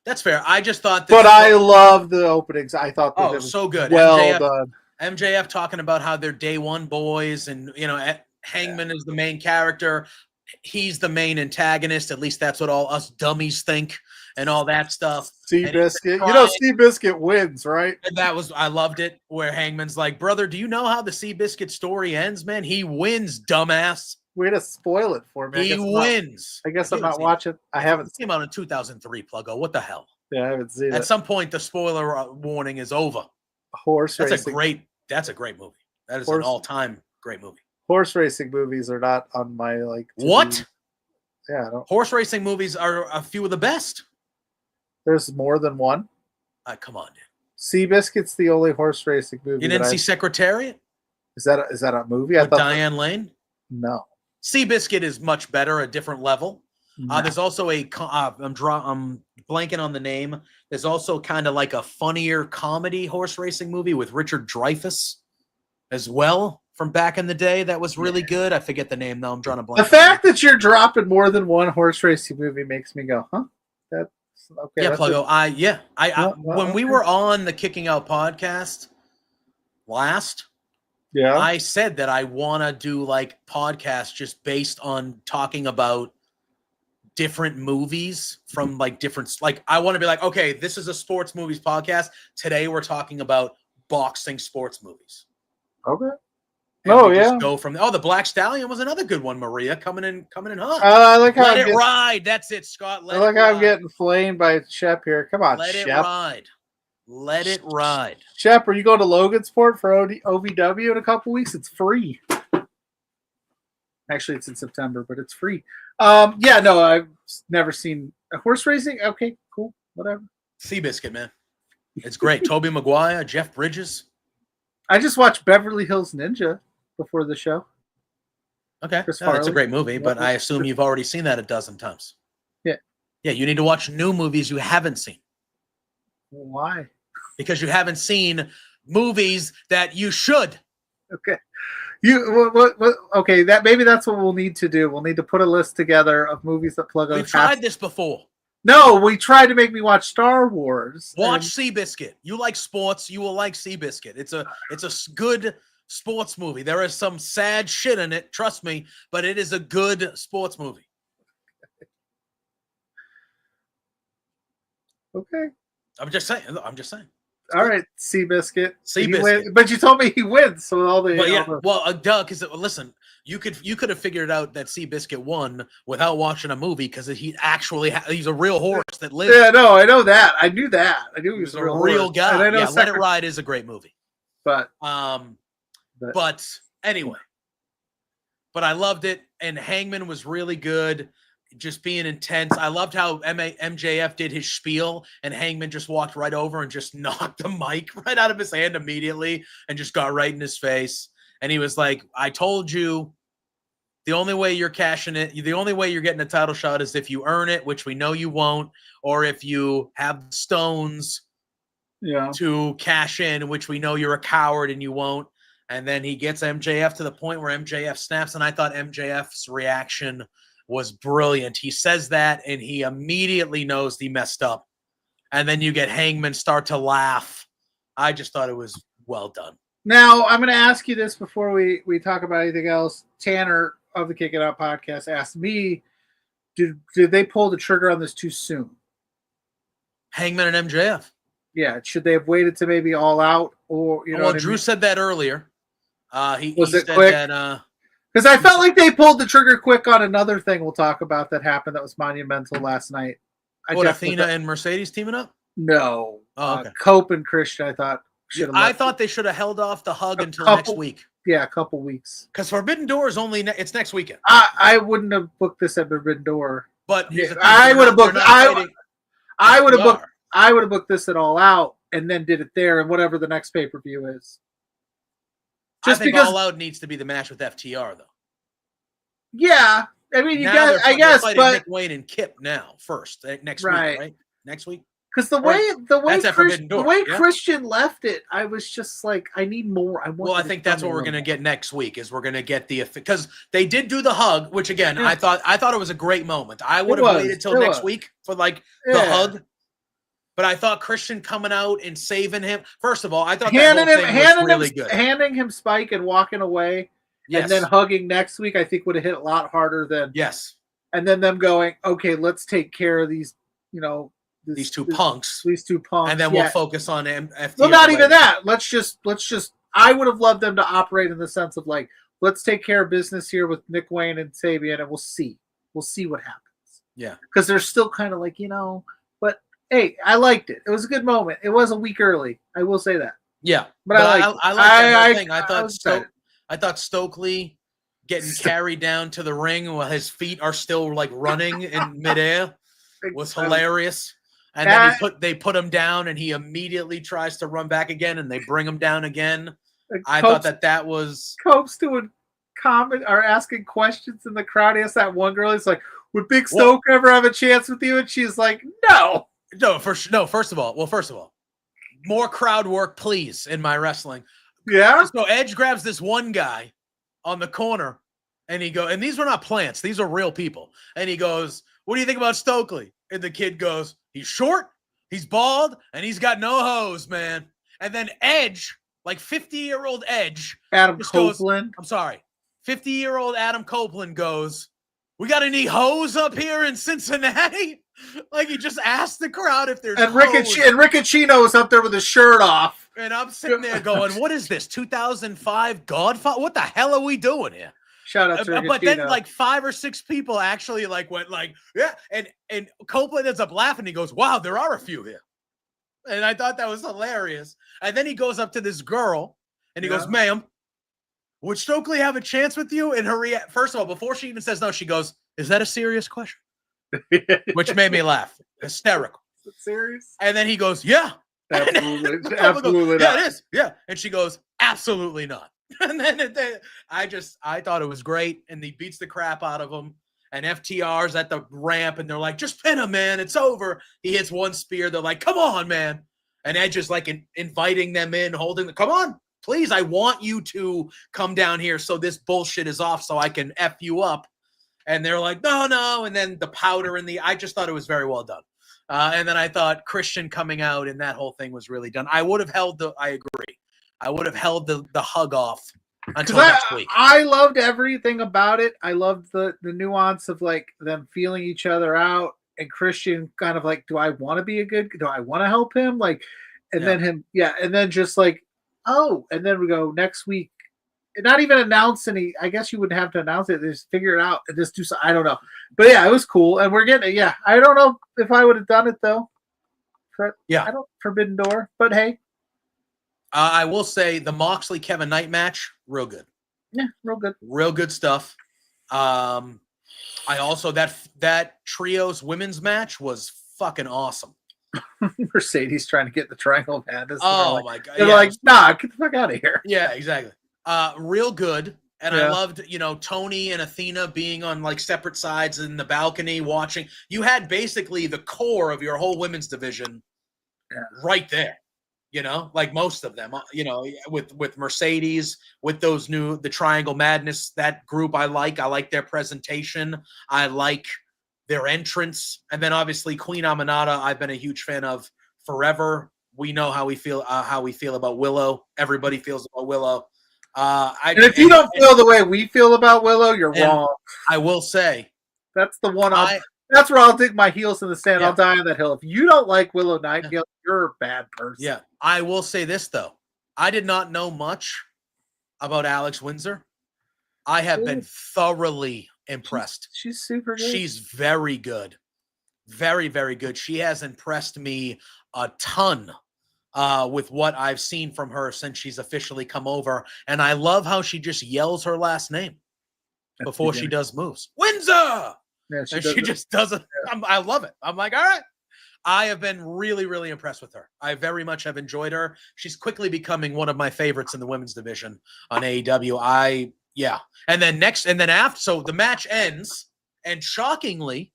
That's fair. I just thought But I love the openings. I thought that it was so good. Well done. MJF talking about how they're day one boys, and Hangman is the main character. He's the main antagonist. At least that's what all us dummies think, and all that stuff. Seabiscuit. Seabiscuit wins, right? And I loved it, where Hangman's like, brother, do you know how the Seabiscuit story ends, man? He wins, dumbass. Way to spoil it for me. He wins. I guess I'm not watching. I haven't. It came out in 2003, Pluggo. What the hell? Yeah, I haven't seen it. At some point, the spoiler warning is over. Horse racing. That's a great movie. That is an all-time great movie. Horse racing movies are not on my TV. What? Yeah, I don't. Horse racing movies are a few of the best. There's more than one. Come on, dude. Seabiscuit's the only horse racing movie. You didn't see Secretariat? Is that a movie? With Diane Lane? No. Seabiscuit is much better, a different level. No. There's also I'm blanking on the name. There's also kind of like a funnier comedy horse racing movie with Richard Dreyfuss as well from back in the day. That was really good. I forget the name though. I'm drawing a blank. The fact that you're dropping more than one horse racing movie makes me go, huh? That's okay. Yeah, Pluggo. When we were on the Kicking Out podcast last, I said that I want to do like podcasts just based on talking about different movies from like different, like I want to be like, okay, this is a sports movies podcast. Today we're talking about boxing sports movies. Okay. And go from the Black Stallion was another good one. Maria coming in hot. I like how let it ride. That's it, Scott. I like how I'm getting flamed by Shep here. Come on, let Shep. It ride. Let it ride. Shep, are you going to Logansport for OVW in a couple weeks? It's free. Actually, it's in September, but it's free. I've never seen a horse racing. Okay, cool, whatever. Seabiscuit, man, it's great. Tobey Maguire, Jeff Bridges. I just watched Beverly Hills Ninja before the show. Okay, that's a great movie, but I assume you've already seen that a dozen times. Yeah. You need to watch new movies you haven't seen. Why? Because you haven't seen movies that you should. Okay. Okay, maybe that's what we'll need to do. We'll need to put a list together of movies that Pluggo. We've tried this before. No, we tried to make me watch Star Wars. Watch Seabiscuit. You like sports, you will like Seabiscuit. It's a good sports movie. There is some sad shit in it, trust me, but it is a good sports movie. Okay. I'm just saying. All right, Seabiscuit. Seabiscuit. But you told me he wins, so all the. Because listen, you could have figured out that Seabiscuit won without watching a movie because he's a real horse that lives. Yeah, no, I know that. I knew that. I knew he was a real guy. And I know Let It Ride is a great movie. But anyway, but I loved it, and Hangman was really good. Just being intense. I loved how MJF did his spiel and Hangman just walked right over and just knocked the mic right out of his hand immediately and just got right in his face. And he was like, I told you the only way you're cashing it, the only way you're getting a title shot is if you earn it, which we know you won't, or if you have stones to cash in, which we know you're a coward and you won't. And then he gets MJF to the point where MJF snaps. And I thought MJF's reaction was brilliant. He says that, and he immediately knows he messed up. And then you get Hangman start to laugh. I just thought it was well done. Now, I'm going to ask you this before we talk about anything else. Tanner of the Kick It Out podcast asked me, did they pull the trigger on this too soon? Hangman and MJF. Yeah, should they have waited to maybe All Out? Or Drew said that earlier. He said quick? That because I felt like they pulled the trigger quick on another thing we'll talk about that happened that was monumental last night. Athena and Mercedes teaming up? No. Oh, okay. Cope and Christian, I thought. I thought they should have held off the hug until next week. Yeah, a couple weeks. Because Forbidden Door is it's next weekend. I wouldn't have booked this at Forbidden Door. But I would have booked. I would have booked. I would have booked this at All Out and then did it there and whatever the next pay-per-view is. Just because All Out needs to be the match with FTR, though. Yeah, I mean, I guess, but Nick Wayne and Kip now first next week, right? Next week. Because the way Christian left it, I was just like, I need more. I think that's what we're going to get next week. Is we're going to get because they did do the hug, which again, I thought it was a great moment. I would have waited till next week for the hug. But I thought Christian coming out and saving him. First of all, I thought that was really good. Handing him Spike and walking away, and then hugging next week, I think would have hit a lot harder than And then them going, okay, let's take care of these, these two punks, and then we'll focus on FTR. Well, not even that. Let's just. I would have loved them to operate in the sense of like, let's take care of business here with Nick Wayne and Sabian, and we'll see what happens. Yeah, because they're still kind of like but. Hey, I liked it. It was a good moment. It was a week early. I will say that. Yeah, but I liked that thing. I thought Stokely getting carried down to the ring while his feet are still like running in midair was hilarious. And then they put him down, and he immediately tries to run back again, and they bring him down again. I thought that was Cope's doing comment or asking questions in the crowd. He asked that one girl. He's like, "Would Big Stoke ever have a chance with you?" And she's like, "No." First of all, more crowd work, please, in my wrestling. Yeah. So Edge grabs this one guy on the corner, and and these were not plants; these are real people. And he goes, "What do you think about Stokely?" And the kid goes, "He's short, he's bald, and he's got no hose, man." And then Edge, like 50-year-old Edge, Adam Copeland. 50-year-old Adam Copeland goes, "We got any hose up here in Cincinnati?" Like he just asked the crowd if there's Riccacino was up there with his shirt off. And I'm sitting there going, what is this, 2005 Godfather? What the hell are we doing here? Shout out to Riccacino. But then like 5 or 6 people actually like went like, yeah. And Copeland ends up laughing. He goes, wow, there are a few here. And I thought that was hilarious. And then he goes up to this girl and he goes, ma'am, would Stokely have a chance with you? And her first of all, before she even says no, she goes, is that a serious question? Which made me laugh. Hysterical. Is it serious? And then he goes, yeah. Absolutely. Goes, yeah, it is. Yeah. And she goes, absolutely not. And then I thought it was great. And he beats the crap out of him. And FTR's at the ramp and they're like, just pin him, man. It's over. He hits one spear. They're like, come on, man. And Edge is like inviting them in, come on, please. I want you to come down here so this bullshit is off so I can F you up. And they're like, no. And then the powder I just thought it was very well done. And then I thought Christian coming out and that whole thing was really done. I would have held the hug off until next week. I loved everything about it. I loved the nuance of like them feeling each other out and Christian kind of like, do I want to help him? Like, and then him. Yeah. And then just like, and then we go next week. Not even announce any. I guess you wouldn't have to announce it. Just figure it out and just do something. I don't know, but yeah, it was cool, and we're getting it. Yeah, I don't know if I would have done it though. I don't Forbidden Door, but hey, I will say the Moxley Kevin Knight match, real good. Yeah, real good stuff. I also that trios women's match was fucking awesome. Mercedes trying to get the Triangle Madness. Oh my god, they're like, nah, get the fuck out of here. Yeah, exactly. Real good. And I loved, Tony and Athena being on like separate sides in the balcony watching. You had basically the core of your whole women's division right there. like most of them, with Mercedes, with the Triangle Madness, that group I like their presentation. I like their entrance. And then obviously Queen Aminata, I've been a huge fan of forever. We know how we feel about Willow. Everybody feels about Willow. And if you don't feel the way we feel about Willow, you're wrong. I will say that's the one. That's where I'll dig my heels in the sand. Yeah. I'll die on that hill. If you don't like Willow Nightingale, you're a bad person. Yeah, I will say this though. I did not know much about Alex Windsor. I have been thoroughly impressed. She's super good. She's very good. Very, very good. She has impressed me a ton with what I've seen from her since she's officially come over. And I love how she just yells her last name before she does moves. Windsor! Yeah, she just doesn't. Yeah. I love it. I'm like, all right. I have been really, really impressed with her. I very much have enjoyed her. She's quickly becoming one of my favorites in the women's division on AEW. And then after, so the match ends, and shockingly,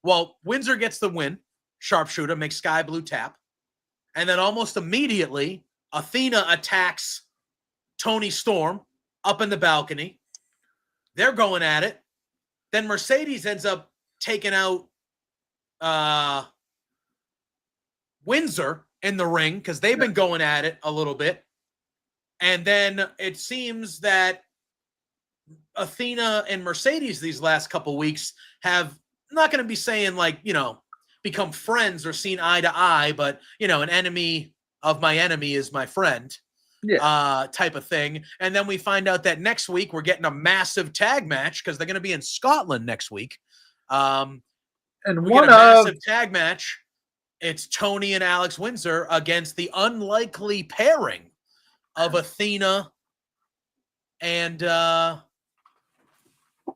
Windsor gets the win. Sharpshooter makes sky blue tap. And then almost immediately, Athena attacks Toni Storm up in the balcony. They're going at it. Then Mercedes ends up taking out Windsor in the ring because they've been going at it a little bit. And then it seems that Athena and Mercedes these last couple weeks have, not going to be saying become friends or seen eye to eye, but, an enemy of my enemy is my friend. Type of thing. And then we find out that next week we're getting a massive tag match because they're going to be in Scotland next week. And we get a massive tag match. It's Toni and Alex Windsor against the unlikely pairing of Athena and Mercedes.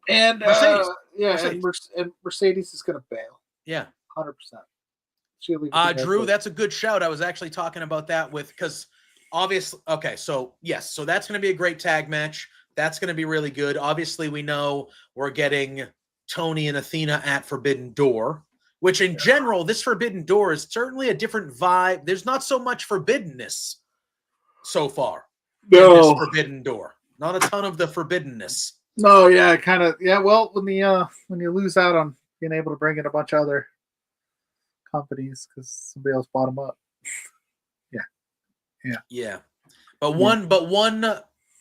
And Mercedes is going to bail. Yeah, 100%. Drew, that's a good shout. I was actually talking about that because. Obviously, okay, so yes, so that's going to be a great tag match. That's going to be really good. Obviously, we know we're getting Toni and Athena at Forbidden Door, which in general, this Forbidden Door is certainly a different vibe. There's not so much forbiddenness so far in this Forbidden Door. Not a ton of the forbiddenness. No, yeah, kind of. Yeah, well, when you lose out on being able to bring in a bunch of other companies because somebody else bought them up. Yeah. But one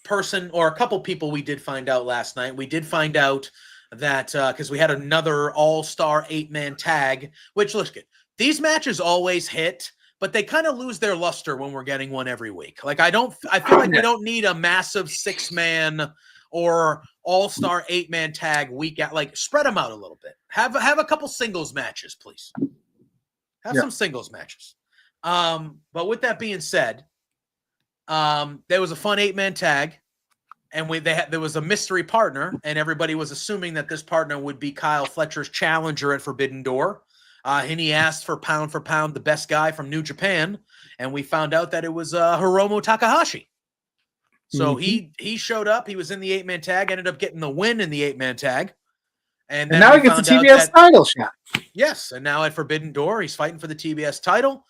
person or a couple people we did find out last night. We did find out that because we had another all-star 8-man tag, which look good. These matches always hit, but they kind of lose their luster when we're getting one every week. I feel like we don't need a massive 6-man or all-star 8-man tag week out. Spread them out a little bit. Have a couple singles matches, please. Have some singles matches. But with that being said, there was a fun 8-man tag, and there was a mystery partner, and everybody was assuming that this partner would be Kyle Fletcher's challenger at Forbidden Door. And he asked for pound the best guy from New Japan, and we found out that it was Hiromu Takahashi. So he showed up. He was in the 8-man tag, ended up getting the win in the 8-man tag. And now he gets the TBS title shot. Yes, and now at Forbidden Door, he's fighting for the TBS title.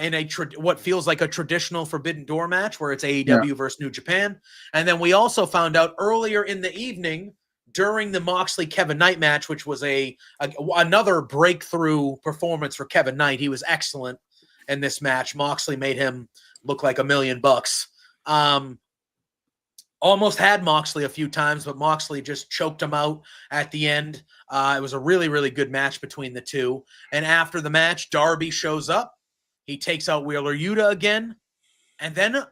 In what feels like a traditional Forbidden Door match where it's AEW versus New Japan. And then we also found out earlier in the evening during the Moxley-Kevin Knight match, which was another breakthrough performance for Kevin Knight. He was excellent in this match. Moxley made him look like $1 million. Almost had Moxley a few times, but Moxley just choked him out at the end. It was a really, really good match between the two. And after the match, Darby shows up. He takes out Wheeler Yuta again. And then,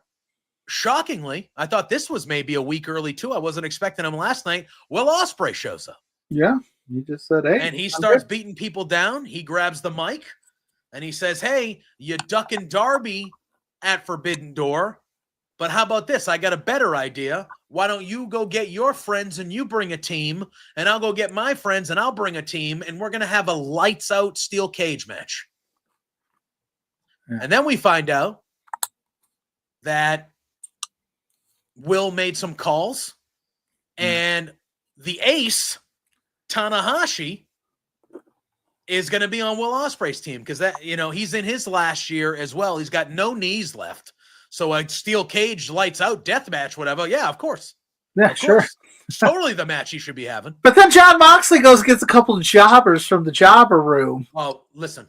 shockingly, I thought this was maybe a week early, too. I wasn't expecting him last night. Will Ospreay shows up. Yeah, you just said, hey. And he starts beating people down. He grabs the mic, and he says, hey, you ducking Darby at Forbidden Door. But how about this? I got a better idea. Why don't you go get your friends and you bring a team, and I'll go get my friends and I'll bring a team, and we're going to have a lights-out steel cage match. Yeah. And then we find out that Will made some calls, and the ace, Tanahashi, is going to be on Will Ospreay's team because that, he's in his last year as well. He's got no knees left. So a steel cage, lights out, death match, whatever. Yeah, of course. Yeah, sure. Totally the match he should be having. But then Jon Moxley goes and gets a couple of jobbers from the jobber room. Oh, listen.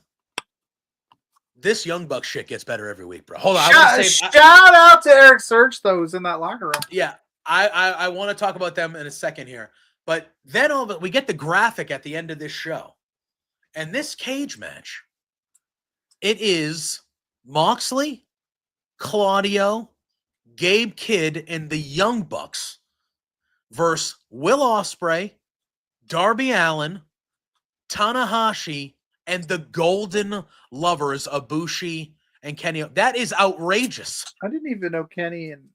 This Young Buck shit gets better every week, bro. Hold on. Shout out to Eric Surge, though, who's in that locker room. Yeah, I want to talk about them in a second here. But then we get the graphic at the end of this show. And this cage match, it is Moxley, Claudio, Gabe Kidd, and the Young Bucks versus Will Ospreay, Darby Allin, Tanahashi, and the Golden Lovers, Ibushi and Kenny. That is outrageous. I didn't even know Kenny and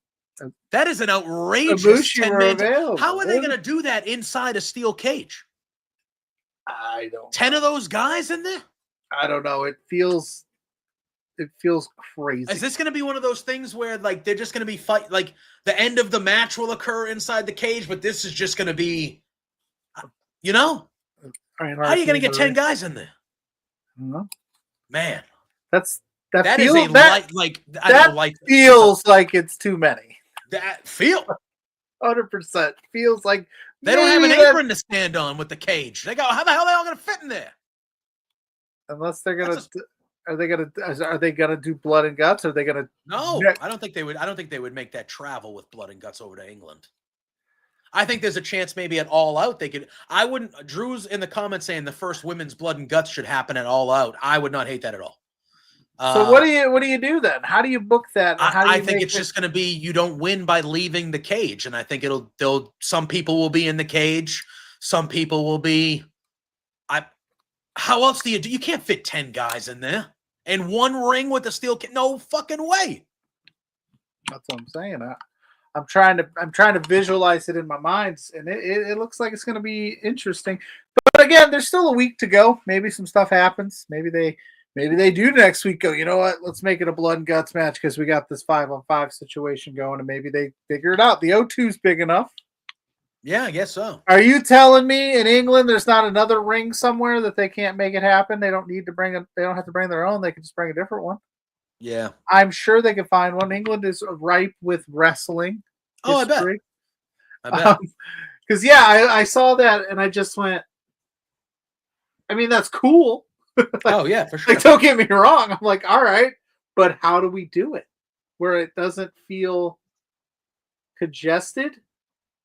that is an outrageous Ibushi were 10-man. available. How are they going to do that inside a steel cage? I don't know. 10 of those guys in there? I don't know. It feels crazy. Is this going to be one of those things where like they're just going to be fight, like the end of the match will occur inside the cage, but this is just going to be, how are you going to get 10 guys in there? Man, that feels like it's too many. That 100% feels like they don't have an apron to stand on with the cage. They go, how the hell are they all going to fit in there? Unless they're going to. Are they gonna do blood and guts? Or are they gonna? No, I don't think they would. I don't think they would make that travel with blood and guts over to England. I think there's a chance maybe at All Out they could. I wouldn't. Drew's in the comments saying the first women's blood and guts should happen at All Out. I would not hate that at all. So what do you do then? How do you book that? I think it's just going to be you don't win by leaving the cage, and I think some people will be in the cage, some people will be. How else do you do? You can't fit 10 guys in there in one ring with a steel cage. No fucking way. That's what I'm saying. I'm trying to visualize it in my mind, and it looks like it's going to be interesting. But again, there's still a week to go. Maybe some stuff happens. Maybe they do next week go, you know what? Let's make it a blood and guts match because we got this 5-on-5 situation going, and maybe they figure it out. The O2's big enough. Yeah, I guess so. Are you telling me in England there's not another ring somewhere that they can't make it happen? They don't need to bring it. They don't have to bring their own. They can just bring a different one. Yeah, I'm sure they can find one. England is ripe with wrestling. Oh, history. I bet. Because I saw that and I just went. I mean, that's cool. Oh yeah, for sure. Like, don't get me wrong. I'm like, all right, but how do we do it where it doesn't feel congested?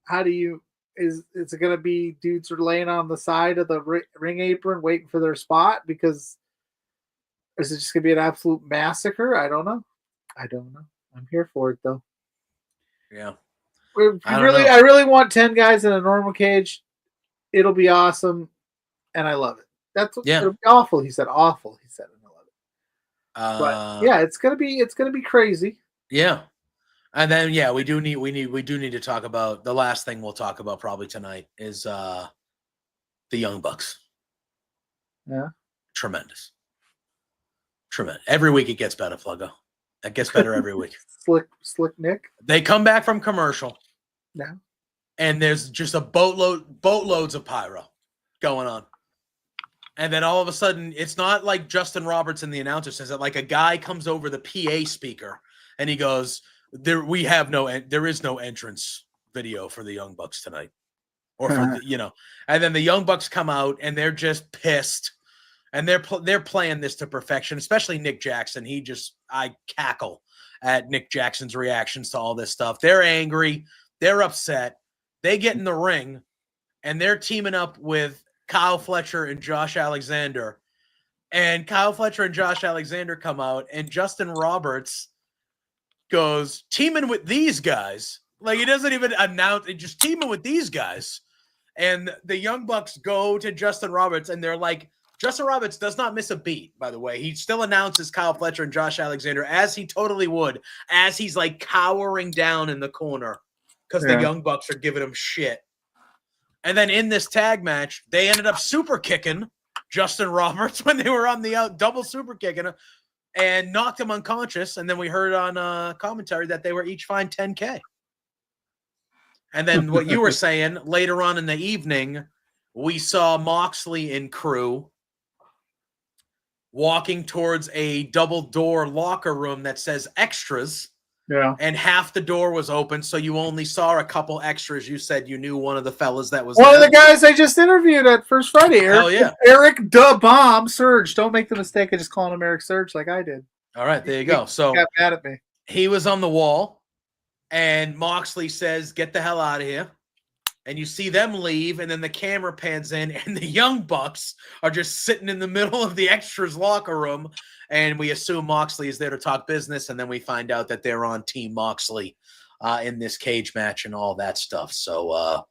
How do you? Is it going to be dudes are laying on the side of the ring apron waiting for their spot? Because is it just going to be an absolute massacre? I don't know. I'm here for it though. Yeah. I really want 10 guys in a normal cage. It'll be awesome, and I love it. It'll be awful. He said awful. He said, and I love it. But yeah, it's gonna be crazy. Yeah. And then we do need to talk about the last thing we'll talk about probably tonight is the Young Bucks. Yeah. Tremendous. Every week it gets better, Fluggo. It gets better every week. Slick Nick. They come back from commercial. Yeah. And there's just a boatloads of pyro going on. And then all of a sudden, it's not like Justin Roberts and the announcer says it, like a guy comes over the PA speaker and he goes, there is no entrance video for the Young Bucks tonight. Or for and then the Young Bucks come out and they're just pissed. And they're playing this to perfection, especially Nick Jackson. I cackle at Nick Jackson's reactions to all this stuff. They're angry, they're upset. They get in the ring and they're teaming up with Kyle Fletcher and Josh Alexander. And Kyle Fletcher and Josh Alexander come out and Justin Roberts goes, teaming with these guys. Like, he doesn't even announce it, just teaming with these guys. And the Young Bucks go to Justin Roberts and they're like, Justin Roberts does not miss a beat, by the way. He still announces Kyle Fletcher and Josh Alexander, as he totally would, as he's like cowering down in the corner because the Young Bucks are giving him shit. And then in this tag match, they ended up super kicking Justin Roberts when they were on the double super kicking him and knocked him unconscious. And then we heard on commentary that they were each fined $10K. And then what you were saying later on in the evening, we saw Moxley and crew walking towards a double door locker room that says extras. Yeah. And half the door was open, so you only saw a couple extras. You said you knew one of the fellas that was one there. of the guys I just interviewed at First Friday. Hell yeah. Eric Da Bomb Surge. Don't make the mistake of just calling him Eric Surge like I did. All right, there you go. So he got mad at me. He was on the wall, and Moxley says, "Get the hell out of here." And you see them leave, and then the camera pans in, and the Young Bucks are just sitting in the middle of the extras locker room. And we assume Moxley is there to talk business, and then we find out that they're on Team Moxley in this cage match and all that stuff. So,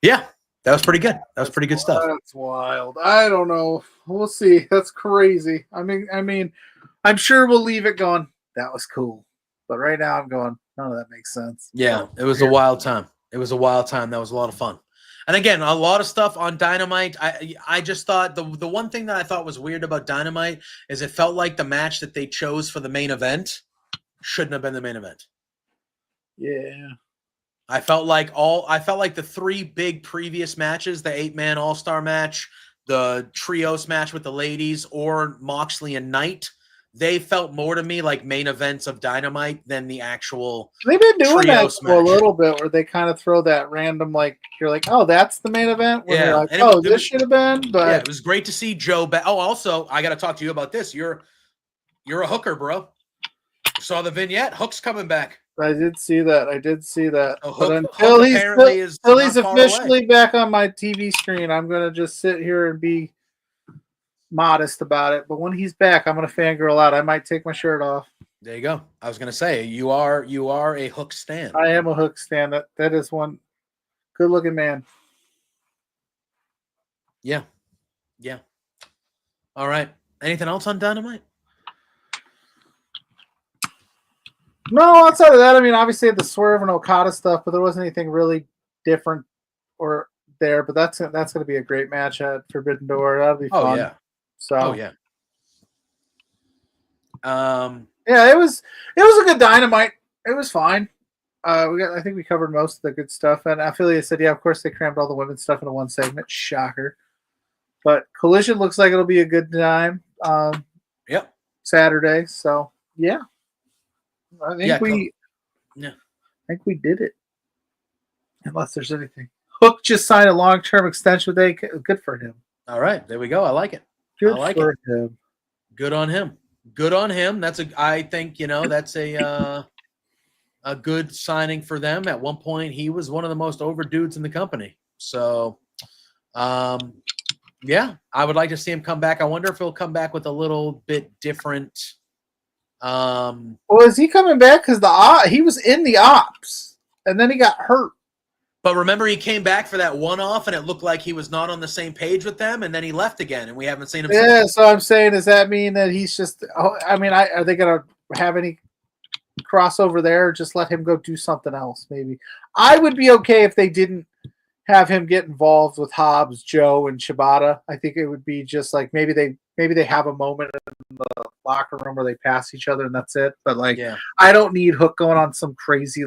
yeah, that was pretty good. That was pretty good stuff. That's wild. I don't know. We'll see. That's crazy. I mean, I'm sure we'll leave it going. That was cool. But right now I'm going, none of that makes sense. Yeah, it was a wild time. It was a wild time. That was a lot of fun. And again, a lot of stuff on Dynamite. I just thought the one thing that I thought was weird about Dynamite is it felt like the match that they chose for the main event shouldn't have been the main event. Yeah. I felt like the three big previous matches, the 8-man All-Star match, the trios match with the ladies, or Moxley and Knight, they felt more to me like main events of Dynamite than the actual. They've been doing that for a match. little bit, where they kind of throw that random, like, you're like, oh, that's the main event. Where Yeah, you're like, and oh, this should have been. But yeah, it was great to see Joe back. Oh, also, I got to talk to you about this. You're a hooker, bro. Saw the vignette. Hook's coming back. I did see that. Oh, but Hook until apparently is he's not far officially away. back on my TV screen, I'm gonna just sit here and be modest about it. But when he's back, I'm gonna fangirl out. I might take my shirt off. There you go. I was gonna say you are a Hook stan. I am a Hook stan. That is one good looking man. Yeah. All right. Anything else on Dynamite? No, outside of that, I mean, obviously the Swerve and Okada stuff, but there wasn't anything really different or there. But that's going to be a great match at Forbidden Door. That'll be fun. Oh yeah. So. Oh yeah. Yeah, it was a good Dynamite. It was fine. I think we covered most of the good stuff. And Affiliate said, yeah, of course they crammed all the women's stuff into one segment. Shocker. But Collision looks like it'll be a good time. Yep. Saturday. So yeah. I think we did it. Unless there's anything. Hook just signed a long-term extension with good for him. All right, there we go. I like it. Good I like for it. him. Good on him. Good on him. I think that's a good signing for them. At one point, he was one of the most over dudes in the company. So, yeah, I would like to see him come back. I wonder if he'll come back with a little bit different. Well, is he coming back? Because he was in the ops, and then he got hurt. But remember, he came back for that one-off, and it looked like he was not on the same page with them, and then he left again, and we haven't seen him since. Yeah, so I'm saying, does that mean that he's just – are they going to have any crossover there, or just let him go do something else maybe? I would be okay if they didn't have him get involved with Hobbs, Joe, and Shibata. I think it would be just like maybe they have a moment in the locker room where they pass each other and that's it. But I don't need Hook going on some crazy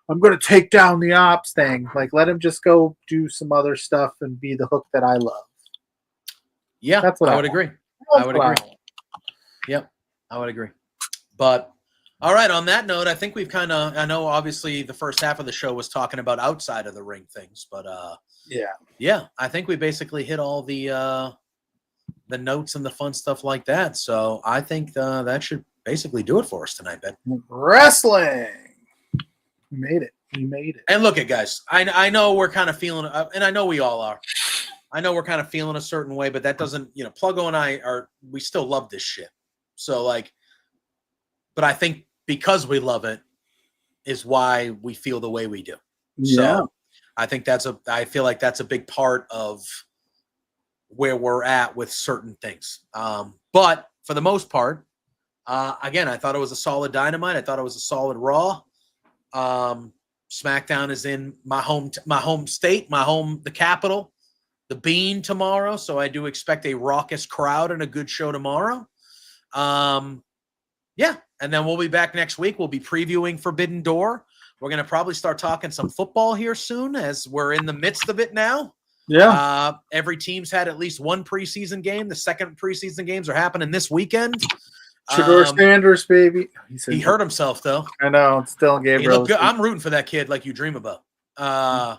I'm going to take down the ops thing. Let him just go do some other stuff and be the Hook that I love. Yeah, that's what I would agree. I would agree. Yep, I would agree. But all right, on that note, I think we've I know obviously the first half of the show was talking about outside of the ring things, but yeah, I think we basically hit all the notes and the fun stuff like that. So I think that should basically do it for us tonight, Ben. Wrestling. We made it. And look at guys, I know we're kind of feeling, and I know we all are. I know we're kind of feeling a certain way, but that doesn't, Pluggo and we still love this shit. So but I think because we love it is why we feel the way we do. Yeah. So I think I feel like that's a big part of where we're at with certain things. But for the most part, again, I thought it was a solid Dynamite. I thought it was a solid Raw. SmackDown is in my home state, the capital, the Bean tomorrow. So I do expect a raucous crowd and a good show tomorrow. Yeah. And then we'll be back next week. We'll be previewing Forbidden Door. We're going to probably start talking some football here soon as we're in the midst of it now. Yeah. Every team's had at least one preseason game. The second preseason games are happening this weekend. Shador Sanders, baby. He hurt himself, though. I know. It's still Gabriel. He looked good. I'm rooting for that kid like you dream about. And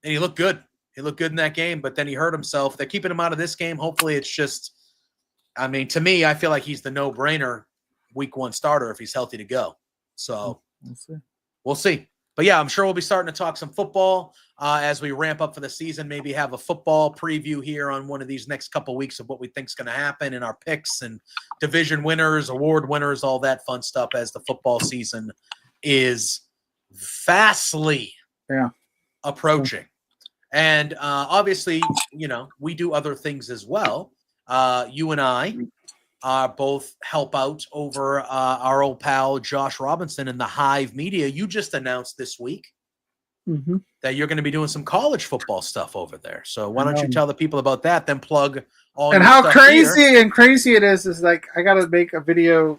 he looked good. He looked good in that game, but then he hurt himself. They're keeping him out of this game. Hopefully it's just – I mean, to me, I feel like he's the no-brainer week 1 starter if he's healthy to go. So we'll see. But, yeah, I'm sure we'll be starting to talk some football as we ramp up for the season, maybe have a football preview here on one of these next couple weeks of what we think is going to happen in our picks and division winners, award winners, all that fun stuff as the football season is fastly approaching. And obviously, we do other things as well. You and I both help out over our old pal Josh Robinson in the Hive Media. You just announced this week that you're going to be doing some college football stuff over there. So why don't you tell the people about that, then plug all and your how stuff crazy it is like I got to make a video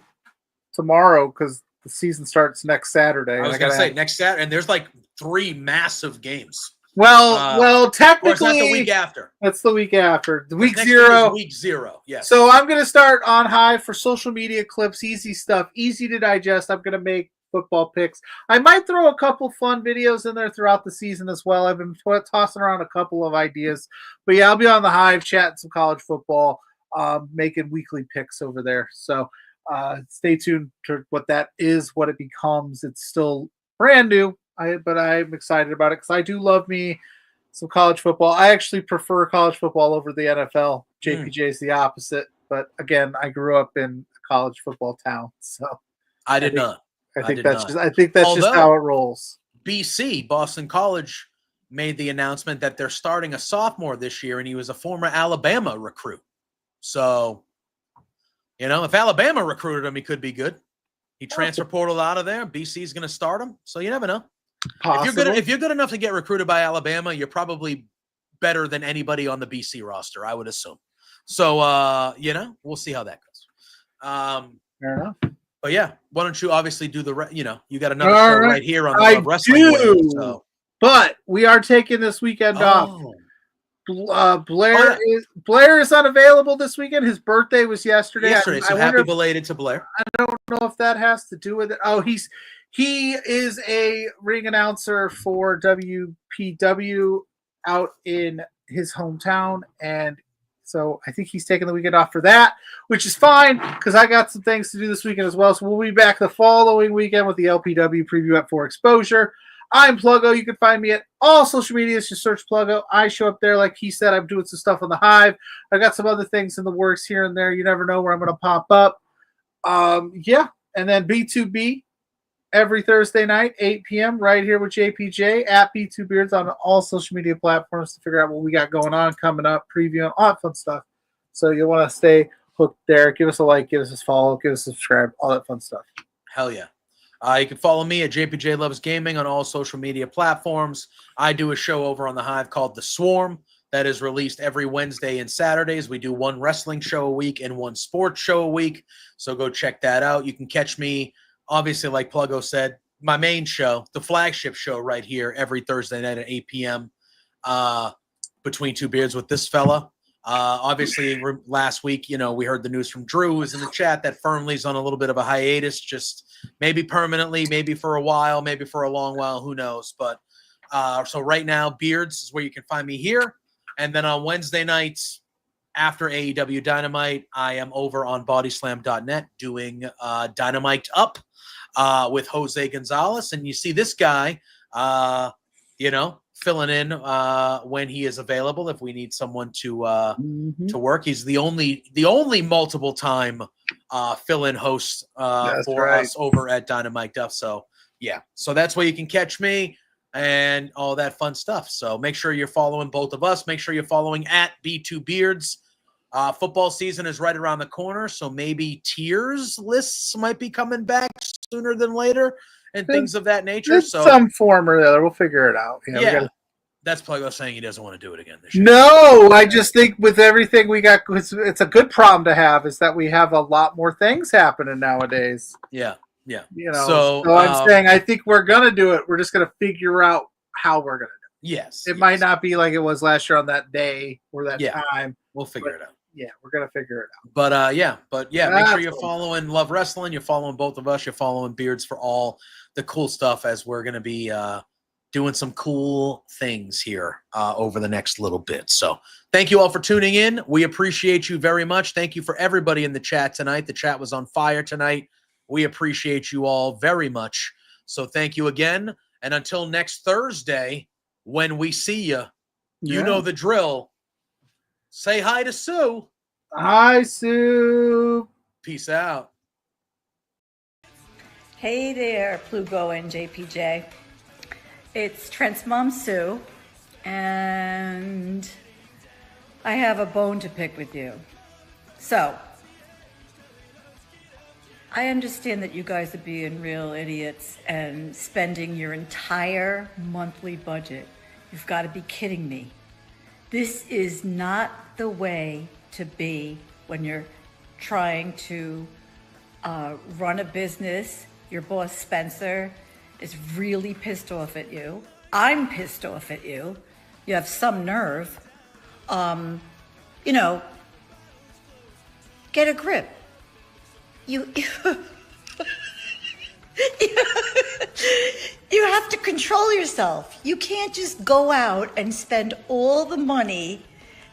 tomorrow because the season starts next Saturday. I was going to say next Saturday, and there's like 3 massive games. Well, technically, or is that the week after? That's the week after. The week next 0. Week 0, yes. So I'm going to start on Hive for social media clips, easy stuff, easy to digest. I'm going to make football picks. I might throw a couple fun videos in there throughout the season as well. I've been tossing around a couple of ideas. But yeah, I'll be on the Hive chatting some college football, making weekly picks over there. So stay tuned to what that is, what it becomes. It's still brand new. But I'm excited about it because I do love me some college football. I actually prefer college football over the NFL. JPJ is the opposite. But again, I grew up in a college football town, so I think that's just how it rolls. BC, Boston College, made the announcement that they're starting a sophomore this year, and he was a former Alabama recruit. So, if Alabama recruited him, he could be good. He transfer portal out of there. BC's going to start him, so you never know. If you're good enough to get recruited by Alabama, you're probably better than anybody on the BC roster, I would assume. So, we'll see how that goes. Fair enough. But yeah, why don't you obviously do you got another show right here on the Love Wrestling do. Way, so. But we are taking this weekend off. Blair is unavailable this weekend. His birthday was yesterday. So happy belated to Blair. I don't know if that has to do with it. Oh, he is a ring announcer for WPW out in his hometown, and so I think he's taking the weekend off for that, which is fine because I got some things to do this weekend as well. So we'll be back the following weekend with the LPW preview at 4 Exposure. I'm Pluggo. You can find me at all social media. Just search Pluggo. I show up there. Like he said, I'm doing some stuff on the Hive. I got some other things in the works here and there. You never know where I'm going to pop up. And then B2B every Thursday night, 8 p.m. right here with JPJ at B2Beards on all social media platforms to figure out what we got going on, coming up, previewing, all that fun stuff. So you'll want to stay hooked there. Give us a like, give us a follow, give us a subscribe, all that fun stuff. Hell yeah. You can follow me at JPJ Loves Gaming on all social media platforms. I do a show over on the Hive called The Swarm that is released every Wednesday and Saturdays. We do 1 wrestling show a week and 1 sports show a week. So go check that out. You can catch me, obviously, like Pluggo said, my main show, the flagship show right here every Thursday night at 8 p.m. Between Two Beards with this fella. Obviously, last week, we heard the news from Drew, who's in the chat, that Firmly's on a little bit of a hiatus, just maybe permanently, maybe for a while, maybe for a long while, who knows. But so right now, Beards is where you can find me here. And then on Wednesday nights, after AEW Dynamite, I am over on bodyslam.net doing Dynamite Up with Jose Gonzalez. And you see this guy, filling in when he is available. If we need someone to work, he's the only multiple time fill-in host for us over at Dynamite Duff. So yeah, so that's where you can catch me and all that fun stuff. So make sure you're following both of us. Make sure you're following at B2Beards. Football season is right around the corner, so maybe tiers lists might be coming back sooner than later. And things of that nature. So some form or the other, we'll figure it out. That's Pluggo saying he doesn't want to do it again this year. No, I just think with everything we got, it's a good problem to have. Is that we have a lot more things happening nowadays. Yeah. So I'm saying I think we're gonna do it. We're just gonna figure out how we're gonna Yes. It might not be like it was last year on that day or that time. We'll figure it out. Yeah, we're gonna figure it out. But yeah, make sure you're cool. following Love Wrestling. You're following both of us. You're following Beards for all the cool stuff as we're gonna be doing some cool things here over the next little bit. So thank you all for tuning in. We appreciate you very much. Thank you for everybody in the chat tonight. The chat was on fire tonight. We appreciate you all very much. So thank you again. And until next Thursday, when we see you, you know the drill. Say hi to Sue. Hi, Sue. Peace out. Hey there, Plugo and JPJ. It's Trent's mom, Sue, and I have a bone to pick with you. So, I understand that you guys are being real idiots and spending your entire monthly budget. You've got to be kidding me. This is not the way to be when you're trying to run a business. Your boss, Spencer, is really pissed off at you. I'm pissed off at you. You have some nerve. Get a grip. You have to control yourself. You can't just go out and spend all the money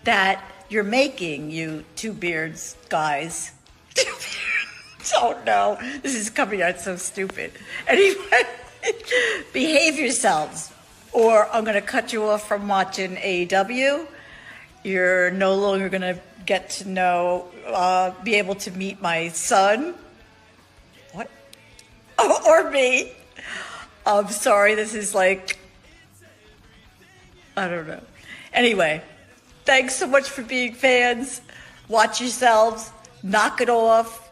that you're making, you two beards guys. Oh no, this is coming out so stupid. Anyway, behave yourselves or I'm gonna cut you off from watching AEW. You're no longer gonna get to know, be able to meet my son. What? Or me. I'm sorry, this is like, I don't know. Anyway, thanks so much for being fans. Watch yourselves. Knock it off.